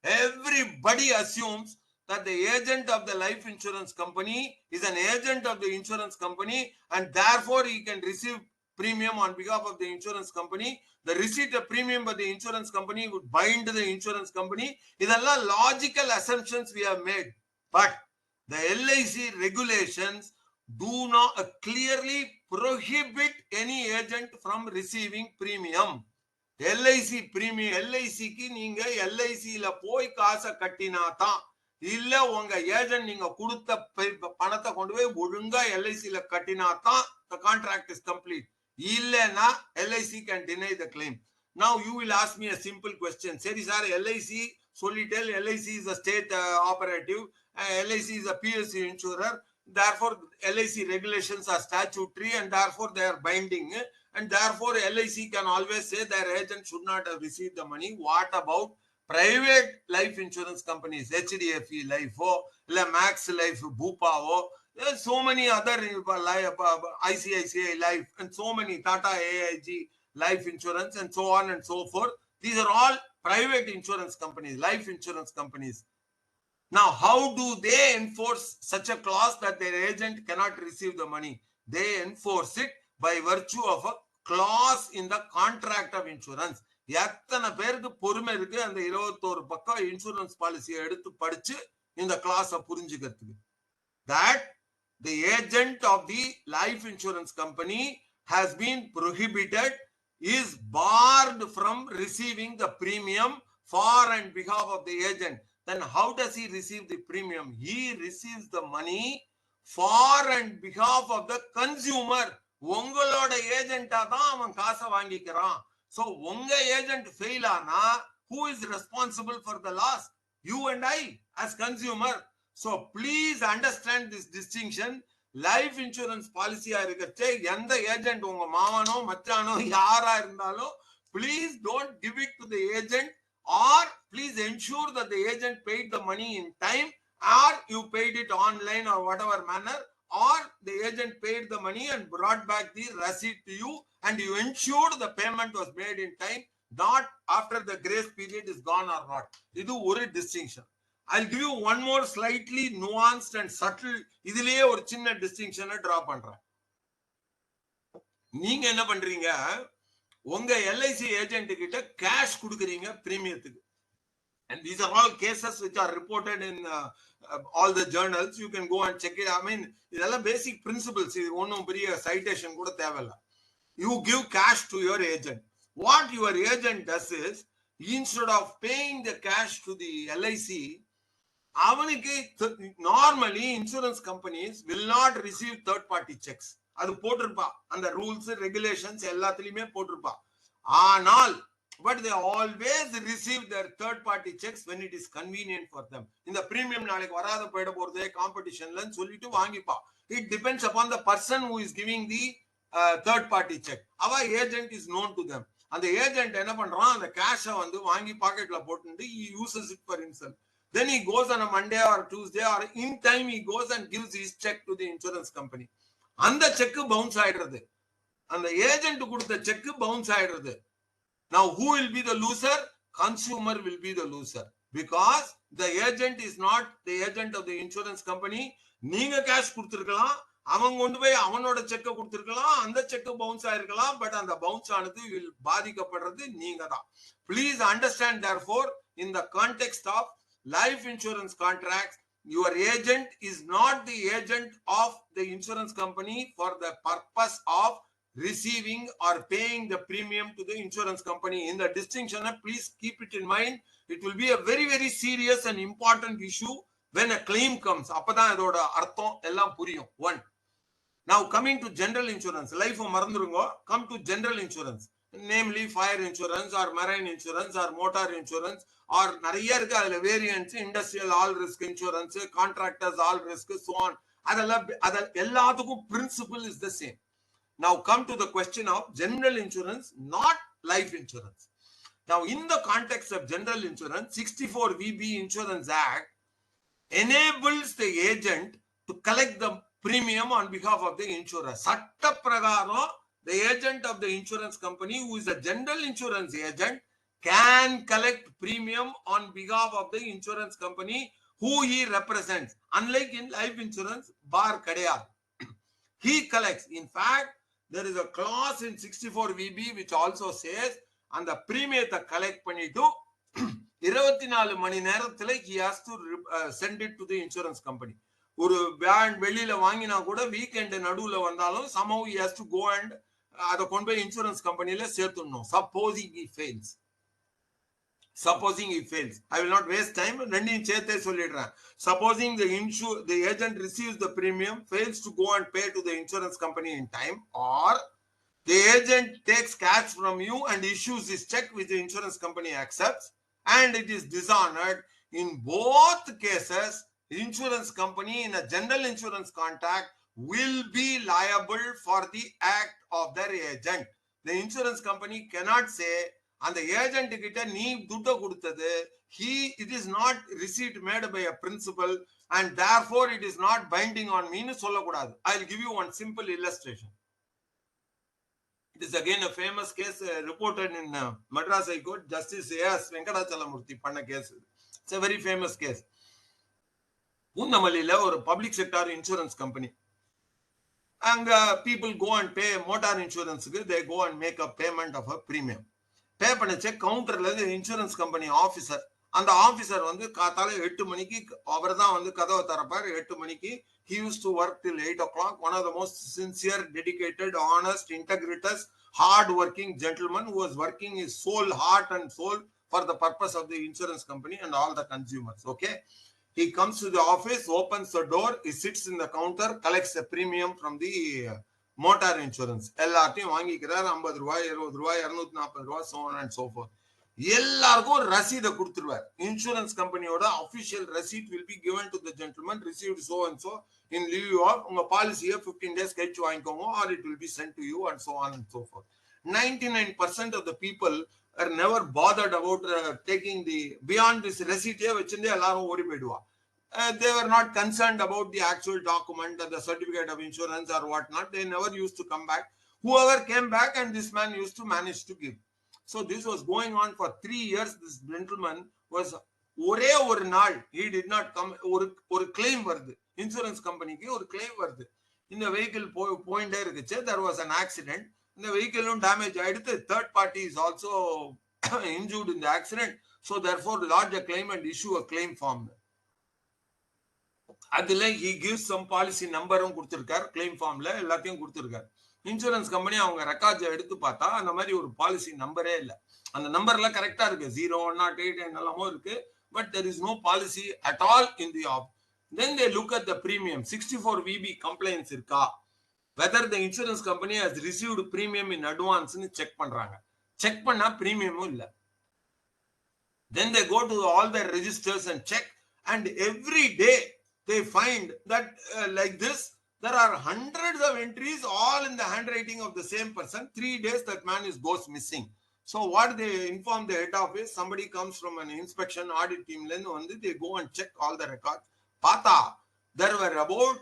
Everybody assumes that the agent of the life insurance company is an agent of the insurance company, and therefore he can receive premium on behalf of the insurance company. The receipt of premium by the insurance company would bind the insurance company. These are all logical assumptions we have made. But the LIC regulations do not clearly prohibit any agent from receiving premium. LIC premium, LIC ki neenga LIC la poi kaasa kattina thaan illa unga agent neenga kudutha panatha kondu poi olunga LIC la kattina thaan the contract is complete. Illena LIC can deny the claim. Now you will ask me a simple question. Seri sir, LIC Solitel, LIC is a state operative, LIC is a PSU insurer. Therefore, LIC regulations are statutory and therefore they are binding. And therefore, LIC can always say their agent should not have received the money. What about private life insurance companies, HDFE Life, Max Life, Bupa, there are so many other ICICI Life and so many Tata AIG Life Insurance and so on and so forth. These are all private insurance companies, life insurance companies. Now, how do they enforce such a clause that their agent cannot receive the money? They enforce it by virtue of a clause in the contract of insurance. எத்தனை பேருக்கு பொறுமை இருக்கு அந்த 21 பக்கம் insurance பாலிசியை எடுத்து படிச்சு இந்த கிளாஸை புரிஞ்சுக்கிறதுக்கு? That the agent of the life insurance company has been prohibited, is barred from receiving the premium for and behalf of the agent. Then how does he receive the premium? He receives the money for and behalf of the consumer. உங்களோட ஏஜென்ட்டா தான் அவன் காசை வாங்கிக்கிறான். So உங்க agent fail ஆனா who is responsible for the loss? You and I as consumer. So please understand this distinction. Life insurance policy இருக்கச்சே எந்த agent உங்க மாவனோ மச்சானோ யாரா இருந்தாலும் please don't give it to the agent, or please ensure that the agent paid the money in time, or you paid it online or whatever manner, or the agent paid the money and brought back the receipt to you and you ensured the payment was made in time, not after the grace period is gone or not. This is one distinction. I'll give you one more slightly nuanced and subtle இதிலேயே ஒரு சின்ன distinction draw பண்றேன். நீங்க என்ன பண்றீங்க? உங்க LIC agent கிட்ட cash கொடுக்குறீங்க பிரீமியத்துக்கு. And these are all cases which are reported in all the journals. You can go and check it. I mean, இதெல்லாம் basic principles. இது ஒன்றும் பெரிய citation கூட தேவையில்ல. You give cash to your agent. What your agent does is, instead of paying the cash to the LIC, அவனுக்கு normally insurance companies will not receive third party checks. அது போட்டிருப்பா அந்த rules regulations எல்லாத்துலயுமே போட்டிருப்பா. ஆனால் but they always receive their third party checks when it is convenient for them. இந்த premium நாளைக்கு வராத போயிட போறதே காம்படிஷன்லன்னு சொல்லிட்டு வாங்கிப்பா. It depends upon the person who is giving the third party check. Our agent is known to them. And the agent என்ன பண்றான், அந்த கேஷை வந்து வாங்கி பாக்கெட்ல போட்டு he uses it for himself. Then he goes on a Monday or Tuesday or in time he goes and gives his check to the insurance company. And the check bounce ஆயிடுறது. And the agent கொடுத்த check bounce ஆயிடுறது. Now who will be the loser? Consumer will be the loser. Because the agent is not the agent of the insurance company. நீங்க cash கொடுத்திருக்கலாம். அவன் கொண்டு போய் அவனோட செக்க கொடுத்திருக்கலாம். அந்த check bounce ஆயிருக்கலாம். But அந்த bounce ஆனது will பாதிக்கப்படுறது நீங்க தான். Please understand therefore in the context of life insurance contracts, your agent is not the agent of the insurance company for the purpose of receiving or paying the premium to the insurance company. In the distinction, please keep it in mind. It will be a very, very serious and important issue when a claim comes. Appada idoda artham ellam puriyum. One. Now coming to general insurance, life marandurungo, come to general insurance, namely fire insurance or marine insurance or motor insurance or nariya irukku adula variants, industrial all risk insurance, contractors all risk, so on. Adalla elladukku principle is the same. Now come to the question of general insurance, not life insurance. Now in the context of general insurance, 64 VB Insurance Act enables the agent to collect the premium on behalf of the insurer. Satta pragaram, the agent of the insurance company who is a general insurance agent can collect premium on behalf of the insurance company who he represents. Unlike in life insurance, bar kadeyad. He collects. In fact, there is a clause in 64 VB which also says and the premium collect பண்ணிட்டு 24 மணி நேரத்துல he has to send it to the insurance company. ஒரு pant வெளியில வாங்கினா கூட weekend நடுவுல வந்தாலும் somehow he has to go and அத கொண்டு போய் இன்சூரன்ஸ் கம்பெனில சேர்த்துடணும். Supposing he fails. Supposing he fails. I will not waste time. ரெண்டையும் சேர்த்தே சொல்லிடுறேன். Supposing the agent receives the premium, fails to go and pay to the insurance company in time, or the agent takes cash from you and issues his check which the insurance company accepts and it is dishonored. In both cases, the insurance company in a general insurance contract will be liable for the act of their agent. The insurance company cannot say and the agent கிட்ட நீ துட்ட கொடுத்தது it is not receipt made by a principal and therefore it is not binding on me னு சொல்லக்கூடாது. I'll give you one simple illustration. It is again a famous case reported in Madras High Court. Justice A.S. Venkatachalamurthy panna case. It's a very famous case. Unnamalila or public sector insurance company. And people go and pay motor insurance. They go and make a payment of a premium. Pay panna check counter la the insurance company officer. And the officer வந்து காத்தால 8 மணிக்கு அவர்தான் வந்து கதவை தரப்பார் 8 மணிக்கு. He used to work till 8 o'clock. One of the most sincere, dedicated, honest, integritous, hard-working gentleman who was working his soul, heart and soul for the purpose of the insurance company and all the consumers. Okay. He comes to the office, opens the door, he sits in the counter, collects a premium from the motor insurance. எல்லாத்தையும் வாங்கிக்கிறார் 50 ரூபாய் 70 ரூபாய் 240 ரூபாய் so on and so forth. எல்லாருக்கும் ரசீதை கொடுத்துருவார். Insurance கம்பெனியோட official receipt will be given to the gentleman received so and so in lieu of உங்க பாலிசியை 15 days கழிச்சு வாங்கிக்கோங்க or it will be sent to you and so on and so forth. 99% of the people are never bothered about taking the beyond this receipt வச்சிருந்தே எல்லாரும் ஓடி போயிடுவா. They were not concerned about the actual document or the certificate of insurance or whatnot. They never used to come back. Whoever came back and this man used to manage to give. So this was going on for 3 years. This gentleman was ஒரே ஒரு நாள் he did not come. ஒரு claim வருது insurance கம்பெனிக்கு ஒரு claim வருது. இந்த vehicle போயிட்டே இருக்குச்சு. There was an accident. இந்த vehicle damage ஆயிடுத்து. Third party is also injured in the accident. So therefore lodge a claim and issue a claim form. அதுல he gives some policy numberம் கொடுத்திருக்கார். claim formல எல்லாத்தையும் கொடுத்திருக்கார். Insurance company அவங்க records எடுத்து பார்த்தா அந்த மாதிரி ஒரு பாலிசி நம்பரே இல்ல. அந்த நம்பர்ல கரெக்டா இருக்கு 0108 என்னெல்லாமோ இருக்கு. But there is no policy at all in the op. Then they look at the premium. 64 VB complaints இருக்கா, whether the insurance company has received premium in advance னு செக் பண்றாங்க. செக் பண்ணா பிரீமியமும் இல்ல. Then they go to all their registers and check, and every day they find that like this there are hundreds of entries all in the handwriting of the same person. 3 days that man goes missing. So what they inform the head office, somebody comes from an inspection audit team, they go and check all the records. Pata, there were about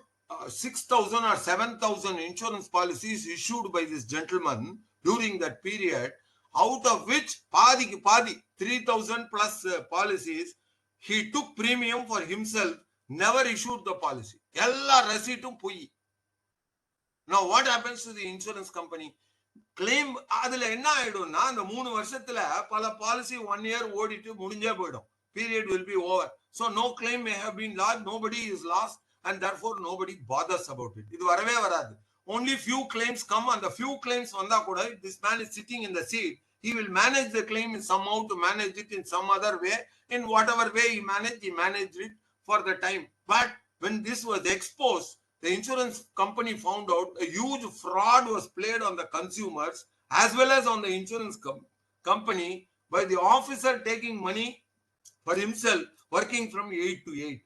6,000 or 7,000 insurance policies issued by this gentleman during that period, out of which 3,000 plus policies, he took premium for himself, never issued the policy. Ella receipt pui. Now what happens to the insurance company? Claim அதுல என்ன ஆயிடும்னா அந்த 3 வருஷத்துல பல policy 1 year ஓடிட்டு முடிஞ்சே போய்டும். Period will be over. So no claim may have been lodged, nobody is lost, and therefore nobody bothers about it. இது வரவே வராது. Only few claims come, and the few claims வந்தா கூட, this man is sitting in the seat, he will manage the claim in somehow to manage it in some other way. In whatever way he managed it for the time. But when this was exposed, the insurance company found out a huge fraud was played on the consumers as well as on the insurance company by the officer taking money for himself, working from 8 to 8.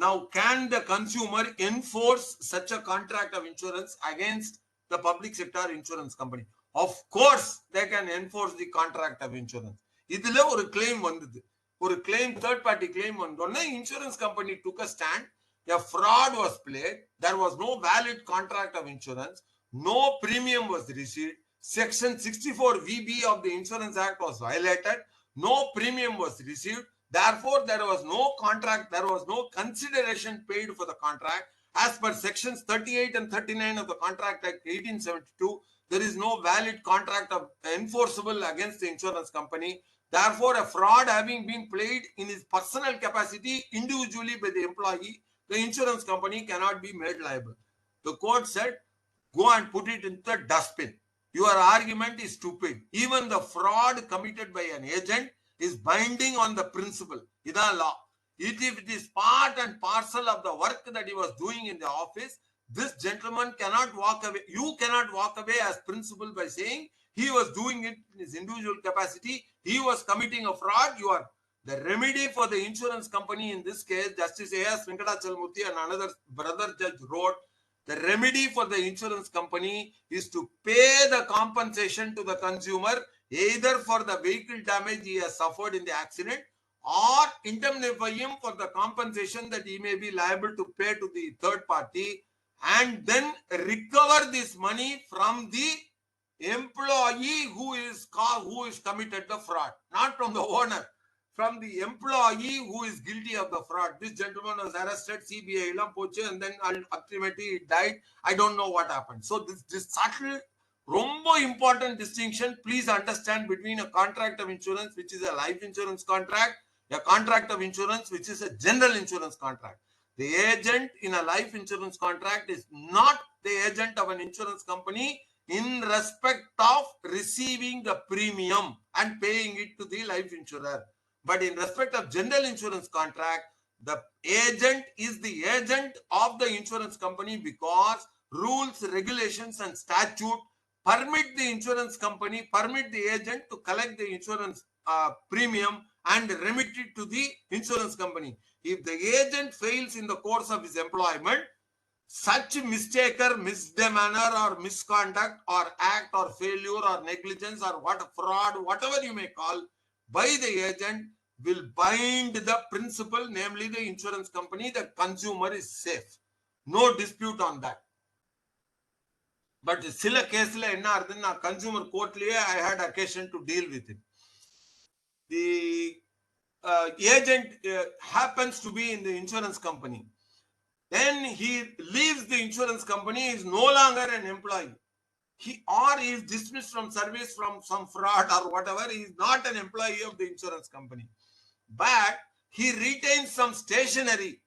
Now, can the consumer enforce such a contract of insurance against the public sector insurance company? Of course, they can enforce the contract of insurance. Idhula oru claim vandhudu. Oru claim, third party claim vandona, insurance company took a stand. A fraud was played. There was no valid contract of insurance. No premium was received. Section 64 VB of the Insurance Act was violated. No premium was received. Therefore, there was no contract. There was no consideration paid for the contract. As per sections 38 and 39 of the Contract Act 1872, there is no valid contract of enforceable against the insurance company. Therefore, a fraud having been played in his personal capacity individually by the employee, the insurance company cannot be made liable. The court said, go and put it in the dustbin. Your argument is stupid. Even the fraud committed by an agent is binding on the principle. Idan law. If it is part and parcel of the work that he was doing in the office, this gentleman cannot walk away. You cannot walk away as principle by saying he was doing it in his individual capacity. He was committing a fraud. You are. The remedy for the insurance company in this case, Justice A.S. Venkatachalmurthy and another brother judge wrote, the remedy for the insurance company is to pay the compensation to the consumer, either for the vehicle damage he has suffered in the accident, or indemnify him for the compensation that he may be liable to pay to the third party, and then recover this money from the employee who is committed the fraud, not from the owner. From the employee who is guilty of the fraud. This gentleman was arrested, CBI, and then ultimately he died. I don't know what happened. So this subtle, rombo important distinction, please understand, between a contract of insurance, which is a life insurance contract, a contract of insurance, which is a general insurance contract. The agent in a life insurance contract is not the agent of an insurance company in respect of receiving the premium and paying it to the life insurer. But in respect of general insurance contract, the agent is the agent of the insurance company because rules, regulations, and statute permit the insurance company, permit the agent to collect the insurance premium and remit it to the insurance company. If the agent fails in the course of his employment, such mistake or misdemeanor or misconduct or act or failure or negligence or fraud, whatever you may call, by the agent will bind the principal, namely the insurance company. The consumer is safe. No dispute on that. But sila case la enna arudhuna consumer court liye I had occasion to deal with it. The agent happens to be in the insurance company. Then he leaves the insurance company, is no longer an employee. He is dismissed from service from some fraud or whatever. He is not an employee of the insurance company. But he retains some stationery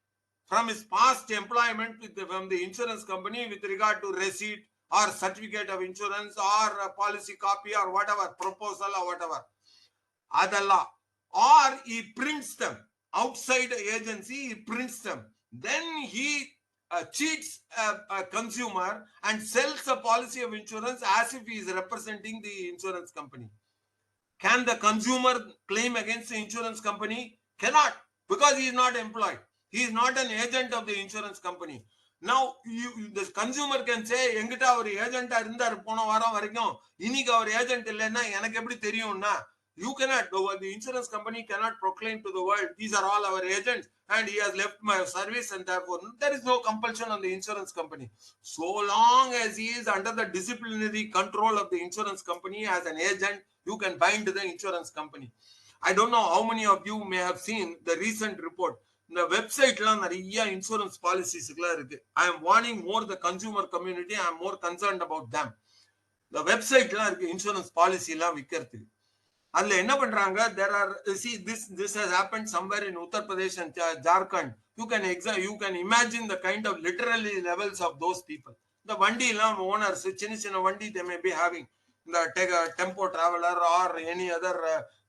from his past employment from the insurance company with regard to receipt or certificate of insurance or a policy copy or whatever, proposal or whatever. Adalla. Or he prints them outside the agency, he prints them. Then he cheats a consumer and sells a policy of insurance as if he is representing the insurance company. Can the consumer claim against the insurance company? Cannot, because he is not employed. He is not an agent of the insurance company. Now the consumer can say என்கிட்ட அவர் ஏஜென்ட்டா இருந்தார் போன வாரம் வரைக்கும், இன்னைக்கு our agent இல்லைன்னா எனக்கு எப்படி தெரியும்னா? You cannot, the insurance company cannot proclaim to the world, these are all our agents and he has left my service, and therefore there is no compulsion on the insurance company. So long as he is under the disciplinary control of the insurance company as an agent, you can bind the insurance company. I don't know how many of you may have seen the recent report. The website la nariya insurance policies irukku. I am warning more the consumer community. I am more concerned about them. The website la irukku insurance policy la vikkiradhu. Adla enna pandranga, there are, see, this has happened somewhere in Uttar Pradesh and Jharkhand. You can imagine the kind of literally levels of those people. The vandi la owners, chinna vandi they may be having, the tempo traveler or any other,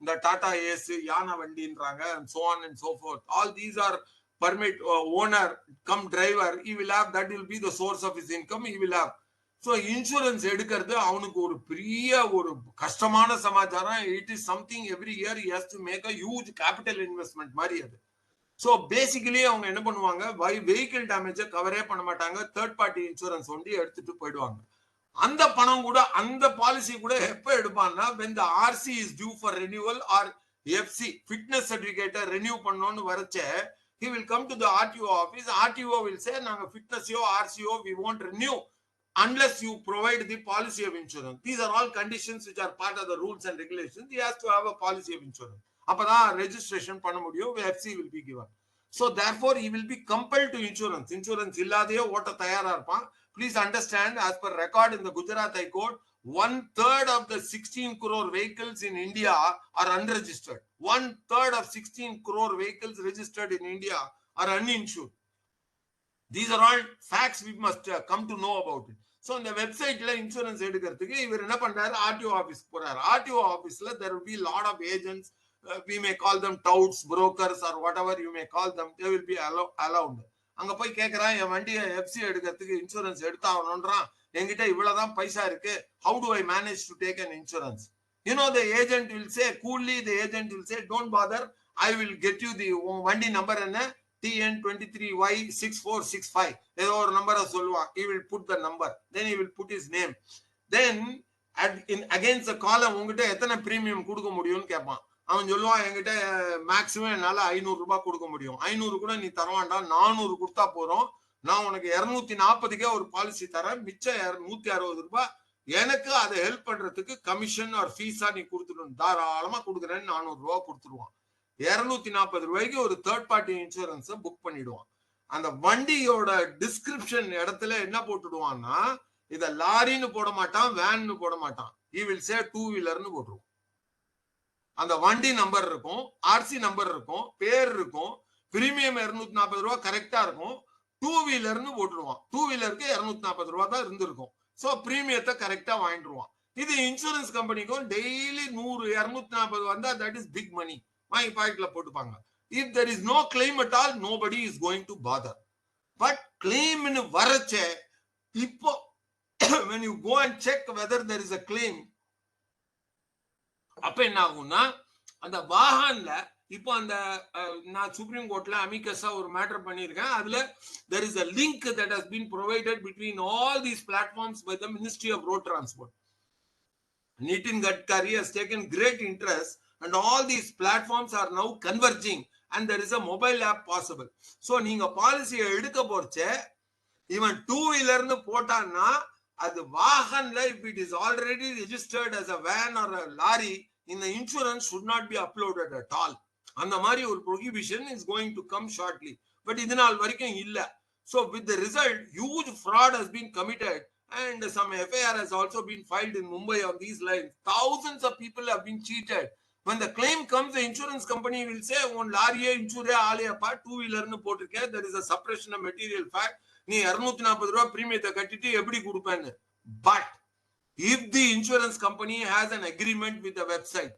the Tata Ace, Yana Vandi and so on and so forth. All these are permit owner come driver. He will have, that will be the source of his income. He will have. So insurance எடுக்கிறது அவனுக்கு ஒரு பெரிய ஒரு கஷ்டமான சமாச்சாரம். It is something every year he has to make a huge capital investment மாதிரி அது. So basically அவங்க என்ன பண்ணுவாங்க, vehicle damage கவரே பண்ண மாட்டாங்க, third party insurance ஒண்டி எடுத்துட்டு போயிடுவாங்க. அந்த பணம் கூட, அந்த பாலிசி கூட எப்ப எடுப்பான்னா, when the RC is due for renewal or FC fitness certificate renew பண்ணனும்னு வரச்சே, he will come to the RTO office. RTO will say நாங்க fitness yo RCO we won't renew unless you provide the policy of insurance. These are all conditions which are part of the rules and regulations. He has to have a policy of insurance. அப்பதான் registration பண்ண முடியும், FC will be given. So therefore he will be compelled to insurance. Insurance இல்லாதையே ஓட்ட தயாரா இருப்பான். Please understand, as per record in the Gujarat High Court, 1/3 of the 16 crore vehicles in India are unregistered. 1/3 of 16 crore vehicles registered in India are uninsured. These are all facts we must come to know about it. So on the website la insurance எடுக்கிறதுக்கு இவர் என்ன பண்றாரு, RTO office போறாரு. RTO office la there will be a lot of agents, we may call them touts, brokers or whatever you may call them. They will be allowed. அங்க போய் கேக்குறான், என் வண்டியை FC எடுக்கிறதுக்கு இன்சூரன்ஸ் எடுத்தாகணும்ன்றான், என்கிட்ட இவ்வளவுதான் பைசா இருக்கு, how do I manage to take an insurance? You know, the agent will say, coolly the agent will say, don't bother, I will get you the vandi number என்ன, TN23Y6465 ஏதோ ஒரு நம்பரை சொல்லுவான். He will put the number, then he will put his name, then against the column உங்ககிட்ட எத்தனை premium கொடுக்க முடியும்னு கேட்பான். அவன் சொல்லுவான், என்கிட்ட மேக்சிமம் என்னால 500 ரூபாய் கொடுக்க முடியும். 500 கூட நீ தரவாண்டா, 400 கொடுத்தா போறோம், நான் உனக்கு 240க்கே ஒரு பாலிசி தரேன், மிச்சம் 160 ரூபாய் எனக்கு அதை ஹெல்ப் பண்றதுக்கு கமிஷன் ஆர் ஃபீஸா நீ கொடுத்துடணும், தாராளமா கொடுக்குறேன்னு 400 ரூபாய் கொடுத்துருவான். 240 ரூபாய்க்கு ஒரு தேர்ட் பார்ட்டி இன்சூரன்ஸ் புக் பண்ணிடுவான். அந்த வண்டியோட டிஸ்கிரிப்ஷன் இடத்துல என்ன போட்டுடுவான்னா, இத லாரின்னு போட மாட்டான், வேன்னு போட மாட்டான், he will say டூ வீலர்னு போட்டுருவான். அந்த வண்டி நம்பர் இருக்கும், ஆர்சி நம்பர் இருக்கும், பேர் இருக்கும், பிரீமியம் 240 ரூபாய் கரெக்டா இருக்கும், டூ வீலர்னு போட்டுருவான். டூ வீலருக்கு 240 ரூபாய் தான் இருந்திருக்கும். சோ பிரீமியத்தை கரெக்டா வாங்கிடுவான். இது இன்சூரன்ஸ் கம்பெனிக்கும் டெய்லி 100 240 வந்தா தட் இஸ் பிக் மணி, வாங்கி பாக்கெட்ல போட்டுப்பாங்க. If there is no claim at all, nobody is going to bother. But claim in varache, இப்போ when you go and check whether there is a claim, அப்ப என்ன ஆகும்னா, அந்த வாகன்ல இப்போ அந்த நான் சுப்ரீம் கோர்ட்ல அமிகஸா ஒரு மேட்டர் பண்ணியிருக்கேன். அதுல there is a link that has been provided between all these platforms by the Ministry of Road Transport. Nitin Gadkari has taken great interest and all these platforms are now converging and there is a mobile app possible. So நீங்க பாலிசியை எடுக்க போறச்சே, இவன் two வீலர்னு போட்டான்னா அது வாகன்ல, if it is already registered as a van or a lorry, in the insurance should not be uploaded at all. அந்த மாதிரி ஒரு prohibition is going to come shortly. But இது நாள் வரைக்கும் இல்ல. So with the result, huge fraud has been committed and some FIR has also been filed in Mumbai on these lines. Thousands of people have been cheated. When the claim comes, the insurance company will say, on lorry insure ஆலையப்பா, two வீலர்னு போட்டிருக்க, there is a suppression of material fact, நீ 240 ரூபாய் பிரீமியத்தை கட்டிட்டு எப்படி கொடுப்பேன்னு. But if the insurance company has an agreement with the website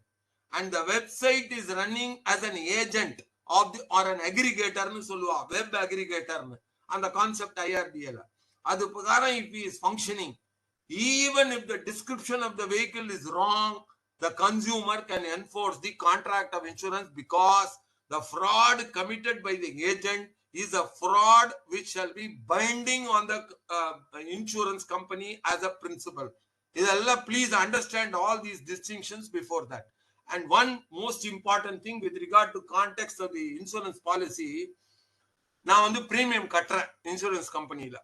and the website is running as an agent of the or an aggregator னு சொல்லுவா, web aggregator னு அந்த concept IRDA, அது பிரகாரம் if he is functioning, even if the description of the vehicle is wrong, the consumer can enforce the contract of insurance because the fraud committed by the agent is a fraud which shall be binding on the insurance company as a principle. Please understand all these distinctions before that. And one most important thing with regard to context of the insurance policy, now on the premium cutter insurance company la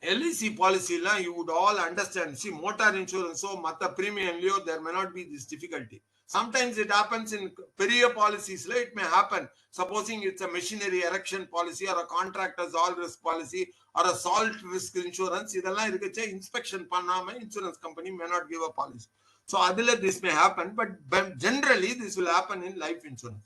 LIC policy la, you would all understand. See, motor insurance, so matta premium leo, there may not be this difficulty. Sometimes it happens in period policies, it may happen. Supposing it's a machinery erection policy or a contractor's all risk policy or a salt risk insurance, inspection panama insurance company may not give a policy. So this may happen, but generally this will happen in life insurance.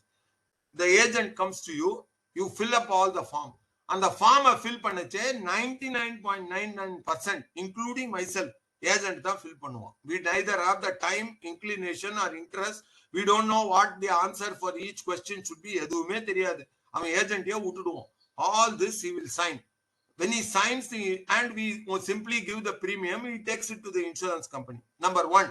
The agent comes to you, you fill up all the form. And the form fill pannache 99.99%, including myself, agent da fill பண்ணுவோம். We neither have the time, inclination or interest. We don't know what the answer for each question should be. எதுவுமே தெரியாது. அவன் ஏஜென்ட்டே விட்டுடுவோம். All this he will sign. When he signs and we simply give the premium, he takes it to the insurance company. Number one,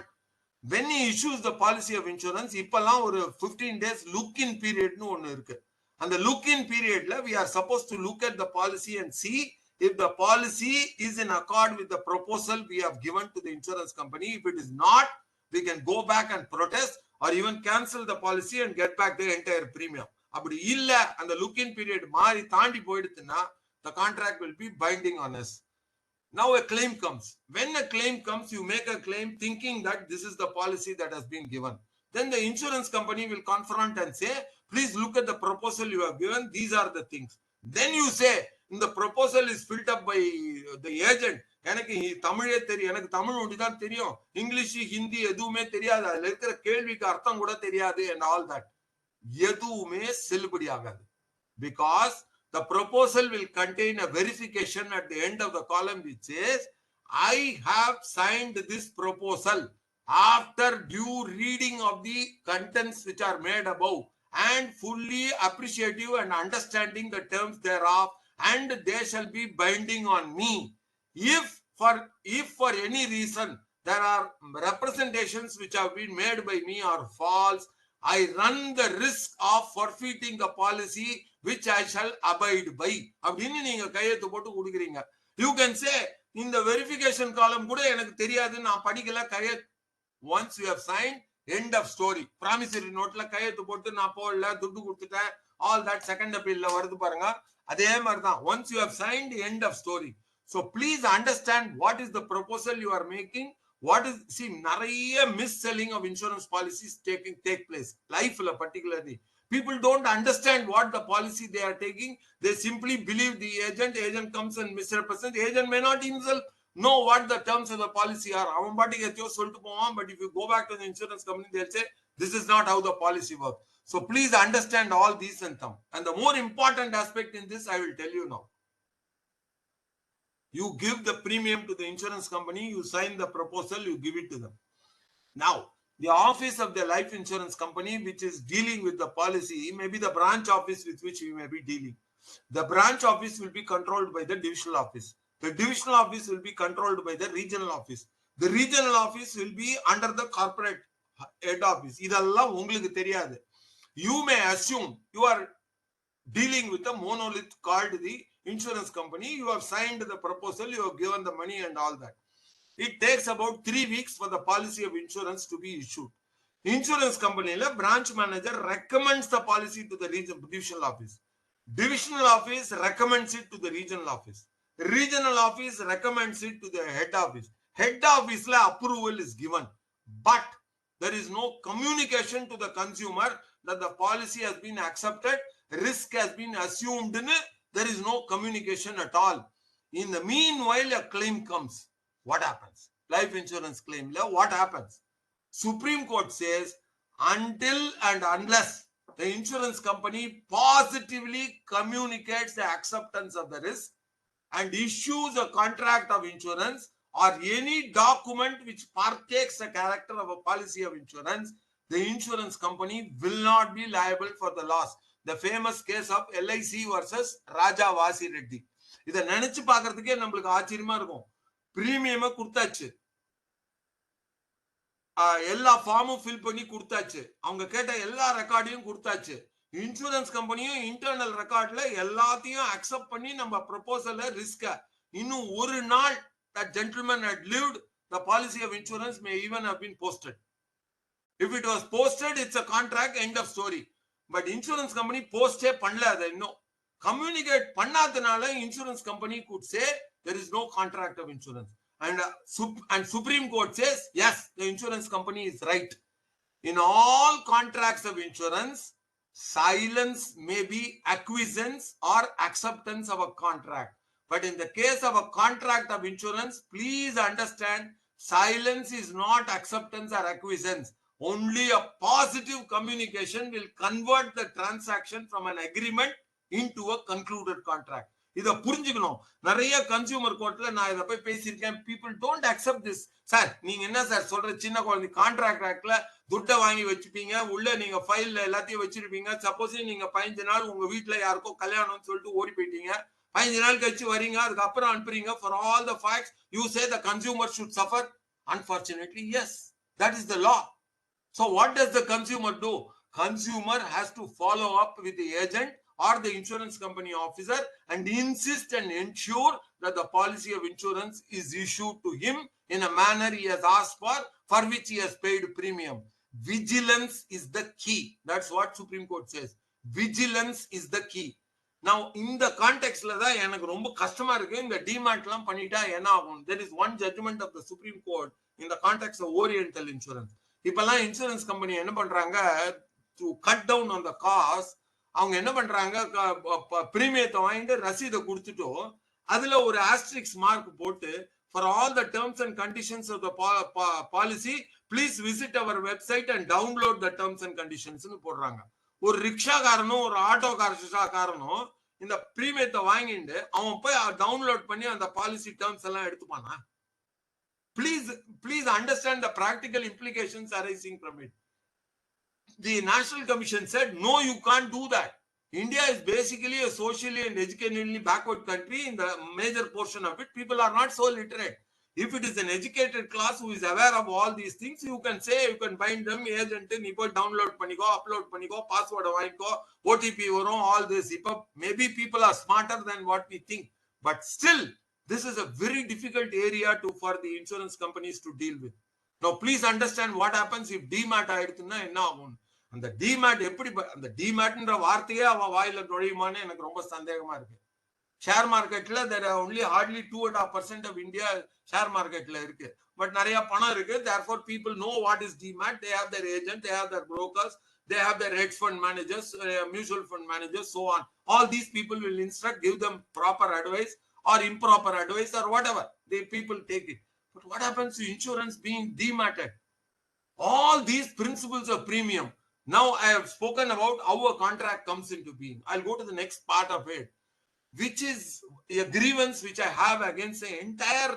when he issues the policy of insurance, இப்பெல்லாம் ஒரு 15 days look-in period னு ஒன்னு இருக்கு. And the look-in period la, we are supposed to look at the policy and see if the policy is in accord with the proposal we have given to the insurance company. If it is not, we can go back and protest or even cancel the policy and get back the entire premium. அப்படி இல்ல அந்த look-in period மாறி தாண்டி போயிடுச்சுன்னா the contract will be binding on us. Now a claim comes. When a claim comes, you make a claim thinking that this is the policy that has been given. Then the insurance company will confront and say, please look at the proposal you have given. These are the things. Then you say, the proposal is filled up by the agent. எனக்கு தமிழே தெரியும், எனக்கு தமிழ் ஒண்டி தான் தெரியும், English Hindi எதுவுமே தெரியாது, அதுல இருக்கிற கேள்விக்கு அர்த்தம் கூட தெரியாது, and all that. எதுவுமே செல்லுபடி ஆகாது. Because the proposal will contain a verification at the end of the column which says, I have signed this proposal after due reading of the contents which are made above and fully appreciative and understanding the terms thereof, and they shall be binding on me. If for any reason there are representations which have been made by me are false, I run the risk of forfeiting the policy which I shall abide by. அப்படின்னு நீங்க கையெழுத்து போட்டு கொடுக்குறீங்க. You can say, இந்த verification column கூட எனக்கு தெரியாது, நான் படிக்கல, கையெழுத்து. Once you have signed, end of story. Promissory note la கையெழுத்து போட்டு நான் போடல, துட்டு கொடுத்துட்டேன், all that second appeal la வருது பாருங்க, அதே மாதிரி தான். Once you have signed, end of story. So please understand what is the proposal you are making. What is, see, நிறைய mis-selling of insurance policies take place. Life la particularly. People don't understand what the policy they are taking. They simply believe the agent. Agent comes and misrepresents. Agent may not himself know what the terms of the policy are. But if you go back to the insurance company, they'll say, this is not how the policy works. So please understand all these and some. And the more important aspect in this, I will tell you now. You give the premium to the insurance company, you sign the proposal, you give it to them. Now, the office of the life insurance company which is dealing with the policy may be the branch office with which we may be dealing. The branch office will be controlled by the divisional office. The divisional office will be controlled by the regional office. The regional office will be under the corporate head office. இதெல்லாம் உங்களுக்கு தெரியாது. You may assume you are dealing with a monolith called the insurance company. You have signed the proposal, you have given the money and all that. It takes about 3 weeks for the policy of insurance to be issued. Insurance company la branch manager recommends the policy to the divisional office. Divisional office recommends it to the regional office. Regional office recommends it to the head office. Head office la approval is given, but there is no communication to the consumer that the policy has been accepted, risk has been assumed. There is no communication at all. In the meanwhile, a claim comes. What happens? Life insurance claim, what happens? Supreme Court says, until and unless the insurance company positively communicates the acceptance of the risk and issues a contract of insurance or any document which partakes the character of a policy of insurance, the insurance company will not be liable for the loss. The famous case of LIC versus Raja Vasi Reddy. இதை நினைச்சு பார்க்கறதுக்கே நம்மளுக்கு ஆச்சரியமா இருக்கும். பிரீமியமை கொடுத்தாச்சு, எல்லா ஃபார்மும் fill பண்ணி கொடுத்தாச்சு, அவங்க கேட்ட எல்லா ரெக்கார்டையும் கொடுத்தாச்சு. இன்சூரன்ஸ் கம்பெனியும் இன்டர்னல் ரெக்கார்ட்ல எல்லாத்தையும் அக்செப்ட் பண்ணி நம்ம ப்ரொபோசல்ல ரிஸ்க இன்னும் ஒரு நாள் that gentleman had lived, the policy of insurance may even have been posted. If it was posted, it's a contract, end of story. But insurance company post பண்ணல அதை இன்னும் communicate பண்ணாதனால insurance company could say there is no contract of insurance. And Supreme Court says, yes, the insurance company is right. In all contracts of insurance, silence may be acquiescence or acceptance of a contract. But in the case of a contract of insurance, please understand, silence is not acceptance or acquiescence. Only a positive communication will convert the transaction from an agreement into a concluded contract. இத புரிஞ்சுக்கணும். நிறைய consumer கோர்ட்ல நான் இத போய் பேசியிருக்கேன். people don't accept this. Sir நீங்க என்ன சார் சொல்ற, சின்ன குழந்தை கான்ட்ராக்ட் ஆக்ட்ல துட்டை வாங்கி வச்சுப்பீங்க, உள்ள நீங்க ஃபைல்ல எல்லாத்தையும் வச்சிருப்பீங்க. சப்போஸ் நீங்க 15 நாள் உங்க வீட்டுல யாருக்கோ கல்யாணம்னு சொல்லிட்டு ஓடி போயிட்டீங்க, 15 நாள் கழிச்சு வரீங்க, அதுக்கப்புறம் அனுப்புறீங்க. for all the facts you say the consumer should suffer. Unfortunately, yes, that is the law. So what does the consumer do? Consumer has to follow up with the agent or the insurance company officer and insist and ensure that the policy of insurance is issued to him in a manner he has asked for which he has paid premium. Vigilance is the key. That's what Supreme Court says. Vigilance is the key. Now, in the context la da எனக்கு ரொம்ப கஷ்டமா இருக்கு. இந்த டிமாட்லாம் பண்ணிட்டா என்ன ஆகும்? There is one judgment of the Supreme Court in the context of Oriental Insurance. இப்பெல்லாம் insurance company என்ன பண்றாங்க, to cut down on the cost, அவங்க என்ன பண்றாங்க, பிரீமியத்தை வாங்கிட்டு ரசீதை கொடுத்துட்டோ அதுல ஒரு ஆஸ்ட்ரிக்ஸ் மார்க் போட்டு for all the terms and conditions of the policy please visit our website and download the terms and conditions னு போடுறாங்க. ஒரு ரிக்ஷாக்காரனும் ஒரு ஆட்டோ காரனும் இந்த பிரீமியத்தை வாங்கிட்டு அவன் போய் டவுன்லோட் பண்ணி அந்த பாலிசி டேர்ம்ஸ் எல்லாம் எடுத்துப்பானா? Please understand the practical implications arising from it. The National Commission said, no, you can't do that. India is basically a socially and educationally backward country. In the major portion of it, people are not so literate. If it is an educated class who is aware of all these things, you can say, you can bind them, agent, you go download paniko, upload paniko, password vaango, OTP varum, all this. Maybe people are smarter than what we think, but still, this is a very difficult area for the insurance companies to deal with. Now, please understand what happens if DMAT ஆயிடுச்சுன்னா என்ன ஆகும். அந்த demat எப்படி, அந்த டிமேட்ன்ற வார்த்தையே அவ வாயில நுழையுமான்னு எனக்கு ரொம்ப சந்தேகமா இருக்கு. ஷேர் மார்க்கெட்ல there are only hardly 2.5% of India share மார்க்கெட்ல இருக்கு. பட் நிறைய பணம் இருக்கு. Therefore, people know what is DMAT. They have their agent, they have their brokers, they have their hedge fund managers, mutual fund managers, so on. All these people will instruct, give them proper advice or improper advice or whatever. People take it. But what happens to insurance being dematted? All these principles of premium. Now I have spoken about how a contract comes into being. I'll go to the next part of it, which is a grievance which I have against the entire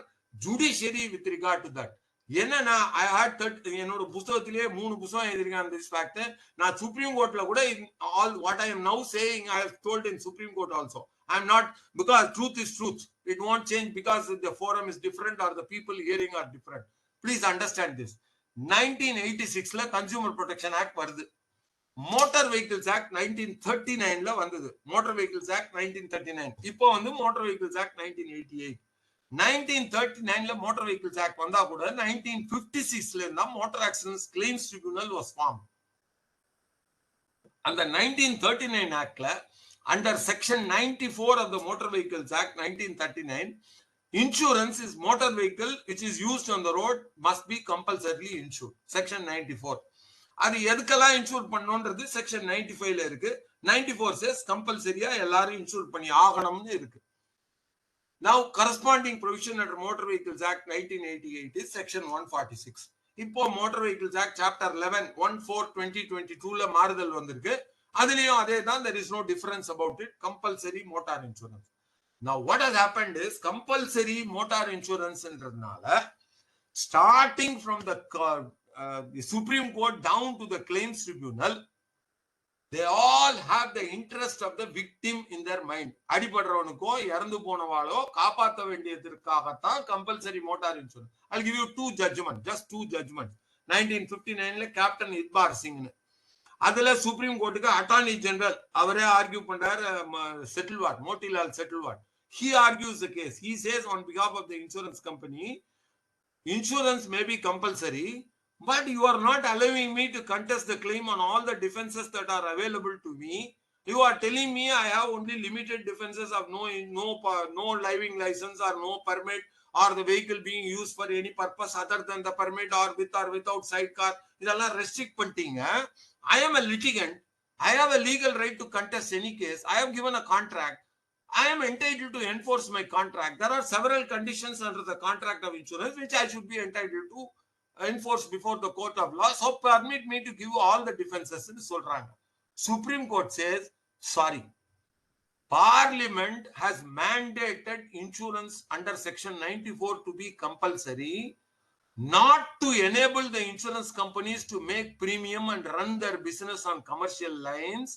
judiciary with regard to that. என்னன்னா, I had என்னோட புத்தகத்திலேயே 3 புத்தகம் எழுதிருக்கேன் this fact. நான் supreme கோர்ட்ல கூட all what I am now saying I have told in Supreme Court also. I am not, because truth is truth. It won't change because the forum is different or the people hearing are different. Please understand this. 1986 ல Consumer Protection Act வருது. Motor Vehicles Act 1939 ல வந்தது. Motor Vehicles Act 1939. இப்போ வந்து Motor Vehicles Act 1988. 1939 ல Motor Vehicles Act வந்தா கூட 1956 ல இருந்தா Motor Accidents Claims Tribunal was formed. அந்த 1939 ஆக்ட்ல under section 94 of the Motor Vehicles Act 1939, insurance is motor vehicle which is used on the road must be compulsorily insured. Section 94. அது எதுக்கெல்லாம் insure பண்ணணும்ன்றது section 95 ல இருக்கு. 94 says கம்பல்சரியா எல்லாரும் insure பண்ணி ஆகணும்னு இருக்கு. Now corresponding provision under Motor Vehicles Act 1988 is section 146. இப்போ Motor Vehicles Act chapter 11 1/4/2022 ல மாறுதல் வந்திருக்கு. அதுலயும் அதே தான், there is no difference about it. Compulsory motor insurance. Now what has happened is compulsory motor insurance என்றதுனால starting from the Supreme Court down to the claims tribunal, they all have the interest of the victim in their mind. அடிபடுறவனுக்கோ இறந்து போனவாளோ காப்பாற்ற வேண்டியதற்காகத்தான் compulsory motor insurance. I'll give you 2 judgments, just 2 judgments. 1959 ல captain இத்பார் Singh, அதுல supreme கோர்ட்டுக்கு attorney general அவரே argue பண்றாரு. செட்டில்வாட், Motilal செட்டில்வாட், he argues the case. He says on behalf of the insurance company, insurance may be compulsory, but you are not allowing me to contest the claim on all the defenses that are available to me. You are telling me I have only limited defenses of no driving license or no permit, or the vehicle being used for any purpose other than the permit, or with or without sidecar. இதெல்லாம் restrict பண்ணிட்டீங்க. I am a litigant. I have a legal right to contest any case. I have given a contract. I am entitled to enforce my contract. There are several conditions under the contract of insurance which I should be entitled to enforce before the court of law. So permit me to give you all the defenses. Supreme Court says, sorry. Parliament has mandated insurance under section 94 to be compulsory, not to enable the insurance companies to make premium and run their business on commercial lines.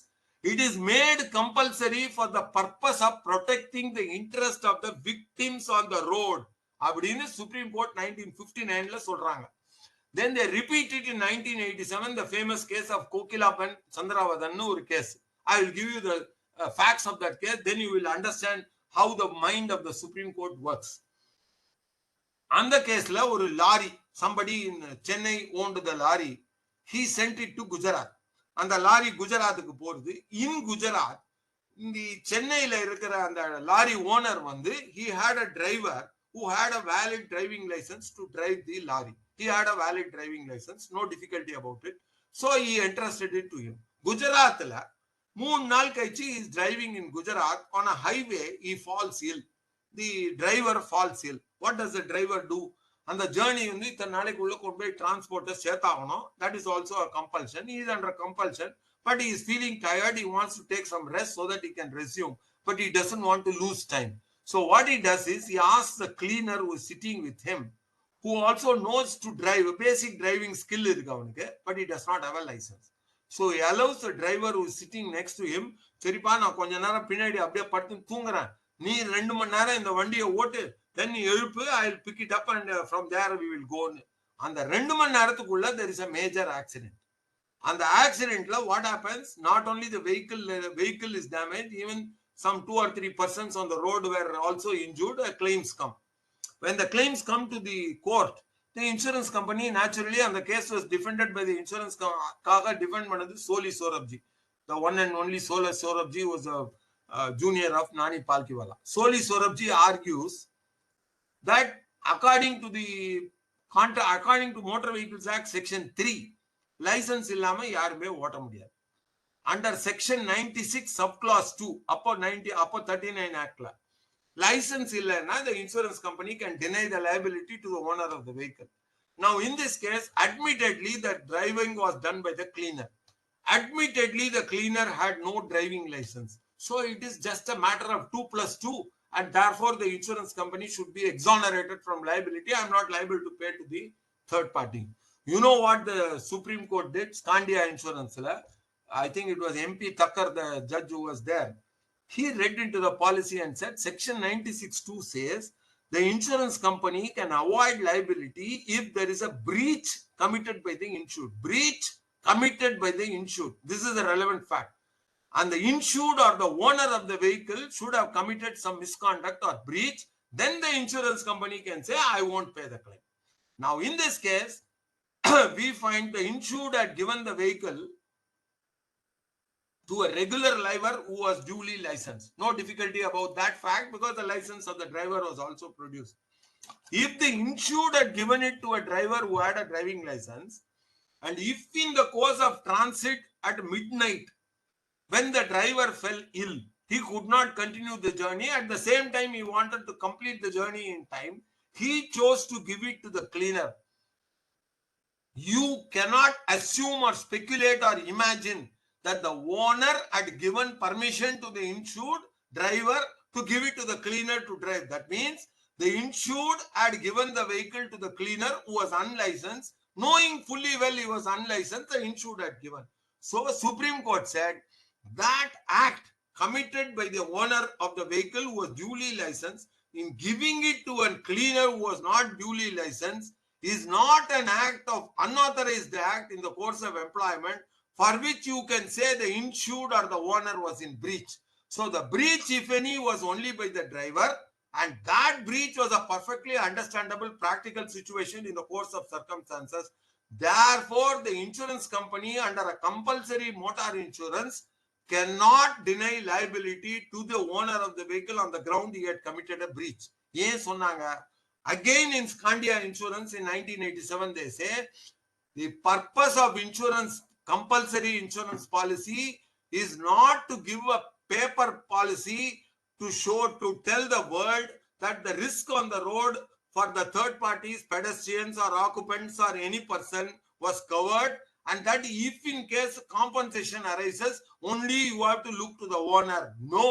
It is made compulsory for the purpose of protecting the interest of the victims on the road. அப்படின்னு Supreme Court 1959 சொல்றாங்க. Then they repeat it in 1987, the famous case of Kokilapan Chandravadan ஒரு case. I will give you the facts of that case, then you will understand how the mind of the Supreme Court works. அந்த கேஸ்ல ஒரு lorry, somebody in Chennai owned the lorry. He sent it to Gujarat. அந்த lorry குஜராத்துக்கு போறது. In Gujarat, இந்த சென்னையில இருக்கிற அந்த lorry owner வந்து, he had a driver who had a valid driving license to drive the lorry. He had a valid driving license, no difficulty about it. So he entrusted it to him. குஜராத்ல 3 நாள் கழிச்சு he is driving in Gujarat on a highway. He falls ill. The driver falls ill. What does the driver do? And the journey வந்து இத்தனை நாளைக்குள்ள கொண்டு போய் டிரான்ஸ்போர்ட்டை சேர்த்தாகணும். That is also a compulsion. He is under compulsion, but he is feeling tired. He wants to take some rest so that he can resume, but he doesn't want to lose time. So what he does is he asks the cleaner who is sitting with him, who also knows to drive, a basic driving skill இருக்கு அவனுக்கு, but he does not have a license. So he allows the driver who is sitting next to him, சரிப்பா நான் கொஞ்ச நேரம் பின்னாடி அப்படியே படுத்து தூங்குறேன், நீ 2 மணி நேரம் இந்த வண்டியை ஓட்டு, then நீ எழுப்பு, I will pick it up and from there we will go. அந்த 2 மணி நேரத்துக்குள்ள there is a major accident. அந்த accidentல what happens? Not only the vehicle is damaged, even some 2 or 3 persons on the road were also injured. Claims come. When the claims come to the court, the insurance company naturally, and the case was defended by the insurance kaga defend பண்ணது Soli Sorabji. The one and only Soli Sorabji was a junior of Nani Palkiwala. Soli Sorabji argues that according to Motor Vehicles Act section 3, license இல்லாம யாருமே ஓட்ட முடியாது. Under section 96 subclause 2, அப்போ 39 actல license இல்லைன்னா the insurance company can deny the liability to the owner of the vehicle. Now in this case, admittedly the driving was done by the cleaner. Admittedly the cleaner had no driving license. So it is just a matter of 2 plus 2, and therefore the insurance company should be exonerated from liability. I am not liable to pay to the third party. You know what the Supreme Court did? Scandia Insurance. I think it was MP Thakkar, the judge who was there. He read into the policy and said, section 96(2) says the insurance company can avoid liability if there is a breach committed by the insured. Breach committed by the insured. This is a relevant fact. And the insured or the owner of the vehicle should have committed some misconduct or breach. Then the insurance company can say, I won't pay the claim. Now in this case, we find the insured had given the vehicle to a regular driver who was duly licensed. No difficulty about that fact because the license of the driver was also produced. If the insured had given it to a driver who had a driving license, and if in the course of transit at midnight, when the driver fell ill, he could not continue the journey. At the same time, he wanted to complete the journey in time. He chose to give it to the cleaner. You cannot assume or speculate or imagine that the owner had given permission to the insured driver to give it to the cleaner to drive. That means the insured had given the vehicle to the cleaner who was unlicensed, knowing fully well he was unlicensed, the insured had given. So Supreme Court said that act committed by the owner of the vehicle who was duly licensed in giving it to a cleaner who was not duly licensed is not an act of unauthorized act in the course of employment for which you can say the insured or the owner was in breach. So the breach, if any, was only by the driver, and that breach was a perfectly understandable practical situation in the course of circumstances. Therefore, the insurance company under a compulsory motor insurance cannot deny liability to the owner of the vehicle on the ground he had committed a breach. Yes, again in Scandia Insurance in 1987, they say the purpose of insurance, compulsory insurance policy, is not to give a paper policy to tell the world that the risk on the road for the third parties, pedestrians or occupants or any person was covered, and that if in case compensation arises, only you have to look to the owner. No,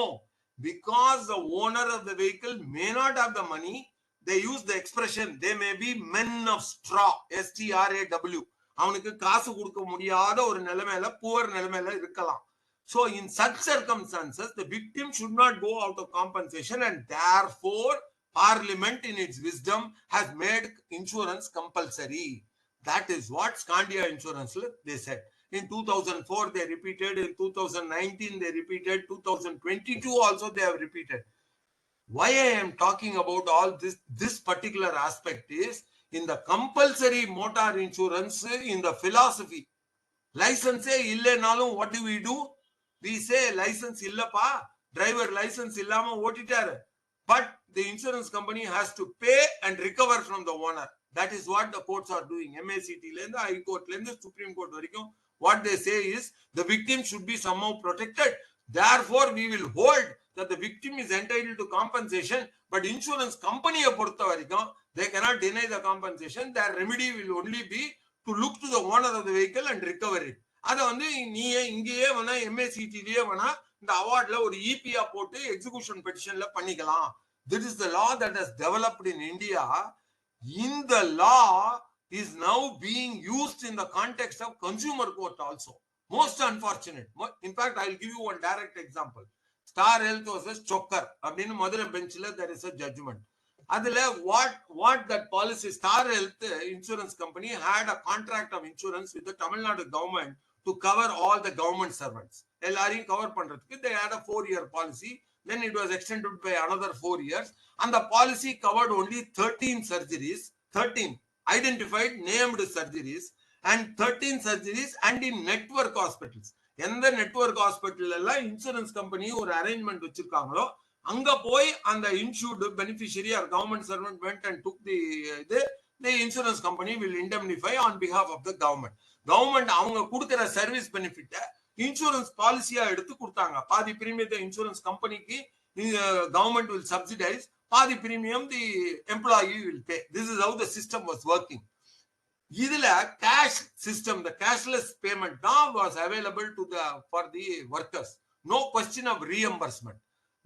because the owner of the vehicle may not have the money. They use the expression, they may be men of straw, STRAW. அவனுக்கு காசு கொடுக்க முடியாத ஒரு நிலைமையில, poor நிலைமையில இருக்கலாம். So in such circumstances, the victim should not go out of compensation, and therefore Parliament in its wisdom has made insurance compulsory. That is what Scandia Insurance they said. In 2004 they repeated, in 2019 they repeated, 2022 also they have repeated. Why I am talking about all this particular aspect is, in the compulsory motor insurance, in the philosophy, license illenalum, what do? We say license illapa, driver license illama otitar. But the insurance company has to pay and recover from the owner. That is what the courts are doing. MACT lenda, High Court lenda, Supreme Court varaikum. What they say is the victim should be somehow protected. Therefore, we will hold that the victim is entitled to compensation, but insurance company they cannot deny the compensation. Their remedy will only be to look to the owner of the vehicle and recover it. That's why MACT the award or EPA போட்டு execution petition பண்ணிக்கலாம். This is the law that has developed in India. In the law is now being used in the context of consumer court also. Most unfortunate. In fact, I'll give you one direct example. Star Health versus Choker. Abdin Madura Benchila, there is a judgment. What that policy, Star Health insurance company had a contract of insurance with the Tamil Nadu government to cover all the government servants. They had a 4-year policy. Then it was extended by another 4 years. And the policy covered only 13 surgeries, 13 identified named surgeries, and 13 surgeries, and in network hospitals. In the network hospital, insurance company or arrangement vechirukangalo, anga poi and the insured beneficiary or government servant went and took the insurance company will indemnify on behalf of the government. Government avanga kudukra service benefit insurance policy எடுத்து கொடுத்தாங்க. பாதி premium the insurance company ki government will subsidize, பாதி premium the employee will pay. This is how the system was working. Idhila cash system, the cashless payment now was available for the workers. No question of reimbursement.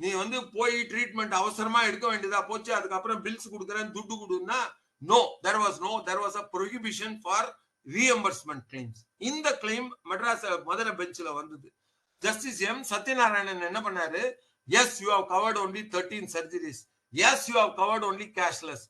நீ வந்து போய் treatment அவசரமா எடுக்க வேண்டியதா போச்சு, அதுக்கு அப்புறம் பில்ஸ் கொடுக்கறேன் துட்டு கொடுன்னா, no, there was a prohibition for reimbursement claims. In the claim Madras Madurai பெஞ்ச்ல வந்தது. Justice M. Satyanarayanan என்ன பண்ணாரு? Yes, you have covered only 13 surgeries. Yes, you have covered only cashless.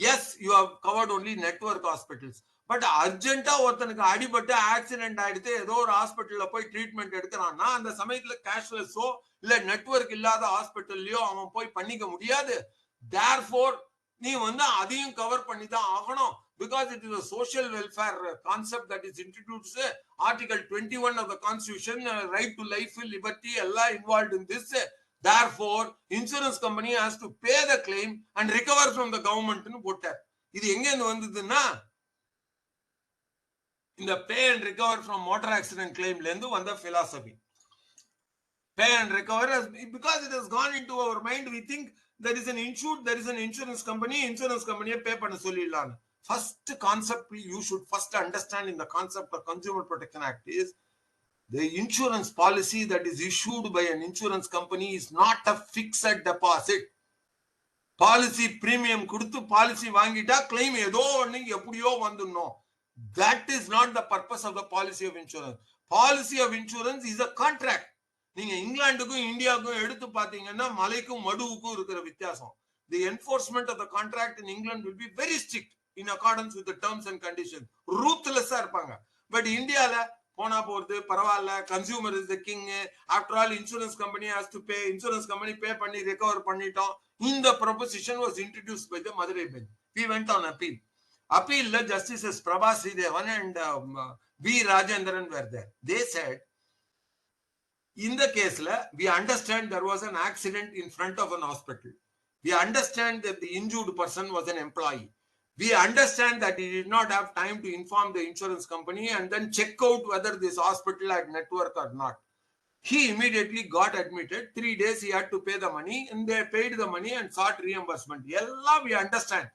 Yes, you have covered only network hospitals. But அர்ஜென்ட்டா ஒருத்தனுக்கு அடிபட்டு accident ஆயிடுத்து, ஏதோ ஒரு ஹாஸ்பிட்டல்ல போய் ட்ரீட்மெண்ட் எடுக்கிறான்னா, அந்த சமயத்துல கேஷ்லெஸ்ஸோ இல்ல நெட்வொர்க் இல்லாத ஹாஸ்பிட்டல்லையோ அவன் போய் பண்ணிக்க முடியாது. Therefore நீ வந்து அதையும் கவர் பண்ணி தான் ஆகணும். Because it is a social welfare concept that is introduced. Article 21 of the Constitution, right to life, liberty, Allah involved in this. Therefore, insurance company has to pay the claim and recover from the government. இது எங்க இருந்து வந்ததுன்னா, இந்த pay and recover from motor accident claim lendu vanda philosophy. Pay and recover, because it has gone into our mind, we think there is an insurance company pay panna sollidalaam. First concept you should first understand in the concept of Consumer Protection Act is the insurance policy that is issued by an insurance company is not a fixed deposit. Policy premium kuduthu policy vaangita claim edo onnu eppudiyo vandunno. That is not the purpose of the policy of insurance. Policy of insurance is a contract. நீங்க இங்கிலாந்துக்கும் இந்தியாவுக்கும் எடுத்து பாத்தீங்கன்னா மலைக்கும் மடுவுக்கும் இருக்கிற வித்தியாசம். The enforcement of the contract in England will be very strict in accordance with the terms and conditions. Ruthless இருப்பாங்க. But Indiaல போனா போறது பரவாயில்ல, consumer is the king, after all insurance company has to pay, insurance company pay பண்ணி recover பண்ணிட்டோம். இந்த proposition was introduced by the Madurai bench. We went on appeal. Appeal, Justices Prabha Sridevan and V. Rajendran were there. They said, in the case, we understand there was an accident in front of an hospital. We understand that the injured person was an employee. We understand that he did not have time to inform the insurance company and then check out whether this hospital had network or not. He immediately got admitted. 3 days he had to pay the money, and they paid the money and sought reimbursement. Yella we understand.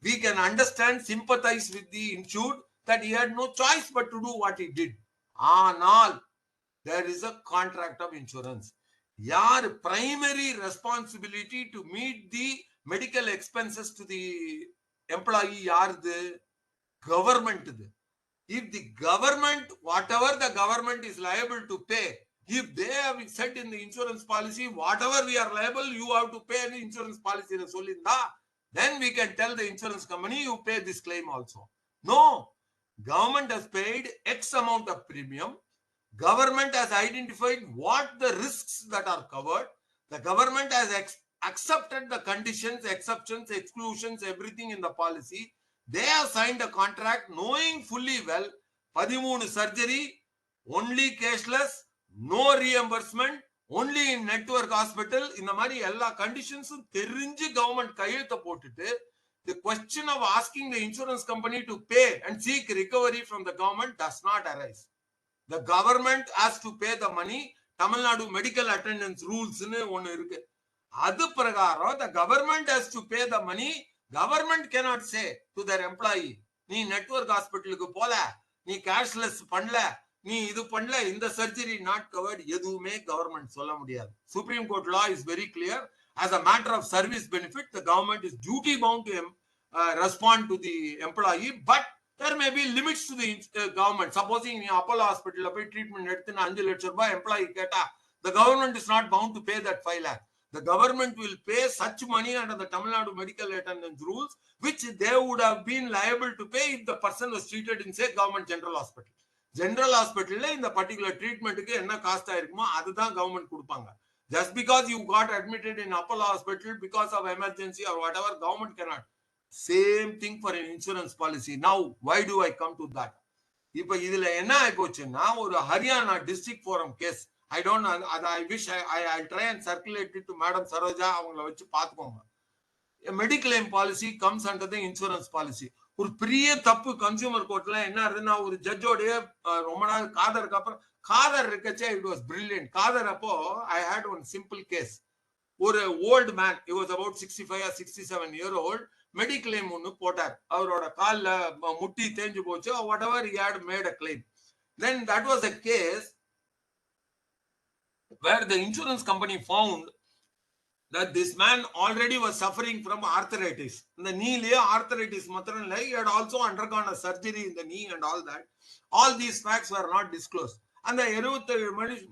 We can understand, sympathize with the insured that he had no choice but to do what he did. Anal, there is a contract of insurance. Your primary responsibility to meet the medical expenses to the employee are the government. If the government, whatever the government is liable to pay, if they have said in the insurance policy, whatever we are liable, you have to pay the insurance policy, then we can tell the insurance company, you pay this claim also. No, government has paid X amount of premium. Government has identified what the risks that are covered. The government has accepted the conditions, exceptions, exclusions, everything in the policy. They have signed a contract knowing fully well, 13 surgery, only cashless, no reimbursement, only in network hospital. In the mari ella conditions therinju government kayiltha pottittu, the question of asking the insurance company to pay and seek recovery from the government does not arise. The government has to pay the money. Tamil Nadu medical attendance rules nu one irukku. Adu prakaram the government has to pay the money. Government cannot say to their employee, nee network hospital ku pola, nee cashless pannala, nee idu pannala, in the surgery not covered, edume government solla mudiyadhu. Supreme Court law is very clear. As a matter of service benefit, the government is duty bound to respond to the employee, but there may be limits to the government. Supposing in Apollo Hospital, treatment employee keta, the government is not bound to pay that 5 lakh. The government will pay such money under the Tamil Nadu medical attendance rules, which they would have been liable to pay if the person was treated in, say, government general hospital. General hospital, in the particular treatment, cost government kudupanga. Just because you got admitted in Apollo Hospital because of emergency or whatever, government cannot. Same thing for an insurance policy. Now, why do I come to that? If Haryana district forum case, I don't know, I wish I'll try and circulate it to Madam Saroja. A medical claim policy comes under the insurance policy. ஒரு பெரிய தப்பு consumer கோர்ட்ல என்ன ஆகுதுன்னா, ஒரு ஜட்ஜோடைய ரொம்ப நாள் காதருக்கு அப்புறம் காதர் இருக்கச்சே இட் வாஸ் பிரில்லியன்ட். காதர் அப்போ I had one simple case. ஒரு old man, he was about 65 or 67 year old, mediclaim ஒன்னு போட்டார். அவரோட கால்ல முட்டி தேஞ்சு போச்சு, whatever he had made a claim. Then that was a case where the insurance company found that this man already was suffering from arthritis. In the knee, arthritis, he had also undergone a surgery in the knee and all that. All these facts were not disclosed. And the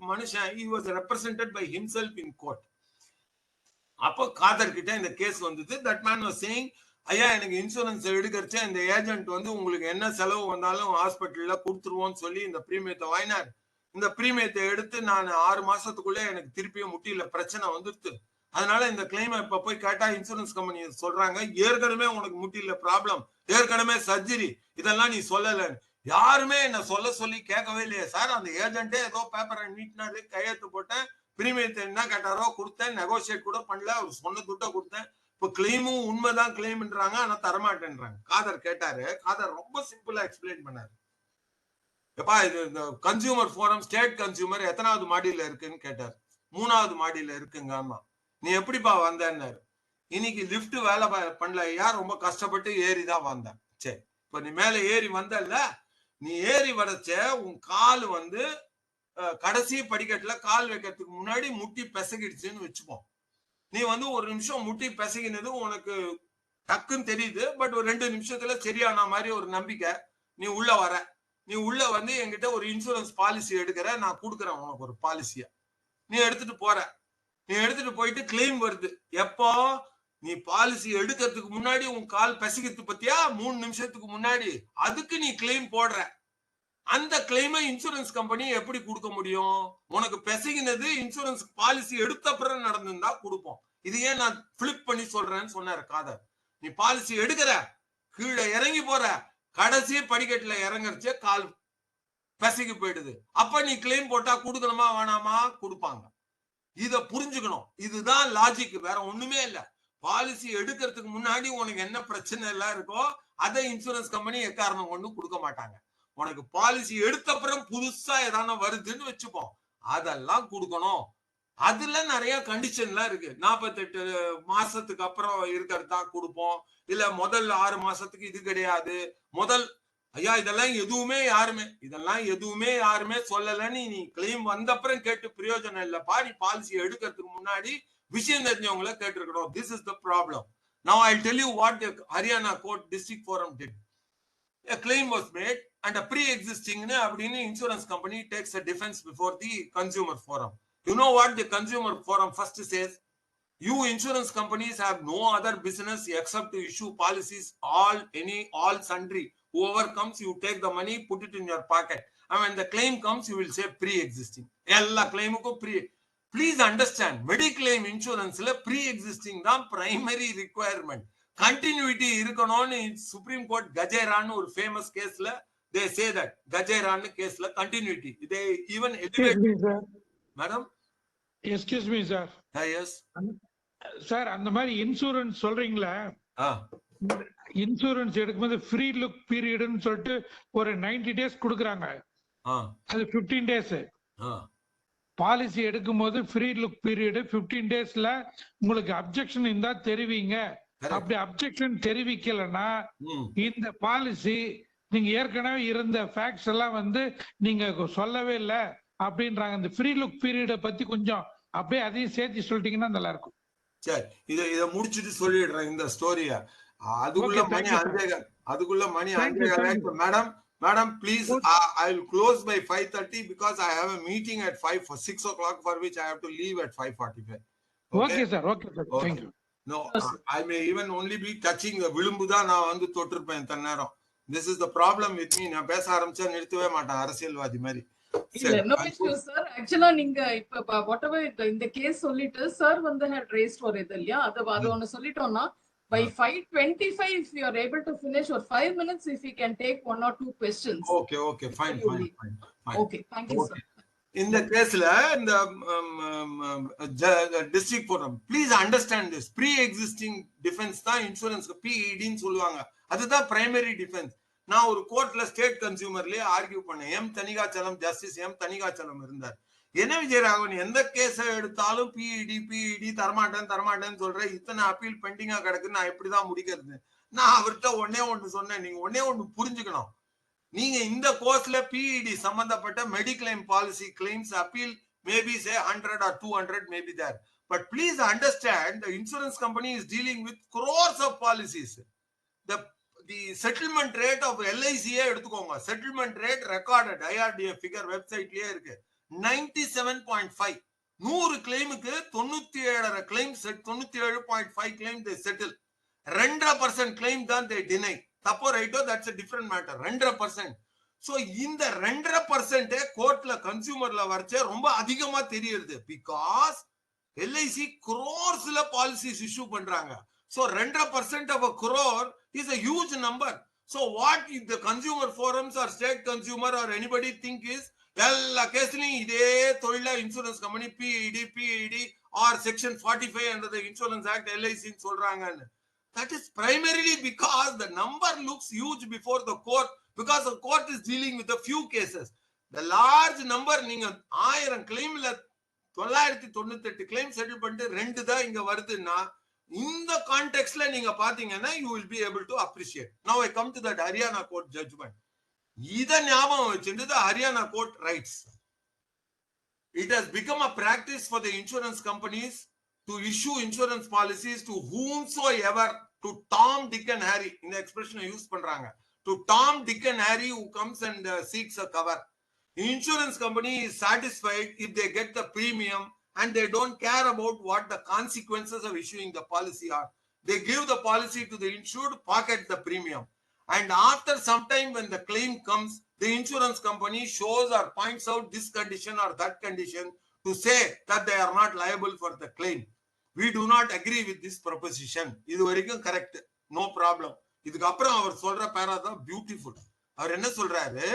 Manisha, he was represented by himself in court. Appo Kadar kitta in the case vandhudu, that man was saying, ஐயா எனக்கு insurance எடுக்கிறச்சே இந்த agent வந்து உங்களுக்கு என்ன செலவு வந்தாலும் ஹாஸ்பிட்டல்ல கொடுத்துருவோம்னு சொல்லி இந்த பிரீமியத்தை வாங்கினார். இந்த பிரீமியத்தை எடுத்து நான் 6 மாசத்துக்குள்ளே எனக்கு திருப்பியும் முட்டியில பிரச்சனை வந்துடுது. அதனால இந்த கிளைம் இப்ப போய் கேட்டா இன்சூரன்ஸ் கம்பெனி சொல்றாங்க, ஏற்கனவே உனக்கு முட்டியில ப்ராப்ளம், ஏற்கனவே சர்ஜரி, இதெல்லாம் நீ சொல்லல. யாருமே என்ன சொல்ல சொல்லி கேட்கவே இல்லையே சார். அந்த ஏஜென்ட்டே ஏதோ பேப்பரை நீட்டினாரு, கையெழுத்து போட்டேன், பிரீமியத்தை என்ன கேட்டாரோ கொடுத்தேன், நெகோசியேட் கூட பண்ணல, அவர் சொன்ன துட்ட கொடுத்தேன். இப்போ கிளைமும் உண்மைதான் கிளைம்ன்றாங்க, ஆனா தரமாட்டேன்றாங்க. காதர் கேட்டாரு, காதர் ரொம்ப சிம்பிளா எக்ஸ்பிளைன் பண்ணாரு. எப்பா இது இந்த கன்சியூமர் ஃபோரம் ஸ்டேட் கன்சியூமர் எத்தனாவது மாடியில இருக்குன்னு கேட்டார். 3வது மாடியில இருக்குங்க. ஆமா, நீ எப்படிப்பா வந்தேன்னாரு. இன்னைக்கு லிப்ட் வேலை பண்ணல, யார் ரொம்ப கஷ்டப்பட்டு ஏறிதான் வந்தேன். சரி, இப்ப நீ மேல ஏறி வந்தல்ல, நீ ஏறி வரச்ச உன் கால் வந்து கடைசி படிக்கட்டுல கால் வைக்கிறதுக்கு முன்னாடி முட்டி பெசகிடுச்சுன்னு வச்சுப்போம். நீ வந்து ஒரு நிமிஷம் முட்டி பெசகினது உனக்கு டக்குன்னு தெரியுது, பட் ஒரு 2 நிமிஷத்துல சரியான மாதிரி ஒரு நம்பிக்கை. நீ உள்ள வர, நீ உள்ள வந்து என்கிட்ட ஒரு இன்சூரன்ஸ் பாலிசி எடுக்கிற, நான் கொடுக்குறேன் உனக்கு ஒரு பாலிசிய. நீ எடுத்துட்டு போற, நீ எடுத்துட்டு போயிட்டு கிளைம் வருது. எப்போ நீ பாலிசி எடுக்கிறதுக்கு முன்னாடி உன் கால் பெசகிறது பத்தியா 3 நிமிஷத்துக்கு முன்னாடி, அதுக்கு நீ கிளைம் போடுற. அந்த கிளைமை இன்சூரன்ஸ் கம்பெனி எப்படி கொடுக்க முடியும்? உனக்கு பெசகினது இன்சூரன்ஸ் பாலிசி எடுத்த பிறகு நடந்திருந்தா கொடுப்போம். இது ஏன் நான் பிளிப் பண்ணி சொல்றேன்னு சொன்னாரு காதர். நீ பாலிசி எடுக்கிற, கீழே இறங்கி போற, கடைசி படிக்கட்டுல இறங்கறச்சே கால் பெசகி போயிடுது. அப்ப நீ கிளைம் போட்டா கொடுக்கணுமா வேணாமா? கொடுப்பாங்க. இத புரிஞ்சுக்கணும். இதுதான் லாஜிக், வேற ஒண்ணுமே இல்ல. பாலிசி எடுக்கிறதுக்கு முன்னாடி உனக்கு என்ன பிரச்சனை எல்லாம் இருக்கோ அதை இன்சூரன்ஸ் கம்பெனி எக்காரணம் கொண்டு கொடுக்க மாட்டாங்க. உனக்கு பாலிசி எடுத்த அப்புறம் புதுசா ஏதான வருதுன்னு வச்சுப்போம், அதெல்லாம் கொடுக்கணும். அதுல நிறைய கண்டிஷன்லாம் இருக்கு. 48 மாசத்துக்கு அப்புறம் இருக்கிறதா கொடுப்போம், இல்ல முதல் 6 மாசத்துக்கு இது கிடையாது. முதல் ஐயா இதெல்லாம் எதுவுமே யாருமே சொல்லலன்னு நீ கிளைம் வந்த அப்புறம் கேட்டு பிரயோஜனம் இல்லப்பா. நீ பாலிசி எடுக்கிறதுக்கு முன்னாடி விஷயம் தெரிஞ்சவங்கள கேட்டிருக்கணும். This is the problem. Now I'll tell you what the Haryana Court District Forum did. A claim was made and a pre-existing அப்படின்னு insurance company takes a defense before the consumer forum. You know what the consumer forum first says? You insurance companies have no other business except to issue policies, all sundry. Whoever comes, you take the money, put it in your pocket. And when the claim comes, you will say pre-existing. Ella claim ko pre. Please understand, Mediclaim insurance le pre-existing தான் primary requirement. Continuity இருக்கணும்னு Supreme Court Gajairanu ஒரு famous case la they say that Gajairanu case la continuity. They even elevate. Excuse me, sir. Madam? Excuse me, sir. Yes. Sir, அந்த மாதிரி insurance சொல்றீங்களா? Insurance எடுக்கும்போது free look பீரியட்னு சொல்லிட்டு ஒரு 90 days கொடுக்குறாங்க. அது 15 டேஸ். பாலிசி எடுக்கும்போது ஃப்ரீ லுக் பீரியட் 15 டேஸ்ல உங்களுக்கு அப்ஜெக்ஷன் இருந்தா தெரிவிங்க. அப்படி அப்ஜெக்ஷன் தெரிவிக்கலன்னா இந்த பாலிசி நீங்க ஏற்கனவே இருந்த ஃபேக்ட்ஸ் எல்லாம் வந்து நீங்க சொல்லவே இல்லை அப்படின்றாங்க. இந்த ஃப்ரீ லுக் பீரியட பத்தி கொஞ்சம் அப்படியே அதையும் சேர்த்து சொல்லிட்டீங்கன்னா நல்லா இருக்கும். சரி, இத முடிச்சிட்டு சொல்லிடுறேன் இந்த ஸ்டோரிய. அதுக்குள்ள மணி 5 madam please, I will close by 5:30 because I have a meeting at 6 o'clock for which I have to leave at 5:45. Okay sir. Thank you. No, I may even only be touching the விளிம்பு தான் நான் வந்து தொட்டிருப்பேன் தன் நேரம். This is the problem with me. நான் பேச ஆரம்பிச்சா நிறுத்தவே மாட்டேன், அரசியல்வாதி மாதிரி. No issue, sir. Actually, நீங்க இப்ப whatever இந்த கேஸ் சொல்லிட்டு சார் வந்து had raised for இது இல்லையா, அது ஒன்னு சொல்லிட்டோம்னா by 5:25 if you are able to finish or 5 minutes if you can take 1 or 2 questions. Okay, fine. Okay, thank you, sir. இந்த கேஸ்ல இந்த district forum please understand this. Pre existing defence தான் இன்சூரன்ஸ்க்கு PEDன்னு சொல்லுவாங்க. அதுதான் பிரைமரி டிஃபென்ஸ். நான் ஒரு கோர்ட்ல ஸ்டேட் கன்சியூமர்லயே ஆர்கியூ பண்ணேன். ஜஸ்டிஸ் எம் தனிகாச்சலம் இருந்தார். என்ன விஜயராகவன், எந்த கேஸ எடுத்தாலும் PED தரமாட்டேன்னு சொல்றேன், இத்தனை அப்பீல் பெண்டிங்கா கிடக்கு, நான் எப்படிதான் முடிக்கிறது? நான் அவர்கிட்ட ஒண்ணு சொன்னேன், நீங்க ஒண்ணு புரிஞ்சுக்கணும். நீங்க இந்த கோர்ஸ்ல PED சம்பந்தப்பட்ட mediclaim policy claims appeal maybe say 100 or 200 may be there, but please understand the insurance company is dealing with crores of policies. The settlement rate of LIC எடுத்துக்கோங்க, settlement rate recorded IRDA figure websiteலயே இருக்கு 97.5. 100 கிளைமுக்கு 97 claim 97.5 claim they settle. 2% claim தான் they deny. தப்போ ரைட்டோ that's a different matter. 2%. So இந்த 2% கோர்ட்ல கன்சியூமர்ல வரச்சே ரொம்ப அதிகமா தெரியுது. Because LIC crores policies issue பண்றாங்க. So 2% of a crore is a huge number. So what if the consumer forums or state consumer or anybody think is எல்லா கேஸ்லயும் இதே தொழில insurance company PED or section 45 under the Insurance Act LIC சொல்றாங்கன்னு. That is primarily because the number looks huge before the court, because the court is dealing with a few cases. The large number, நீங்க 1000 கிளைம்ல 998 claim settle பண்ணிட்டு 2 தான் இங்க வருதுன்னா இந்த கான்டெக்ஸ்ட்ல நீங்க பாத்தீங்கன்னா you will be able to appreciate. Now I come to that Haryana court judgment. இத ஞாபகம் வச்சிட்டு the Haryana court writes, it has become a practice for the insurance companies to issue insurance policies to whomsoever, to Tom, Dick and Harry. In the expression use பண்றாங்க, to Tom, Dick and Harry who comes and seeks a cover. Insurance company is satisfied if they get the premium and they don't care about what the consequences of issuing the policy are. They give the policy to the insured, pocket the premium. And after some time when the claim comes, the insurance company shows or points out this condition or that condition to say that they are not liable for the claim. We do not agree with this proposition. இது வரைக்கும் correct. No problem. இதுக்கு அப்புறம் அவர் சொல்ற பேரா தான் beautiful. அவர் என்ன சொல்றாரு?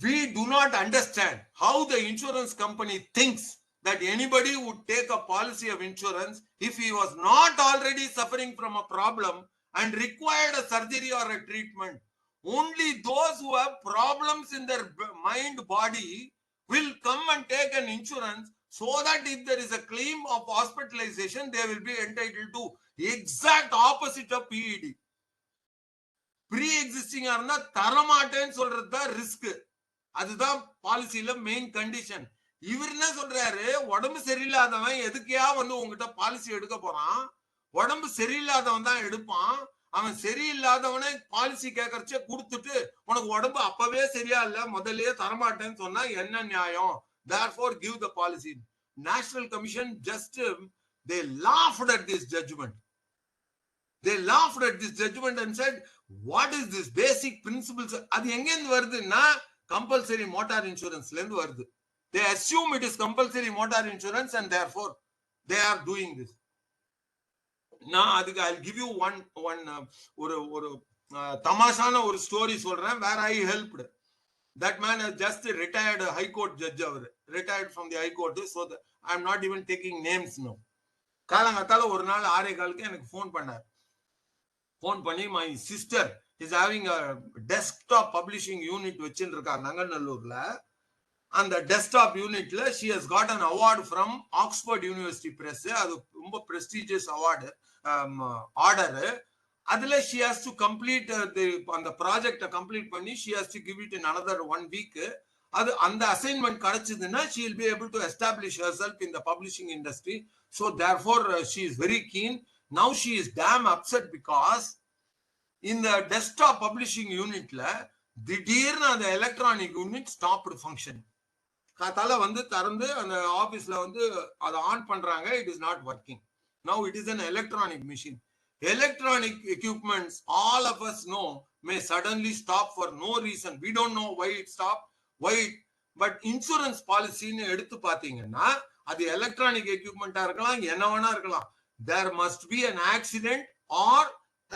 We do not understand how the insurance company thinks that anybody would take a policy of insurance if he was not already suffering from a problem and required a surgery or a treatment. Only those who have problems in their mind, body will come and take an insurance so that if there is a claim of hospitalization, they will be entitled to exact opposite of PED. Pre-existing arna தரமாட்டேன்னு சொல்றது தான் risk. அதுதான் பாலிசியில main condition. இவர் என்ன சொல்றாரு? உடம்பு சரியில்லாதவன் எதுக்கையா வந்து உங்ககிட்ட policy எடுக்க போறான்? உடம்பு சரியில்லாதவன் தான் எடுப்பான். அவன் சரியில்லாதவனே பாலிசி கேட்கறச்சே கொடுத்துட்டு உனக்கு உடம்பு அப்பவே சரியா இல்ல முதல்லயே தரமாட்டேன்னு சொன்னா என்ன நியாயம்? Therefore give the policy. National Commission just they laughed at this judgment. They laughed at this judgment and said, what is this basic principles? அது எங்க இருந்து வருதுன்னா compulsory motor insurance ல இருந்து வருது. They assume it is compulsory motor insurance and therefore they are doing this. Now I'll give you one ஒரு தமாஷான ஒரு story சொல்றேன். where I helped. That man has just retired high court judge. Retired from the high court, so I am not even taking names now. காலங்கத்தால ஒரு நாள் 6:15 எனக்கு phone பண்ணார். Phone பண்ணி my sister is having a desktop publishing unit வச்சிருக்கா நங்கநல்லூர்ல. அந்த desktop யூனிட்ல she has got an award from Oxford University Press. அது ரொம்ப prestigious award ஆர்டர். அதுல she has to complete அந்த ப்ராஜெக்ட கம்ப்ளீட் பண்ணி she has to give it in another 1 week. அது அந்த அசைன்மெண்ட் கிடைச்சதுன்னா she will be able to establish herself in the publishing industry. So therefore she is very keen. Now she is damn upset because in the desktop publishing unitல திடீர்னு அந்த electronic unit stopped function. காத்தால வந்து திறந்து அந்த ஆபீஸ்ல வந்து அதை on பண்றாங்க. it is not working. Now it is an electronic machine. Electronic equipments, all of us know, may suddenly stop for no reason. We don't know why it stopped, but insurance policy ன்னு எடுத்து பாத்தீங்கன்னா அது electronic எக்யூப்மெண்டா இருக்கலாம், என்ன வேணா இருக்கலாம். There must be an accident or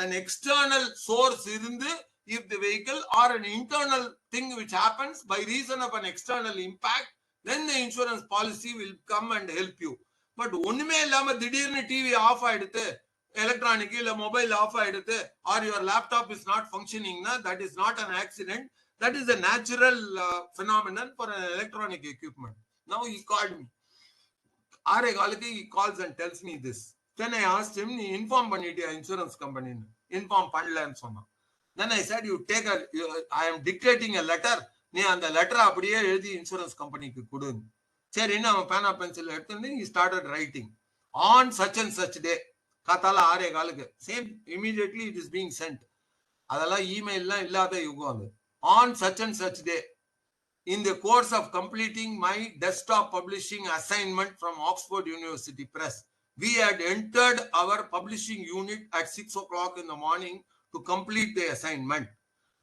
an external source இருந்து if the vehicle or an internal thing which happens by reason of an external impact, then the insurance policy will come and help you. But ஒண்ணுமே இல்லாம திடீர்னு TV off ஆயிடுது, electronic இல்ல mobile off ஆயிடுது, or your laptop is not functioning, that is not an accident. That is a natural phenomenon for an electronic equipment. Now he called me. He calls and tells me this. Then I asked him, நீ inform பண்ணிட்டியா insurance கம்பெனின்னு? Inform பண்ணலன்னு சொன்னான். Then I said, I am dictating a letter. நீ அந்த லெட்டரை அப்படியே எழுதி insurance கம்பெனிக்கு கொடு. சரின்னு அவன் பேனா பென்சில் எடுத்து he started writing on such and such day. காத்தால 6:15 same immediately it is being sent. அதெல்லாம் இமெயில்லாம் இல்லாத யுகம் அது. On such and such day, in the course of completing my desktop publishing assignment from Oxford University Press, we had entered our publishing unit at 6 o'clock in the morning to complete the assignment.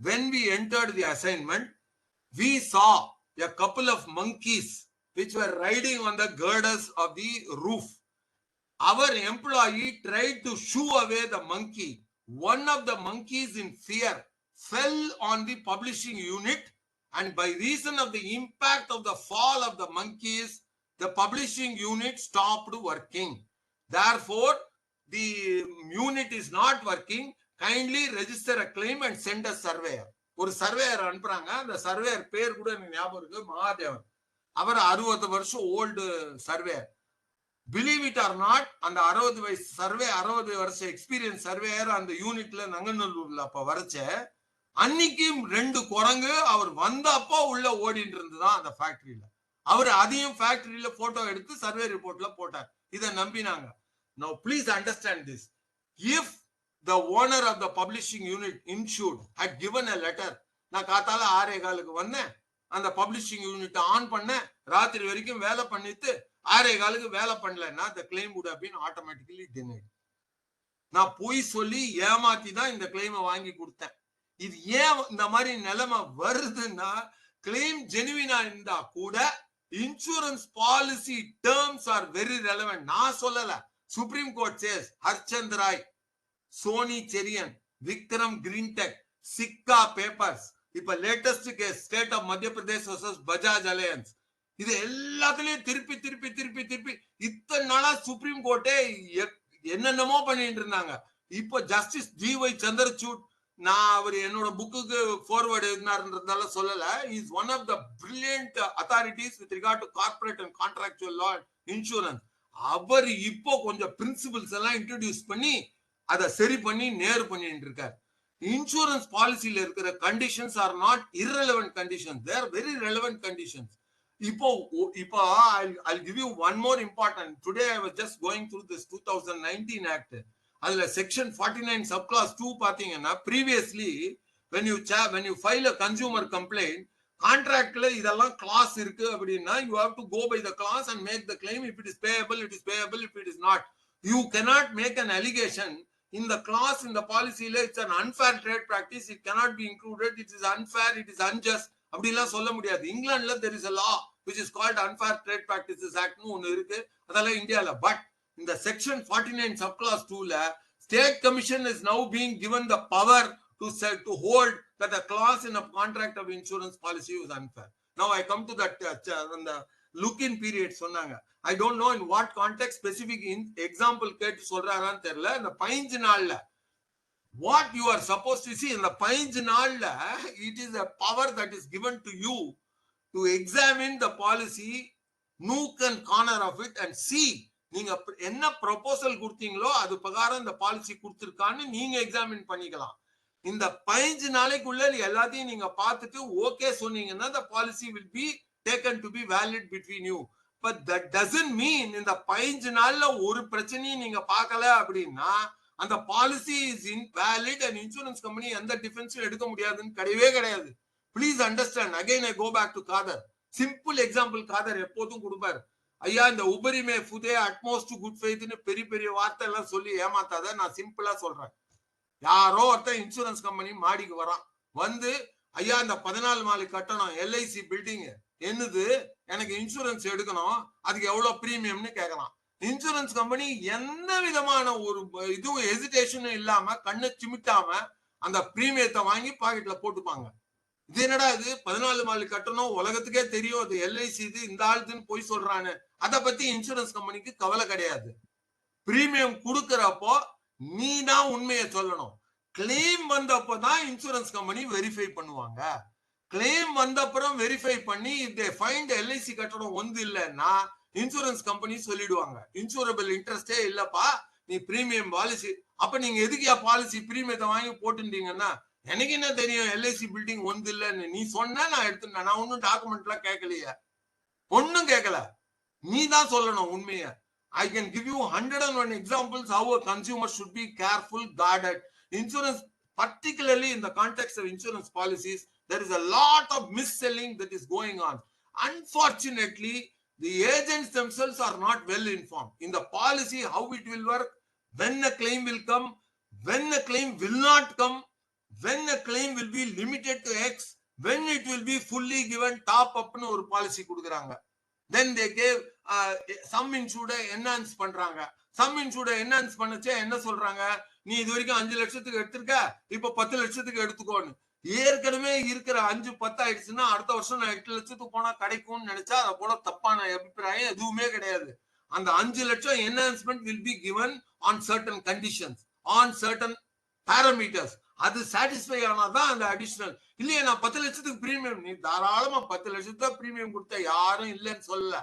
When we entered the assignment, we saw a couple of monkeys which were riding on the girders of the roof. Our employee tried to shoo away the monkey. One of the monkeys in fear fell on the publishing unit, and by reason of the impact of the fall of the monkeys, the publishing unit stopped working. Therefore, the unit is not working. Kindly register a claim and send a surveyor. ஒரு surveyor அனுப்புறாங்க. அந்த surveyor பேர் கூட எனக்கு ஞாபகம் இருக்கு, மகாதேவன். அவர் 60 வருஷம் old surveyor. Believe it or not, அந்த 60 வயசு சர்வே 60 வருஷம் எக்ஸ்பீரியன்ஸ் சர்வேயர் அந்த யூனிட்ல நங்கநல்லூர்ல அப்ப வரைச்ச அன்னைக்கு 2 குரங்கு அவர் வந்தப்போ உள்ள ஓடிட்டு இருந்துதான் அந்த ஃபேக்டரியில. அவர் அதையும் ஃபேக்டரியில போட்டோ எடுத்து சர்வே ரிப்போர்ட்ல போட்டார். இதை நம்பினாங்க. Now please understand this. If the owner of the publishing unit insured had given a letter, நான் காத்தால 6:15 வந்தேன், அந்த பப்ளிஷிங் யூனிட் ஆன் பண்ண, ராத்திரி வரைக்கும் வேலை பண்ணிட்டு 6:15 வேலை பண்ணலன்னா the claim would have been automatically denied. நான் போய் சொல்லி ஏமாத்தி தான் இந்த கிளைமை வாங்கி கொடுத்தேன். இது ஏன் இந்த மாதிரி நிலைமை வருதுன்னா, கிளைம் ஜெனுவினா இருந்தா கூட insurance policy terms are very relevant. நான் சொல்லல, Supreme Court says. Harchand Rai, Sony Cherian, Vikram Greentech, Sikka papers, இப்ப latest case state of Madhya Pradesh versus Bajaj alliance. இது எல்லாத்துலயும் திருப்பி திருப்பி திருப்பி திருப்பி இத்தனை நாளா சுப்ரீம் கோர்ட்டே என்னென்னமோ பண்ணிட்டு இருந்தாங்க. இப்போ ஜஸ்டிஸ் ஜி.ஒய். சந்திரசூட், நான் அவர் என்னோட புக்குக்கு ஃபார்வர்டு இருந்தாருன்றதால சொல்லல, is one of the brilliant authorities with regard to corporate and contractual law insurance. அவர் இப்போ கொஞ்சம் பிரின்சிபிள்ஸ் எல்லாம் இன்ட்ரோடியூஸ் பண்ணி அதை சரி பண்ணி நேர் பண்ணிட்டு இருக்காரு. இன்சூரன்ஸ் பாலிசியில இருக்கிற conditions are not irrelevant conditions, they are very relevant conditions. இப்போ I'll give you one more important. Today I was just going through this 2019 act. அதுல section 49 subclass 2 பாத்தீங்கன்னா, previously when you file a consumer complaint, contractல இதெல்லாம் clause இருக்கு அப்படின்னா, you have to go by the clause and make the claim. If it is payable, it is payable. If it is not, you cannot make an allegation in the clause in the policy. It's an unfair trade practice, it cannot be included, it is unfair, it is unjust அப்படிலாம் சொல்ல முடியாது. இங்கிலாந்துல there is a law which is called Unfair Trade Practices Act னு ஒன்னு இருக்கு, அதெல்லாம் இந்தியால. But இந்த section 49 subclass 2ல state commission is now being given the power to hold that a clause in a contract of insurance policy was unfair. Now I come to that the look-in period சொன்னாங்க. I don't know in what context specific example கேட்டு சொல்றாரான்னு தெரியல. இந்த 15 நாள்ல what you are supposed to see in the 15 நாள்ல, it is a power that is given to you to examine the policy, nook and corner of it, and see நீங்க என்ன proposal கொடுத்தீங்களோ அது பிரகாரம் இந்த பாலிசி கொடுத்திருக்கான்னு நீங்க எக்ஸாமின் பண்ணிக்கலாம். இந்த 15 நாளைக்குள்ள எல்லாத்தையும் நீங்க பார்த்துட்டு ஓகே சொன்னீங்கன்னா the policy will be taken to be valid between you. But that doesn't mean இந்த 15 நாள்ல ஒரு பிரச்சனையும் நீங்க பார்க்கல அப்படின்னா அந்த policy is invalid and insurance company எந்த டிஃபென்ஸும் எடுக்க முடியாதுன்னு கிடையவே கிடையாது. Please understand. Again I go back to Kader. Simple example Kader எப்போதும் கொடுப்பார். ஐயா இந்த உபரிமை ஃபுதே அட்மோஸ்ட் குட் ஃபெய்த்னு பெரிய பெரிய வார்த்தை எல்லாம் சொல்லி ஏமாத்தாத. நான் சிம்பிளா சொல்றேன். யாரோ ஒருத்தன் இன்சூரன்ஸ் கம்பெனி மாடிக்கு வரான், வந்து ஐயா இந்த 14 மாடி கட்டணும் எல்ஐசி பில்டிங் என்னது, எனக்கு இன்சூரன்ஸ் எடுக்கணும், அதுக்கு எவ்வளவு பிரீமியம்னு கேட்கலாம். இன்சூரன்ஸ் கம்பெனி எந்த விதமான ஒரு இதுவும் ஹெசிடேஷனும் இல்லாம கண்ணை சிமிட்டாம அந்த பிரீமியத்தை வாங்கி பாக்கெட்ல போட்டுப்பாங்க. இது என்னடா இது 14 மாடி கட்டணும், உலகத்துக்கே தெரியும் அது எல்ஐசி இது, இந்த ஆளுதுன்னு போய் சொல்றான்னு. அதை பத்தி இன்சூரன்ஸ் கம்பெனிக்கு கவலை கிடையாது. பிரீமியம் கொடுக்கறப்போ நீ தான் உண்மையை சொல்லணும். கிளைம் வந்தப்பதான் இன்சூரன்ஸ் கம்பெனி வெரிஃபை பண்ணுவாங்க. கிளைம் வந்தப்புறம் வெரிஃபை பண்ணி if they find எல்ஐசி கட்டணம் ஒன்று இல்லைன்னா இன்சூரன்ஸ் கம்பெனி சொல்லிடுவாங்க இன்சூரபிள் இன்ட்ரெஸ்டே இல்லப்பா, நீ பிரீமியம் பாலிசி. அப்ப நீங்க எதுக்கு பாலிசி பிரீமியத்தை வாங்கி போட்டுட்டீங்கன்னா, எனக்கு என்ன தெரியும் எல்ஐசி பில்டிங் ஒன்று இல்லைன்னு, நீ சொன்ன நான் எடுத்துட்டேன், நான் ஒன்னும் டாக்குமெண்ட் எல்லாம் கேட்கலையே, ஒன்னும் கேட்கல, நீ தான் சொல்லணும் உண்மையை. I can give you 101 examples how a consumer should be careful, guarded. Insurance, particularly in the context of insurance policies, there is a lot of mis-selling that is going on. Unfortunately, the agents themselves are not well informed. In the policy, how it will work, when a claim will come, when a claim will not come, when a claim will be limited to X, when it will be fully given top up nu or policy kudukranga. Then they gave some insured enhance பண்றாங்க. Some insured enhance பண்ணச்சே என்ன சொல்றாங்க, நீ இது வரைக்கும் 5 லட்சத்துக்கு எடுத்துக்க, இப்போ 10 லட்சத்துக்கு எடுத்துக்கோன்னு. ஏற்கனவே இருக்கிற 5-10 ஆயிடுச்சுன்னா அடுத்த வருஷம் நான் 8 லட்சத்துக்கு போனா கிடைக்கும்னு நினைச்சா அதை போல தப்பான அபிப்பிராயம் எதுவுமே கிடையாது. அந்த 5 லட்சம் enhancement will be given on certain conditions, on certain parameters. அது சாட்டிஸ்ஃபை ஆனாதான் அந்த அடிஷனல். இல்லையே நான் 10 லட்சத்துக்கு பிரீமியம், நீ தாராளமா 10 லட்சத்துக்கு பிரீமியம் கொடுத்த யாரும் இல்லைன்னு சொல்லல.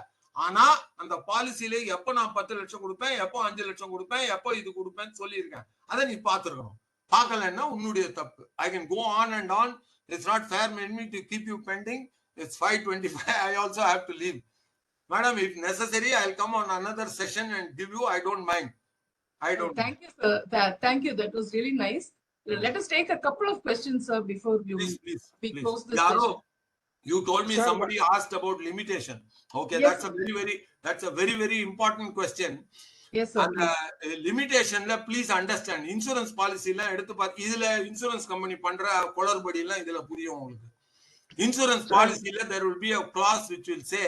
ஆனா அந்த பாலிசியில எப்ப நான் 10 லட்சம் கொடுப்பேன், எப்போ 5 லட்சம் கொடுப்பேன், எப்போ இது கொடுப்பேன்னு சொல்லியிருக்கேன். அதை நீ பாத்துருக்கணும். பார்க்கலன்னா உன்னுடைய தப்பு. I can go on and on. It's not fair me to keep you pending. It's 5:25. I also have to leave. Madam, if necessary, I'll come on another session and give you. I don't mind. I don't. Thank you, sir. Thank you. That was really nice. Let us take a couple of questions, sir, before we close this session. You told me somebody asked about limitation. Okay, yes, that's a very important question. Yes, sir. And limitation la please understand. Insurance policy la eduthu paat idhula insurance company pandra kolarbadi la idhula puriyum ungalku. Insurance policy la there will be a clause which will say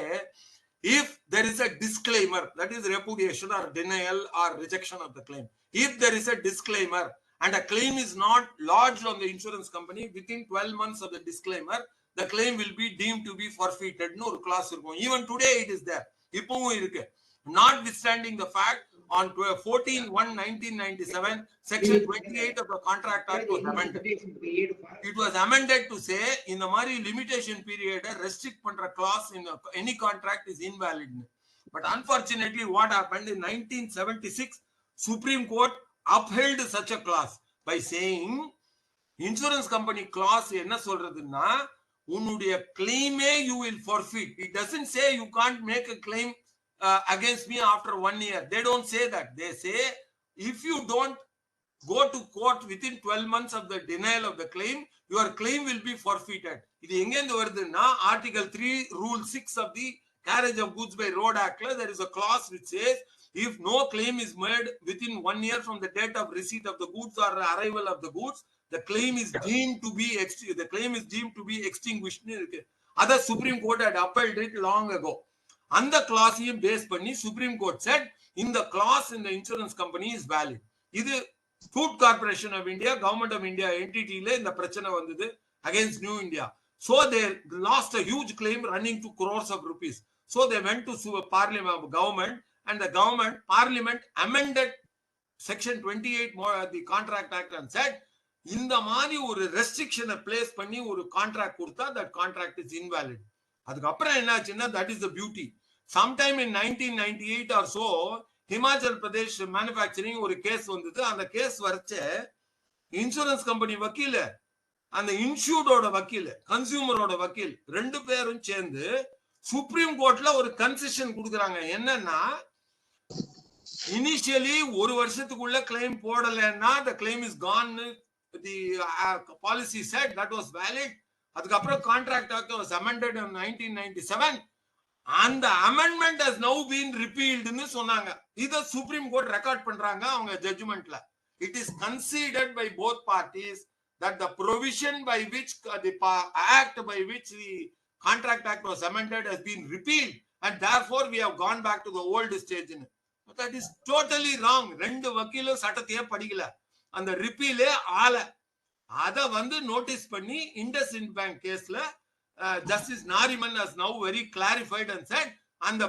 if there is a disclaimer, that is repudiation or denial or rejection of the claim. If there is a disclaimer and a claim is not lodged on the insurance company within 12 months of the disclaimer, the claim will be deemed to be forfeited. No clause irukum. Even today it is there. Ippavum irukku. Notwithstanding the fact on 14/1/1997, section 28 of the Contract Act was amended. It was amended to say in the mari limitation period restrict pandra clause in any contract is invalid. But unfortunately what happened in 1976, Supreme Court upheld such a clause by saying insurance company clause enna solraduna unuடைய claim you will forfeit. It doesn't say you can't make a claim against me after 1 year. They don't say that. They say if you don't go to court within 12 months of the denial of the claim, your claim will be forfeited. Idu engendu varuduna article 3 rule 6 of the carriage of goods by road act la there is a clause which says if no claim is made within 1 year from the date of receipt of the goods or arrival of the goods, the claim is deemed to be extinguished. Other Supreme Court had upheld it long ago. And the clause based panni Supreme Court said in the clause in the insurance company is valid. Idu Food Corporation of India, Government of India entity la inda prachana vandhudu against New India. So they lost a huge claim running to crores of rupees. So they went to parliament government, and the parliament amended section 28 the Contract Act and said இந்த மாதிரி ஒரு ரெஸ்ட்ரிக்ஷனை place பண்ணி ஒரு contract கொடுத்தா that contract is invalid. அதுக்கு அப்புறம் என்னாச்சுன்னா that is the beauty. Sometime in 1998 or so, Himachal Pradesh manufacturing ஒரு கேஸ் வந்தது. அந்த கேஸ் வரைச்ச இன்சூரன்ஸ் கம்பெனி வக்கீல், அந்த இன்சூர்டோட வக்கீல், கன்சியூமரோட வக்கீல் ரெண்டு பேரும் சேர்ந்து சுப்ரீம் கோர்ட்ல ஒரு கன்செஷன் கொடுக்குறாங்க. என்னன்னா இனிஷியலி ஒரு வருஷத்துக்குள்ள கிளைம் போடலன்னா the claim is gone. The policy said that was valid. அதுக்கப்புறம் Contract Act was amended in 1997 and the amendment has now been repealed ன்னு சொன்னாங்க. இத சுப்ரீம் கோர்ட் ரெக்கார்ட் பண்றாங்க அவங்க ஜட்ஜ்மென்ட்ல. It is conceded by both parties that the provision by which the act by which the Contract Act was amended has been repealed and therefore we have gone back to the old stage. But that is totally wrong. ரெண்டு வக்கீலும் சட்டத்தையே படிக்கல. அந்த ரிப்பீலே ஆல அத வந்து notice பண்ணி IndusInd bank கேஸ்ல Justice Nariman has now very clarified and said and the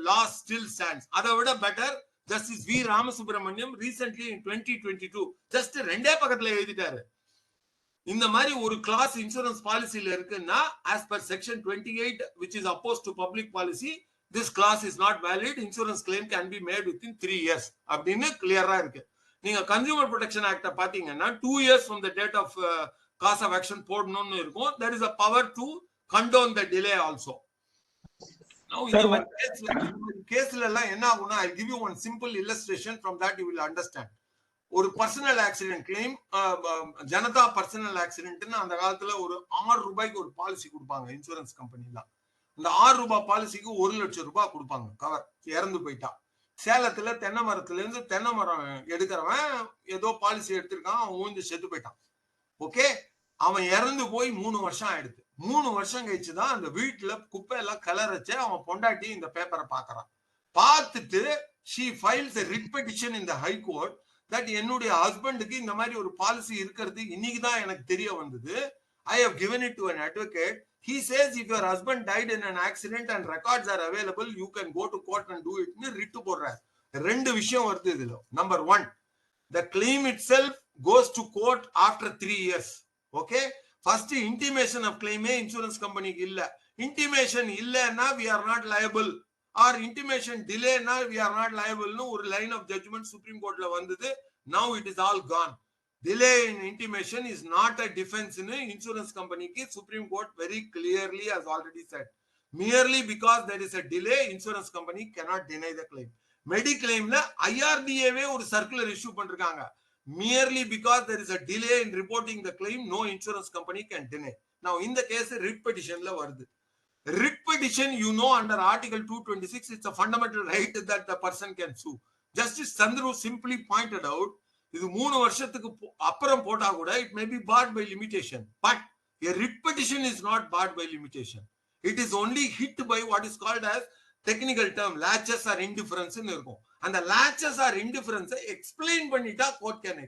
law still stands. Adha vida better Justice V Ramasubramaniam recently in 2022 just ரெண்டே பக்கத்துல எழுதிட்டாரு. இந்த மாதிரி ஒரு கிளாஸ் இன்சூரன்ஸ் பாலிசில இருக்குன்னா as per section 28 which is opposed to public policy, this clause is not valid. Insurance claim can be made within 3 years அப்படின்னு கிளியரா இருக்கு. நீங்க கன்சியூமர் ப்ரொடெக்ஷன் ஆக்ட பாத்தீங்கன்னா 2 years from the date of cause of action போடணும்னு இருக்கும். There is a power to condone the delay also. Now in the கேஸ்ல எல்லாம் என்ன ஆகும்னா I give you one simple illustration, from that you will understand. ஒரு personal accident claim, Janata personal ஆக்சிடென்ட்னு அந்த காலத்துல ஒரு 6 ரூபாய்க்கு ஒரு பாலிசி கொடுப்பாங்க இன்சூரன்ஸ் கம்பெனில. அந்த 6 ரூபாய் பாலிசிக்கு 1 லட்சம் ரூபாய் கொடுப்பாங்க கவர். இறந்து போயிட்டா சேலத்துல தென்னை மரத்துல இருந்து தென்னை மரம் எடுக்கிறவன் ஏதோ பாலிசி எடுத்திருக்கான், அவன் ஊந்து செத்து போயிட்டான். ஓகே, அவன் இறந்து போய் 3 வருஷம் ஆயிடுது. 3 வருஷம் கழிச்சுதான் அந்த வீட்டுல குப்பை எல்லாம் கலரச்சு அவன் பொண்டாட்டி இந்த பேப்பரை பாக்குறான். பார்த்துட்டு she files a writ petition in the high court that என்னுடைய ஹஸ்பண்டுக்கு இந்த மாதிரி ஒரு பாலிசி இருக்கிறது இன்னைக்கு தான் எனக்கு தெரிய வந்தது. I have given it to an advocate. He says if your husband died in an accident and records are available, you can go to court and do it. ன்னு ரிட்டு போடுறார். ரெண்டு விஷயம் வருது இதுல. Number 1, the claim itself goes to court after 3 years. Okay, first intimation of claim insurance company இல்ல. Intimation இல்லன்னா we are not liable, or intimation delay na we are not liable ன்னு ஒரு line of judgment Supreme Courtல வந்தது. Now it is all gone. Delay in intimation is not a defense in insurance company ki Supreme Court very clearly has already said. Merely because there is a delay, insurance company cannot deny the claim. Mediclaim la IRDA ve ஒரு circular issue பண்ணிருக்காங்க. Merely because there is a delay in reporting the claim, no insurance company can deny. Now in the case writ petition la வருது. Writ petition, you know, under Article 226, it's a fundamental right that the person can sue. Justice Chandru simply pointed out, இது 3 வருஷத்துக்கு அப்புறம் போட்டா கூட it may be barred by limitation, but a writ petition is not barred by limitation. It is only hit by what is called as technical term laches or indifference ன்னு இருக்கும். அந்த laches or indifference explain பண்ணிட்டா court can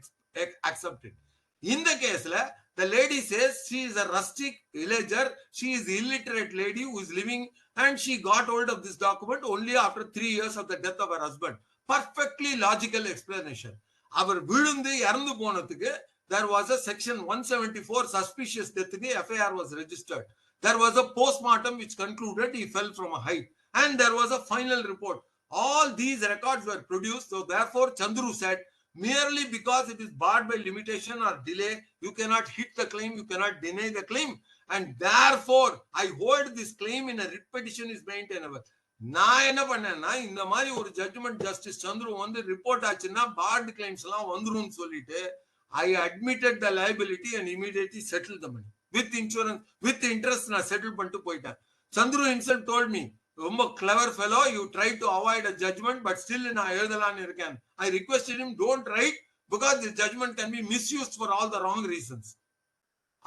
accept it. In the case the lady says she is a rustic villager, she is illiterate lady who is living, and she got hold of this document only after 3 years of the death of her husband. Perfectly logical explanation. அவர் விழுந்து இறந்து போனதுக்கு there was a section 174 suspicious death FIR was registered. There was a postmortem which concluded he fell from a height, and there was a final report. All these records were produced. So therefore Chandru said, merely because it is barred by limitation or delay, you cannot hit the claim, you cannot deny the claim, and therefore I hold this claim in a writ petition is maintainable. நான் என்ன பண்ணேன்னா, இந்த மாதிரி ஒரு judgement justice Chandru வந்து report ஆச்சுன்னா barred claims எல்லாம் வந்துரும்னு சொல்லிட்டு I admitted the liability and immediately settled the money with insurance, with interest. நான் செட்டில் பண்ணிட்டு போயிட்டேன். சந்துரு himself told me, ரொம்ப clever fellow, you tried to avoid a judgment, but still நான் எழுதலான்னு இருக்கேன். I requested him, don't write, because the judgment can be misused for all the wrong reasons.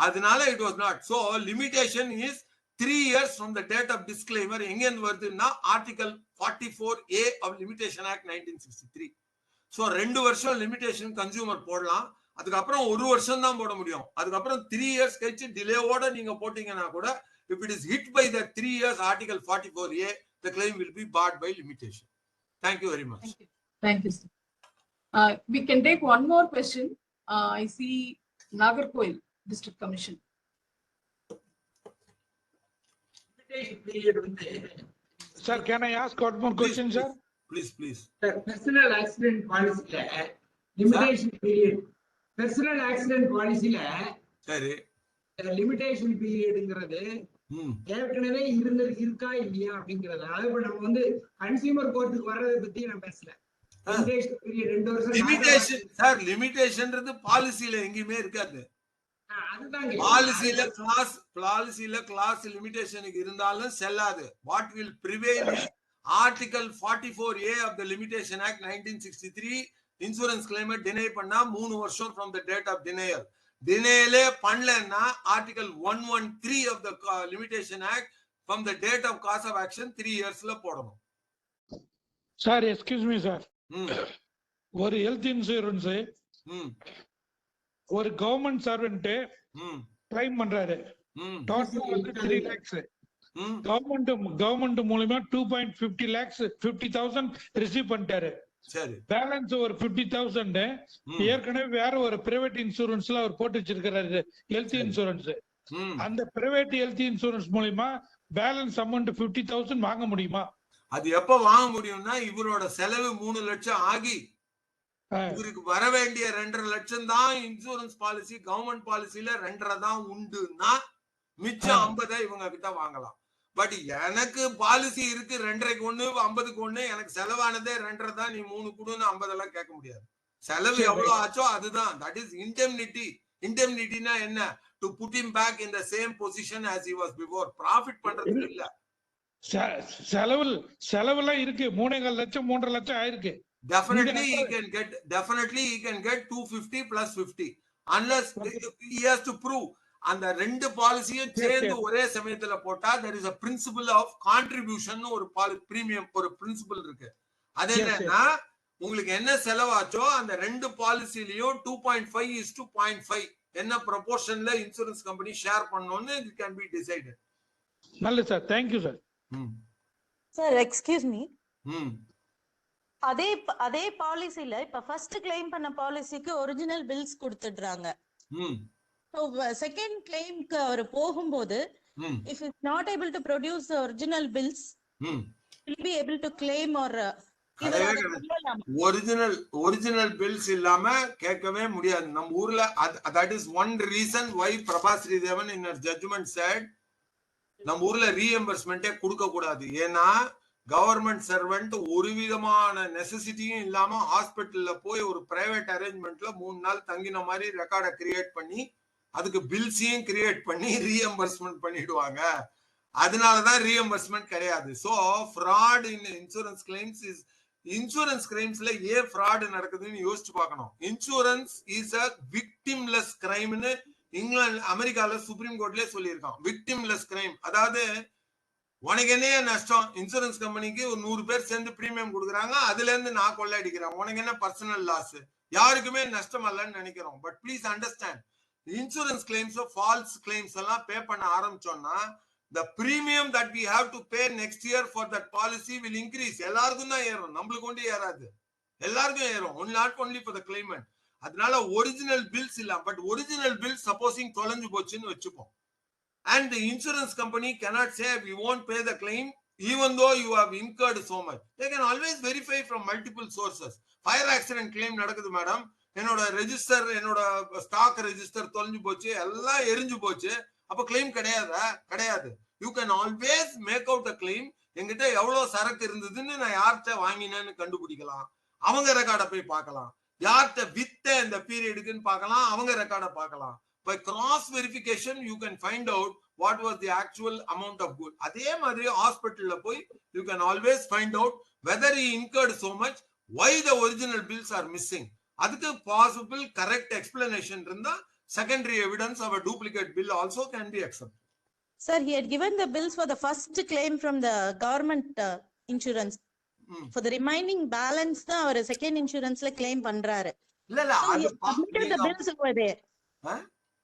அதனால it was not. So limitation is 3 years from the date of disclaimer. எங்க இருந்து வருதுன்னா Article 44A of Limitation Act 1963. So 2 வருஷம் limitation consumer போடலாம், அதுக்கப்புறம் 1 வருஷம் தான் போட முடியும். அதுக்கப்புறம் 3 years கழிச்சு டிலேவோட நீங்க போட்டீங்கன்னா கூட, if it is hit by the 3 years Article 44A, the claim will be barred by limitation. Thank you very much. Thank you, sir. We can take one more question. I see Nagarkoil District Commission. Sir, can I ask one more question, sir? Please. Personal accident policy limitation period. Personal accident policy சரி, limitation பீரியட்ங்கிறது ஏற்கனவே இருக்கா இல்லையா அப்படிங்கறது. அதாவது நம்ம வந்து consumer கோர்ட்டுக்கு வர்றதை பத்தி நான் பேசல. லிமிடேஷன் பீரியட் 2 வருஷம். லிமிடேஷன் சார், லிமிடேஷன்ன்றது பாலிசில எங்கயுமே இருக்காது. பாலிசில கிளாஸ் லிமிடேஷனுக்கு இருந்தாலும் செல்லாது. What will prevail is Article 44A of the Limitation Act 1963. Insurance claim deny பண்ணா 3 வருஷம் from the date of denial. டினைலே பண்ணலன்னா Article 113 of the Limitation Act from the date of cause of action 3 yearsல போடணும். Sir, excuse me sir, ஒரு health insurance ஒரு government servant claim பண்றாரு, total வந்து 3 lakhs. Government மூலமா 2.50 lakhs 50,000 receive பண்ணிட்டாரு. சரி, balance ஒரு 50,000 ஏற்கனவே வேற ஒரு பிரைவேட் இன்சூரன்ஸ்ல அவர் போட்டு வச்சிருக்கிறாரு ஹெல்த் இன்சூரன்ஸ். அந்த பிரைவேட் ஹெல்த் இன்சூரன்ஸ் மூலமா பேலன்ஸ் அமௌண்ட் 50,000 வாங்க முடியுமா? அது எப்ப வாங்க முடியும்னா, இவரோட செலவு 3 லட்சம் ஆகி இவருக்கு வர வேண்டிய 2.5 லட்சம் தான் இன்சூரன்ஸ் பாலிசி. கவர்மெண்ட் பாலிசில 2.5 தான் உண்டுன்னா மிச்சம் 50 இவங்க கிட்ட வாங்கலாம். பட் எனக்கு பாலிசி இருக்கு 2.5க்கு 1 50க்கு 1, எனக்கு செலவானதே 2.5 தான், நீ 3 கொடுன்னு 50 எல்லாம் கேட்க முடியாது. செலவு எவ்வளவு ஆச்சோ அதுதான். That is indemnity. இன்டெம்னிட்டினா என்ன? To put him back in the same position as he was before. Profit பண்றது இல்ல. செலவுலாம் இருக்கு, 3.5 லட்சம் 3.5 லட்சம் ஆயிருக்கு. Definitely he can get 250 plus 50 unless he has to prove. அந்த 2 பாலிசியும் சேர்ந்து ஒரே சமயத்துல போட்டா there is a principle of contribution, ஒரு பிரீமியம், ஒரு பிரின்சிபல் இருக்கு. அது என்னன்னா, உங்களுக்கு என்ன செலவாச்சோ அந்த 2 பாலிசிலயும் 2.5:0.5 என்ன ப்ரொபோர்ஷன்ல இன்சூரன்ஸ் கம்பெனி ஷேர் பண்ணனும்னு it can be decided. நல்லது sir, thank you sir. Sir, excuse me, அதே பாலிசில இப்ப ஃபர்ஸ்ட் கிளைம் பண்ண பாலிசிக்கு ஒரிஜினல் பில்ஸ் கொடுத்துடுறாங்க. So second claimக்கு அவர் போகும்போது if is not able to produce the original bills, will be able to claim or original bills இல்லாம கேட்கவே முடியாது நம்ம ஊர்ல. that is one reason why Prabha Sridevan in her judgment said நம்ம ஊர்ல ரீஎம்பர்ஸ்மெண்டே கொடுக்க கூடாது. ஏன்னா கவர்மெண்ட் சர்வெண்ட் ஒரு விதமான நெசசிட்டியும் இல்லாம ஹாஸ்பிட்டல்ல போய் ஒரு பிரைவேட் அரேஞ்ச்மெண்ட்ல 3 நாள் தங்கின மாதிரி ரெக்கார்டை கிரியேட் பண்ணி அதுக்கு பில்ஸையும் கிரியேட் பண்ணி ரீஎம்பர்ஸ்மெண்ட் பண்ணிடுவாங்க. அதனாலதான் reimbursement கிடையாது. So fraud in insurance claims is insurance claimsல ஏன் fraud நடக்குதுன்னு யோசிச்சு பார்க்கணும். Insurance is a victimless crime ன்னு இங்கிலாந்து அமெரிக்கால சுப்ரீம் கோர்ட்லயே சொல்லியிருக்கான். victimless crime அதாவது உனக்கு என்ன நஷ்டம், இன்சூரன்ஸ் கம்பெனிக்கு ஒரு 100 பேர் சேர்ந்து பிரீமியம் கொடுக்குறாங்க, அதுல இருந்து நான் கொள்ள அடிக்கிறேன், உனக்கு என்ன பர்சனல் லாஸ், யாருக்குமே நஷ்டம் இல்லைன்னு நினைக்கிறோம். But please understand, insurance claims false claims எல்லாம் பே பண்ண ஆரம்பிச்சோம்னா the premium that we have to pay next year for that policy will increase. எல்லாருக்கும் தான் ஏறும், நம்மளுக்கு ஒண்டி ஏறாது, எல்லாருக்கும் ஏறும், not only for the claimant. அதனால ஒரிஜினல் பில்ஸ் இல்ல, பட் ஒரிஜினல் பில் சப்போசிங் தொலைஞ்சு போச்சுன்னு வச்சுப்போம். And the insurance company cannot say we won't pay the claim even though you have incurred so much. They can always verify from multiple sources. Fire accident claim நடக்குது madam, என்னோட register, என்னோட stock register தொலைஞ்சு போச்சு, எல்லாம் எரிஞ்சு போச்சு, அப்ப claim கிடையாதா? கிடையாது. You can always make out a claim. என்கிட்ட எவ்வளவு சரக்கு இருந்ததுன்னு நான் யார்கிட்ட வாங்கினேன்னு கண்டுபிடிக்கலாம், அவங்க ரெக்கார்டை போய் பார்க்கலாம், யார்கிட்ட வித்த இந்த பீரியடுக்குன்னு பார்க்கலாம், அவங்க ரெக்கார்டை பார்க்கலாம். By cross verification you can find out what was the actual amount of good. அதே மாதிரி ஹாஸ்பிடல்ல போய் you can always find out whether he incurred so much, why the original bills are missing. அதுக்கு possible correct explanation இருந்தா secondary evidence of a duplicate bill also can be accepted. Sir, he had given the bills for the first claim from the government insurance. For the remaining balance தான் அவர் second insuranceல claim பண்றாரு. இல்ல அது submitted the bills over there.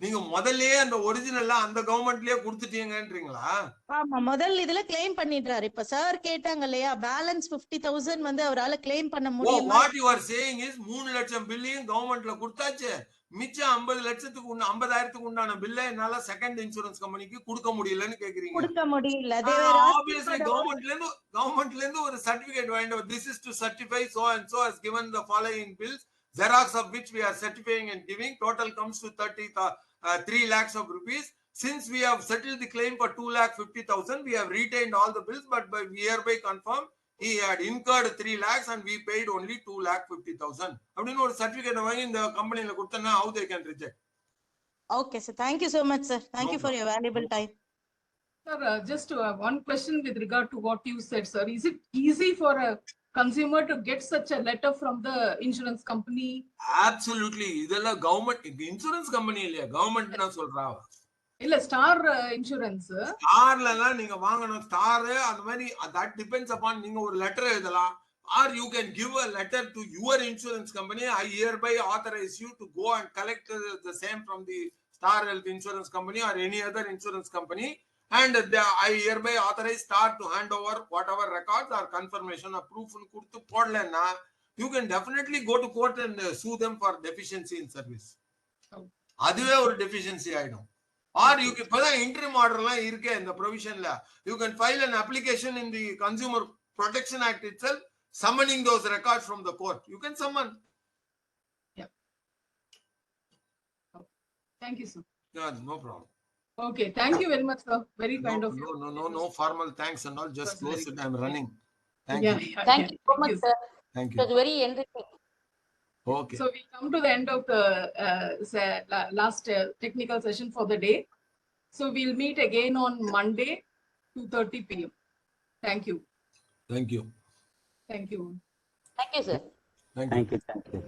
நீங்க முதல்லயே அந்த ஒரிஜினல்ல அந்த கவர்மெண்ட்லயே கொடுத்துட்டீங்கன்றீங்களா? ஆமா, முதல்ல இதுல கிளைம் பண்ணிட்டாரு. இப்ப சார் கேட்டாங்க இல்லையா, பேலன்ஸ் 50,000 வந்து அவரால கிளைம் பண்ண முடியுமா? What you are saying is 3 லட்சம் பில்லையும் கவர்மெண்ட்ல கொடுத்தாச்சு, மிச்சம் 50 லட்சத்துக்கு 50,000க்கு உண்டான பில்லை என்னால செகண்ட் இன்சூரன்ஸ் கம்பெனிக்கு கொடுக்க முடியலன்னு கேக்குறீங்க. கொடுக்க முடியல. Obviously கவர்மெண்ட்ல இருந்து ஒரு சர்டிபிகேட் வாங்கிட்டு, this is to certify so and so has given the following bills, xerox of which we are certifying and giving, total comes to 3 lakhs of rupees. Since we have settled the claim for 2,50,000, we have retained all the bills, but by hereby confirm he had incurred 3 lakhs and we paid only 2,50,000. அப்படின்னு ஒரு certificate வாங்கி இந்த கம்பெனில கொடுத்தனா how they can reject. Okay sir, thank you so much sir, thank you for your valuable time. Sir, just one question with regard to what you said, sir. Is it easy for a consumer to get such a letter from the insurance company? Absolutely. இதெல்லாம் government insurance company இல்லையா, government நான் சொல்றா இல்ல star insurance. ஸ்டார்லாம் நீங்க வாங்கணும், star அந்த மாதிரி that depends upon நீங்க ஒரு லெட்டர் எழுதலாம், or you can give a letter to your insurance company, I hereby authorize you to go and collect the same from the Star Health Insurance Company or any other insurance company, and I hereby authorize Star to hand over whatever records or confirmation or proof கொடுத்து போடலன்னா you can definitely go to court and sue them for deficiency in service. அதுவே ஒரு deficiency ஆயிடும். Or you can put an interim order la irukke in the provision la, you can file an application in the Consumer Protection Act itself summoning those records from the court. You can summon. Yeah. Thank you sir. Yeah, no problem. Okay, thank you very much sir, very kind of you. No formal thanks and all, just close it, I'm running. Thank you. Thank you so much sir. Thank you. It was very enriching. Okay. So we come to the end of the last technical session for the day. So we'll meet again on Monday, 2:30 p.m. Thank you. Thank you. Thank you. Thank you sir. Thank you. Thank you.